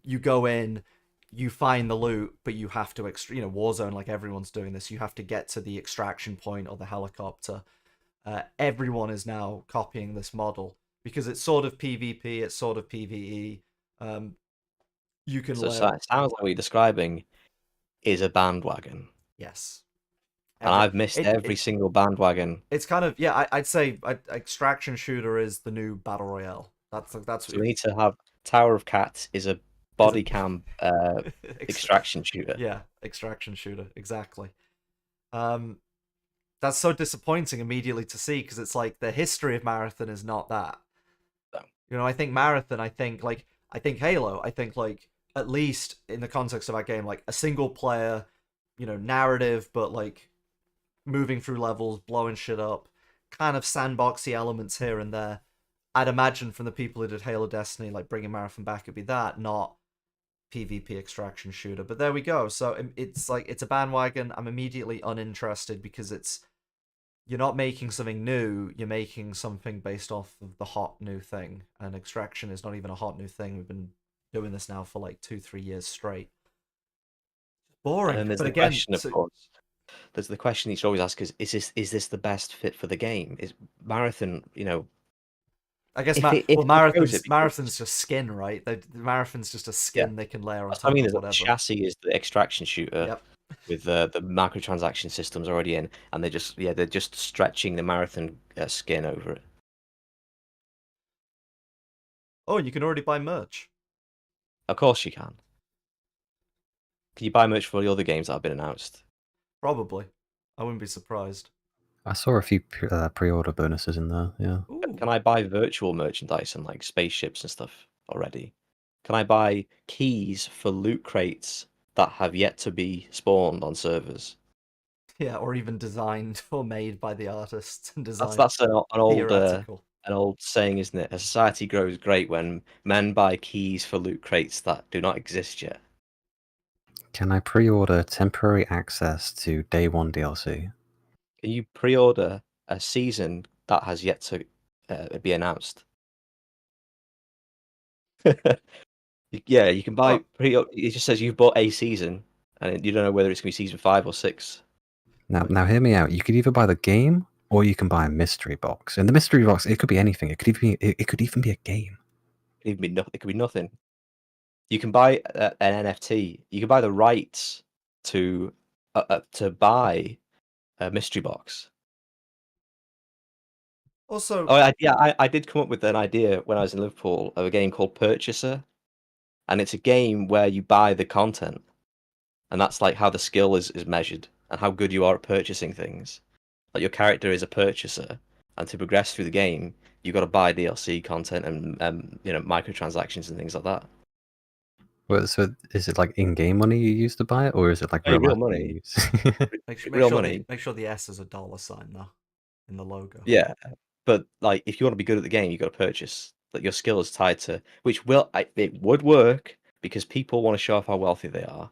you go in, you find the loot, but you have to Warzone. Everyone's doing this. You have to get to the extraction point or the helicopter. Everyone is now copying this model because it's sort of PvP, it's sort of PvE. You can. So it sounds like what you're describing is a bandwagon. Yes. And I've missed every single bandwagon. It's kind of I'd say extraction shooter is the new battle royale. That's. So we need to have Tower of Cats is a body cam extraction shooter. Yeah, extraction shooter, exactly. That's so disappointing immediately to see because it's the history of Marathon is not that. No. I think Marathon. I think Halo. I think at least in the context of our game, a single player, narrative, but moving through levels, blowing shit up, kind of sandboxy elements here and there. I'd imagine from the people who did Halo Destiny, bringing Marathon back, it'd be that, not PvP extraction shooter. But there we go. So it's it's a bandwagon. I'm immediately uninterested because you're not making something new, you're making something based off of the hot new thing. And extraction is not even a hot new thing. We've been doing this now for 2-3 years straight. Boring. And there's but the again, question, of course. There's the question you should always ask is this the best fit for the game? Is Marathon, I guess if it grows, it'd be good. marathon's just skin, right? The marathon's just a skin they can layer on That's top what I mean. of Is that whatever. the chassis is the extraction shooter Yep. with the microtransaction systems already in, and they're just stretching the marathon skin over it. Oh, you can already buy merch. Of course you can. Can you buy merch for all the other games that have been announced? Probably. I wouldn't be surprised. I saw a few pre-order bonuses in there. Yeah. Can I buy virtual merchandise and like spaceships and stuff already? Can I buy keys for loot crates that have yet to be spawned on servers? Yeah, or even designed or made by the artists and designed. That's an theoretical. old saying, isn't it? A society grows great when men buy keys for loot crates that do not exist yet. Can I pre-order temporary access to Day 1 DLC? Can you pre-order a season that has yet to be announced? Yeah, you can buy It just says you've bought a season, and you don't know whether it's gonna be season 5 or 6. Now hear me out. You could either buy the game or you can buy a mystery box. And the mystery box, it could be anything. It could even be a game. It could be nothing. You can buy an NFT. You can buy the rights to buy a mystery box. Also, I did come up with an idea when I was in Liverpool of a game called Purchaser, and it's a game where you buy the content, and that's like how the skill is measured and how good you are at purchasing things. Like your character is a purchaser, and to progress through the game, you've got to buy DLC content and microtransactions and things like that. Well, so is it like in-game money you use to buy it, or is it like Hey, real real life money. money you use? Real money. Make sure the S is a dollar sign though, in the logo. Yeah, but like if you want to be good at the game, you got to purchase. Like your skill is tied to, it would work because people want to show off how wealthy they are.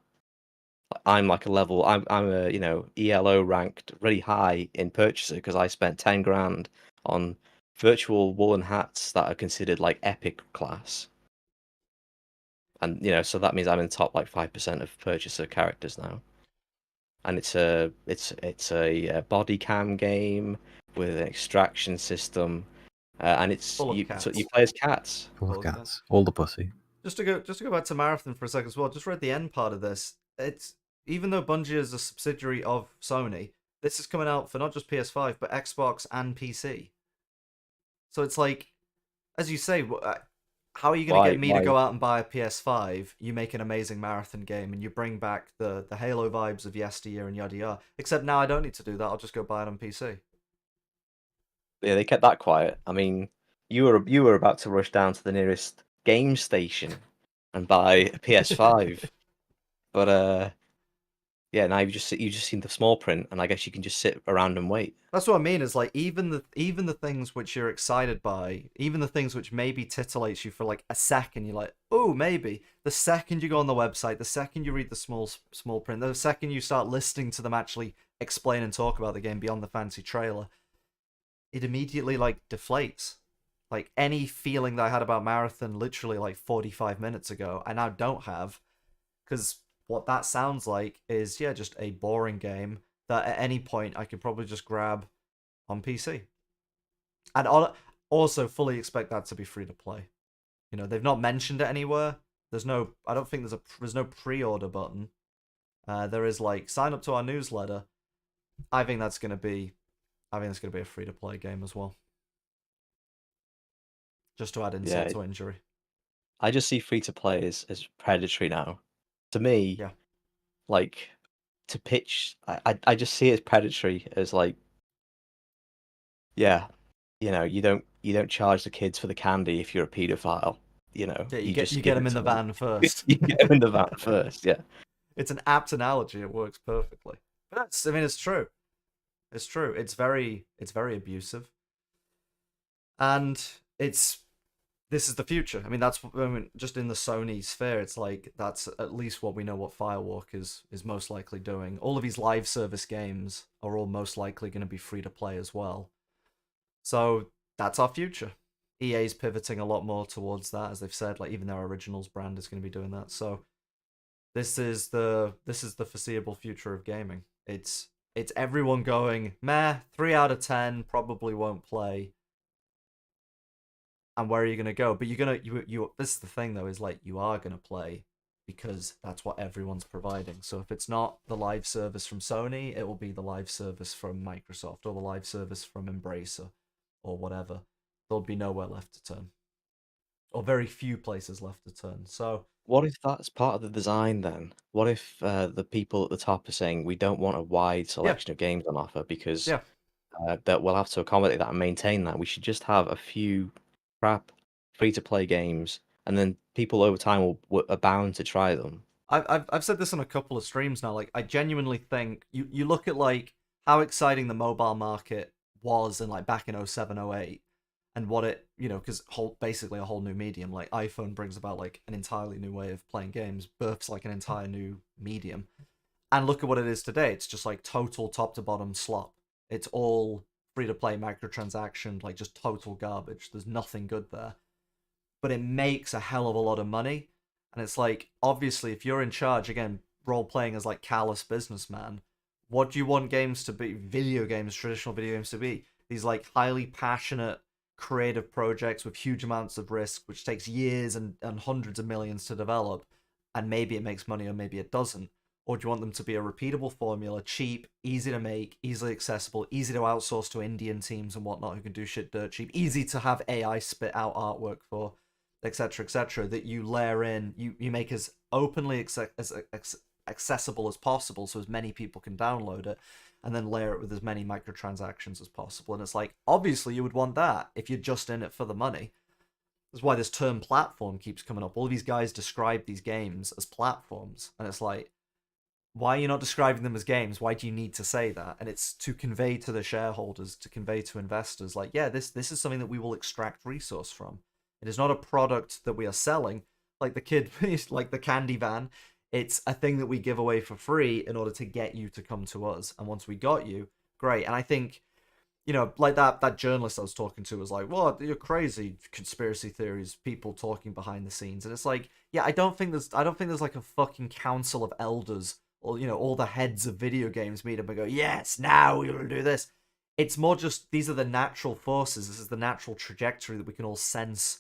I'm like a level. I'm a ELO ranked really high in purchaser because I spent 10 grand on virtual woolen hats that are considered like epic class. And so that means I'm in the top like 5% of purchaser characters now. And it's a body cam game with an extraction system, and you play as cats. Full of cats. All the pussy. Just to go back to Marathon for a second as well. Just read the end part of this. It's even though Bungie is a subsidiary of Sony, this is coming out for not just PS5 but Xbox and PC. So it's like, as you say, how are you going to get me to go out and buy a PS5? You make an amazing Marathon game and you bring back the Halo vibes of yesteryear and yada yada. Except now I don't need to do that. I'll just go buy it on PC. Yeah, they kept that quiet. I mean, you were about to rush down to the nearest game station and buy a PS5, but yeah, now you've just seen the small print, and I guess you can just sit around and wait. That's what I mean. Is like even the things which you're excited by, even the things which maybe titillates you for like a second, you're like, oh, maybe. The second you go on the website, the second you read the small print, the second you start listening to them actually explain and talk about the game beyond the fancy trailer, it immediately like deflates. Like any feeling that I had about Marathon literally like 45 minutes ago, I now don't have, because what that sounds like is, yeah, just a boring game that at any point I could probably just grab on PC. And also fully expect that to be free to play. They've not mentioned it anywhere. I don't think there's no pre-order button. There is like sign up to our newsletter. I think that's gonna be a free to play game as well. Just to add insult to injury. I just see free to play as predatory now. To me, like to pitch, I just see it as predatory, as like, yeah, you don't charge the kids for the candy if you're a paedophile. Yeah, you get them in the van first. You get them in the van first. Yeah, it's an apt analogy. It works perfectly. But it's true. It's true. It's very abusive, and this is the future. I mean, just in the Sony sphere, it's like that's at least what we know what Firewalk is most likely doing. All of these live service games are all most likely going to be free to play as well. So that's our future. EA's pivoting a lot more towards that, as they've said. Like even their Originals brand is going to be doing that. So this is the foreseeable future of gaming. It's everyone going, meh, 3 out of 10, probably won't play. and where are you gonna go? But you're gonna you. This is the thing though, is like you are gonna play because that's what everyone's providing. So if it's not the live service from Sony, it will be the live service from Microsoft or the live service from Embracer or whatever. There'll be nowhere left to turn, or very few places left to turn. So What if that's part of the design then? What if the people at the top are saying we don't want a wide selection of games on offer because that we'll have to accommodate that and maintain that. We should just have a few crap free-to-play games, and then people over time are bound to try them. I've said this on a couple of streams now. Like, I genuinely think you look at like how exciting the mobile market was in like back in 07, 08, and what it, because basically a whole new medium. Like iPhone brings about like an entirely new way of playing games, births like an entire new medium. And look at what it is today. It's just like total top to bottom slop. It's all free to play microtransaction, like just total garbage. There's nothing good there. But it makes a hell of a lot of money. And it's like, obviously, if you're in charge, again, role playing as like callous businessman, what do you want games to be? Video games, traditional video games to be? These like highly passionate, creative projects with huge amounts of risk, which takes years and hundreds of millions to develop. And maybe it makes money or maybe it doesn't. Or do you want them to be a repeatable formula, cheap, easy to make, easily accessible, easy to outsource to Indian teams and whatnot who can do shit dirt cheap, easy to have AI spit out artwork for, etc., that you layer in, you make as openly accessible as possible so as many people can download it, and then layer it with as many microtransactions as possible. And it's like, obviously you would want that if you're just in it for the money. That's why this term platform keeps coming up. All these guys describe these games as platforms, and it's like, why are you not describing them as games? Why do you need to say that? And it's to convey to the shareholders, to convey to investors, like, yeah, this is something that we will extract resource from. It is not a product that we are selling, like the kid, like the candy van. It's a thing that we give away for free in order to get you to come to us. And once we got you, great. And I think, like that journalist I was talking to was like, "What? You're crazy, conspiracy theories, people talking behind the scenes." And it's like, yeah, I don't think there's like a fucking council of elders, or all the heads of video games meet up and go, "Yes, now we will do this." It's more just these are the natural forces. This is the natural trajectory that we can all sense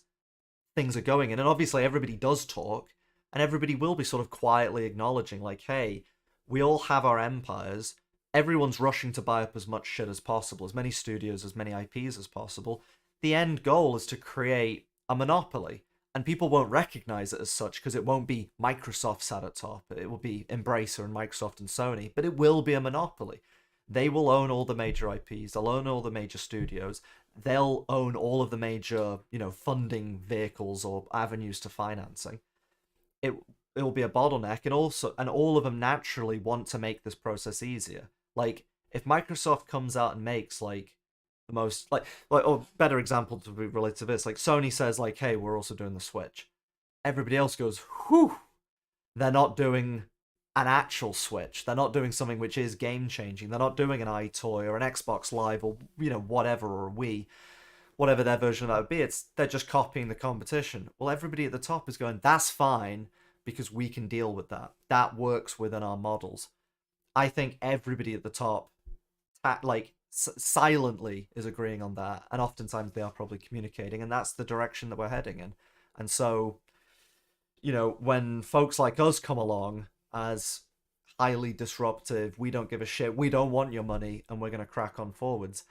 things are going in. And obviously everybody does talk, and everybody will be sort of quietly acknowledging, like, hey, we all have our empires. Everyone's rushing to buy up as much shit as possible, as many studios, as many IPs as possible. The end goal is to create a monopoly, and people won't recognize it as such because it won't be Microsoft sat at top. It will be Embracer and Microsoft and Sony, but it will be a monopoly. They will own all the major IPs. They'll own all the major studios. They'll own all of the major, funding vehicles or avenues to financing. It will be a bottleneck, and all of them naturally want to make this process easier. Like, if Microsoft comes out and makes like the most or better example to be related to this, like Sony says like, hey, we're also doing the Switch. Everybody else goes, whew. They're not doing an actual Switch. They're not doing something which is game changing. They're not doing an iToy or an Xbox Live or whatever, or a Wii, whatever their version of that would be. They're just copying the competition. Well, everybody at the top is going, that's fine because we can deal with that. That works within our models. I think everybody at the top, silently is agreeing on that, and oftentimes they are probably communicating, and that's the direction that we're heading in. And so, when folks like us come along as highly disruptive, we don't give a shit, we don't want your money, and we're going to crack on forwards,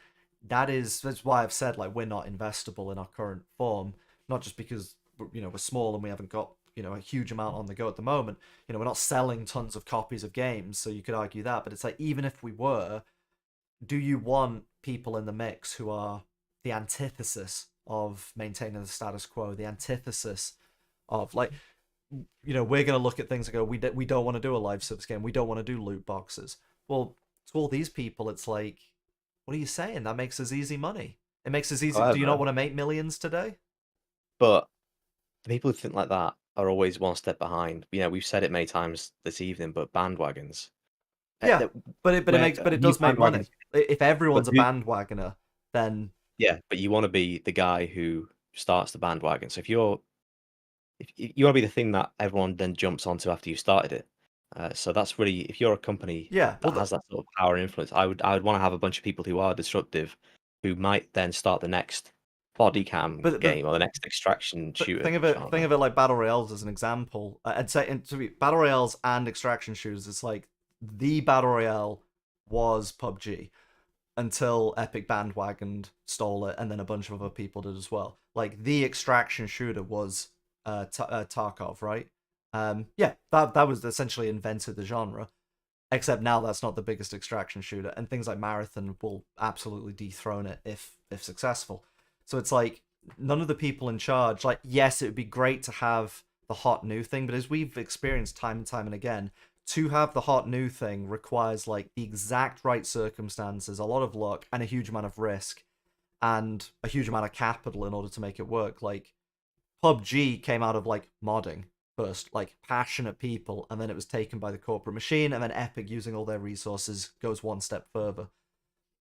that's why I've said, like, we're not investable in our current form, not just because we're small and we haven't got a huge amount on the go at the moment. We're not selling tons of copies of games, so you could argue that, but it's like, even if we were, do you want people in the mix who are the antithesis of maintaining the status quo, the antithesis of, like, we're going to look at things and go, we don't want to do a live service game, we don't want to do loot boxes. Well, to all these people, it's like, what are you saying? That makes us easy money. It makes us easy. Do you not want to make millions today? But the people who think like that are always one step behind. We've said it many times this evening, but bandwagons. Yeah, but it does make money. If everyone's a bandwagoner, then yeah, but you want to be the guy who starts the bandwagon. So if you want to be the thing that everyone then jumps onto after you started it. So that's really, if you're a company that has that sort of power and influence, I would want to have a bunch of people who are disruptive, who might then start the next body cam But game or the next extraction shooter. Think of it like battle royales as an example. I'd say battle royales and extraction shooters. It's like the battle royale was PUBG until Epic bandwagoned, stole it, and then a bunch of other people did as well. Like the extraction shooter was Tarkov, right? Yeah, that was essentially invented the genre. Except now that's not the biggest extraction shooter, and things like Marathon will absolutely dethrone it if successful. So it's like none of the people in charge, like, yes, it would be great to have the hot new thing, but as we've experienced time and time and again, to have the hot new thing requires like the exact right circumstances, a lot of luck, and a huge amount of risk, and a huge amount of capital in order to make it work. Like PUBG came out of like modding first, like passionate people, and then it was taken by the corporate machine, and then Epic, using all their resources, goes one step further,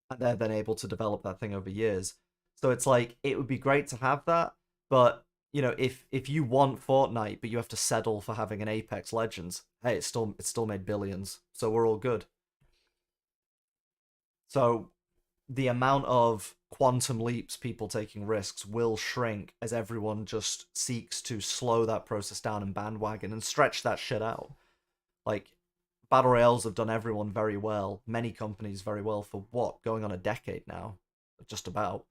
and they're then able to develop that thing over years. So it's like it would be great to have that, but you know, if you want Fortnite, but you have to settle for having an Apex Legends, hey, it's still made billions, so we're all good. So the amount of quantum leaps people taking risks will shrink as everyone just seeks to slow that process down and bandwagon and stretch that shit out. Like battle royales have done everyone very well, many companies very well for what, going on a decade now, just about.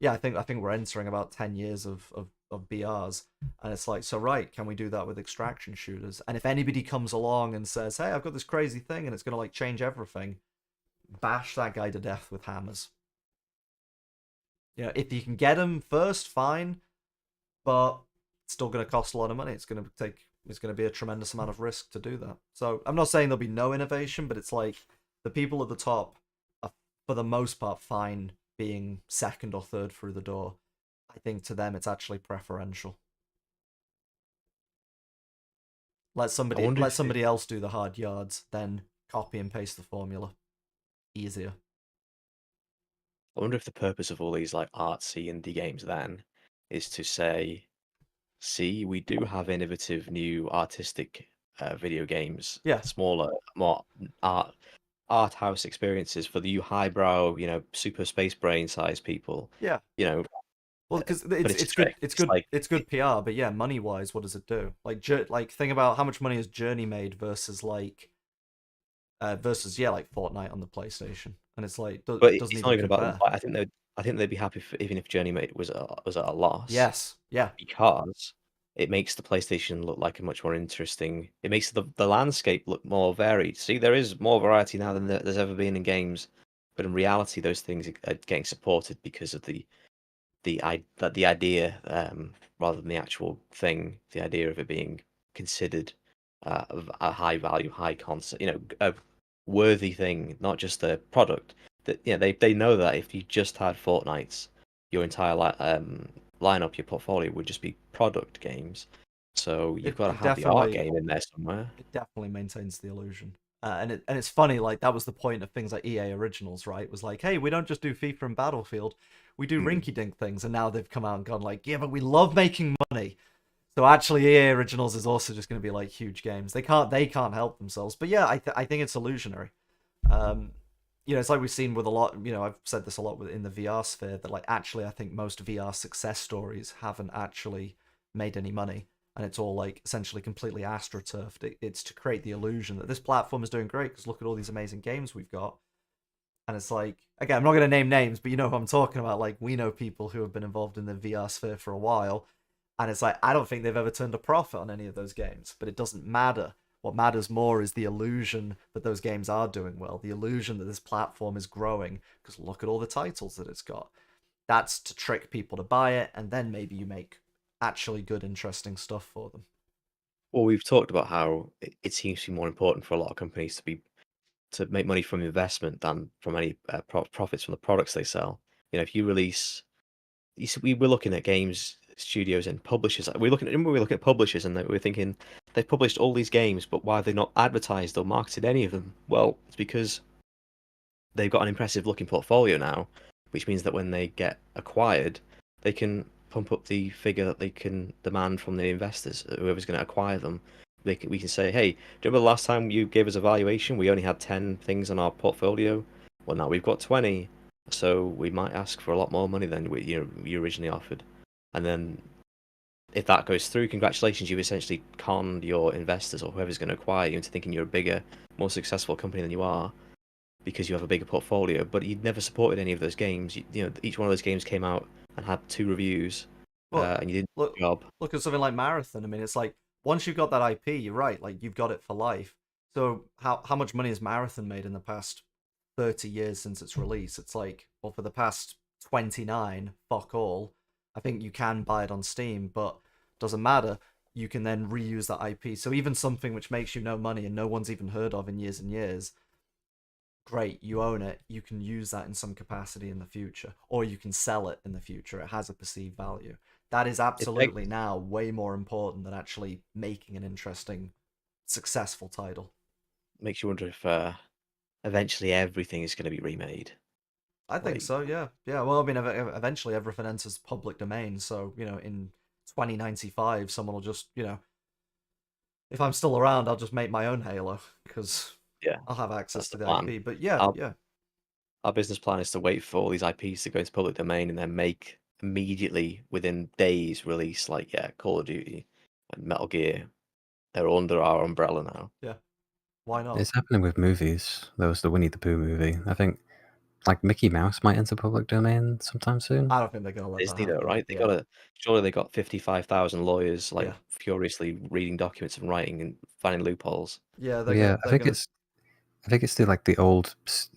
Yeah, I think we're entering about 10 years of BRs, and it's like, so right, can we do that with extraction shooters? And if anybody comes along and says, hey, I've got this crazy thing and it's gonna like change everything, bash that guy to death with hammers. You know, if you can get him first, fine, but it's still going to cost a lot of money. It's going to be a tremendous amount of risk to do that. So I'm not saying there'll be no innovation, but it's like the people at the top are, for the most part, fine being second or third through the door. I think to them it's actually preferential. Let somebody else do the hard yards, then copy and paste the formula. Easier. I wonder if the purpose of all these like artsy indie games then is to say, see, we do have innovative new artistic video games. Yeah. Smaller, more art house experiences for the highbrow, you know, super space brain size people. Yeah. You know. Well, because it's good PR, but yeah, money wise, what does it do? Like think about how much money has Journey made versus like Fortnite on the PlayStation, and it's like, but it's not even about. I think they'd be happy even if Journey was at a loss. Yes, yeah, because it makes the PlayStation look like a much more interesting. It makes the landscape look more varied. See, there is more variety now than there's ever been in games, but in reality, those things are getting supported because of the idea rather than the actual thing. The idea of it being considered a high value, high concept, you know, a worthy thing, not just the product. That they know that if you just had Fortnites, your entire lineup, your portfolio would just be product games. So you've got to have the art game in there somewhere. It definitely maintains the illusion. And it's funny, like that was the point of things like EA Originals, right? It was like, hey, we don't just do FIFA and Battlefield, we do rinky-dink things. And now they've come out and gone like, yeah, but we love making money. So actually, EA Originals is also just going to be like huge games. They can't help themselves. But yeah, I think it's illusionary. You know, it's like we've seen with a lot. You know, I've said this a lot in the VR sphere that like actually, I think most VR success stories haven't actually made any money, and it's all like essentially completely astroturfed. It's to create the illusion that this platform is doing great because look at all these amazing games we've got. And it's like, again, I'm not going to name names, but you know who I'm talking about. Like, we know people who have been involved in the VR sphere for a while. And it's like, I don't think they've ever turned a profit on any of those games. But it doesn't matter. What matters more is the illusion that those games are doing well. The illusion that this platform is growing. Because look at all the titles that it's got. That's to trick people to buy it. And then maybe you make actually good, interesting stuff for them. Well, we've talked about how it seems to be more important for a lot of companies to make money from investment than from any profits from the products they sell. You know, if you release, we're looking at games studios and publishers. We're looking at publishers, and we're thinking they've published all these games, but why have they not advertised or marketed any of them? Well, it's because they've got an impressive looking portfolio now, which means that when they get acquired, they can pump up the figure that they can demand from the investors, whoever's going to acquire them. We can say, hey, do you remember the last time you gave us a valuation? We only had 10 things on our portfolio. Well, now we've got 20. so we might ask for a lot more money than you originally offered. And then if that goes through, congratulations, you've essentially conned your investors or whoever's going to acquire you into thinking you're a bigger, more successful company than you are because you have a bigger portfolio. But you'd never supported any of those games. Each one of those games came out and had 2 reviews, Well, and you didn't look, do the job. look at something like Marathon. I mean, it's like once you've got that IP, you're right. Like you've got it for life. So how much money has Marathon made in the past 30 years since its release? It's like, well, for the past 29, fuck all. I think you can buy it on Steam, but doesn't matter. You can then reuse that IP. So even something which makes you no money and no one's even heard of in years and years, great, you own it. You can use that in some capacity in the future, or you can sell it in the future. It has a perceived value. That is absolutely now way more important than actually making an interesting, successful title. Makes you wonder if eventually everything is going to be remade. I think so, yeah. Yeah, well, I mean, eventually everything enters public domain, so, in 2095, someone will just, if I'm still around, I'll just make my own Halo, because I'll have access to the IP. But yeah, Our business plan is to wait for all these IPs to go into public domain and then make immediately, within days, release Call of Duty and Metal Gear. They're under our umbrella now. Yeah. Why not? It's happening with movies. There was the Winnie the Pooh movie. I think, Mickey Mouse might enter public domain sometime soon. I don't think they're gonna let that Disney though, happen. right? Surely they got 55,000 lawyers furiously reading documents and writing and finding loopholes. Yeah, I think it's the old,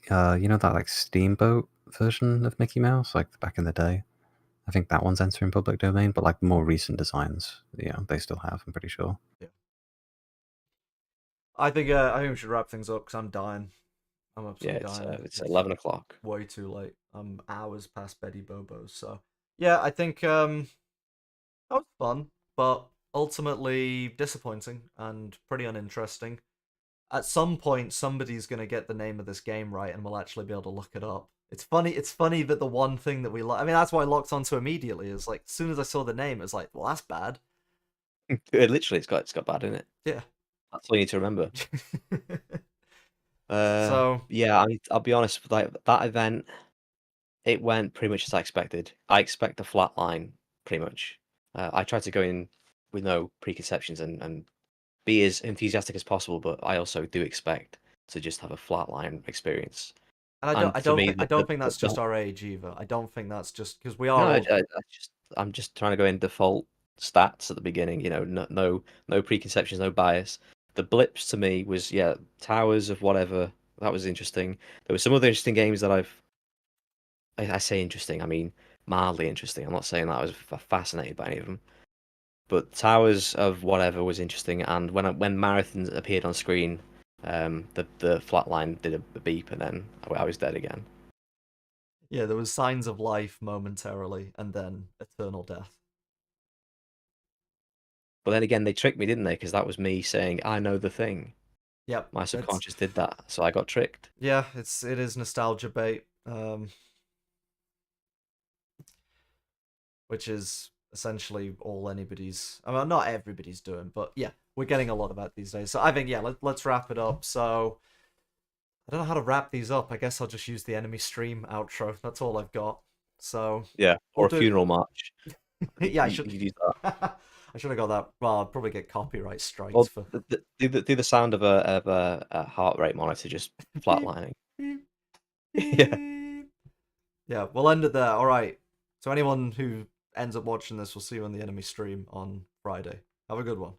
that Steamboat version of Mickey Mouse, back in the day. I think that one's entering public domain, but more recent designs, they still have. I'm pretty sure. Yeah. I think we should wrap things up because I'm dying. I'm absolutely dying. It's 11 o'clock. Way too late. I'm hours past Betty Bobo's. So yeah, I think that was fun, but ultimately disappointing and pretty uninteresting. At some point, somebody's gonna get the name of this game right, and we'll actually be able to look it up. It's funny. It's funny that the one thing that we like. I mean, that's why I locked onto immediately. Is as soon as I saw the name, it was like, well, that's bad. Literally, it's got bad in it. Yeah. That's all you need to remember. So yeah, I'll be honest. That event, it went pretty much as I expected. I expect a flat line, pretty much. I tried to go in with no preconceptions and be as enthusiastic as possible, but I also do expect to just have a flatline experience. And I don't think that's just our age either. I don't think that's just because we are. No, I'm just trying to go in default stats at the beginning. No preconceptions, no bias. The blips to me was Towers of whatever, that was interesting. There were some other interesting games that I say interesting, I mean mildly interesting. I'm not saying that I was fascinated by any of them. But Towers of whatever was interesting, and when Marathon appeared on screen, the flatline did a beep, and then I was dead again. Yeah, there was signs of life momentarily, and then eternal death. But then again, they tricked me, didn't they? Because that was me saying, I know the thing. Yep. My subconscious did that, so I got tricked. Yeah, it is nostalgia bait, which is essentially all anybody's. I mean, not everybody's doing, but yeah, we're getting a lot of that these days. So I think let's wrap it up. So I don't know how to wrap these up. I guess I'll just use the enemy stream outro. That's all I've got. So yeah, or a funeral march. Yeah, I should use that. I should have got that. Well, I'll probably get copyright strikes Well, for. Do the sound of a heart rate monitor just flatlining. Yeah. Yeah, we'll end it there. All right. So anyone who ends up watching this, we'll see you on the enemy stream on Friday. Have a good one.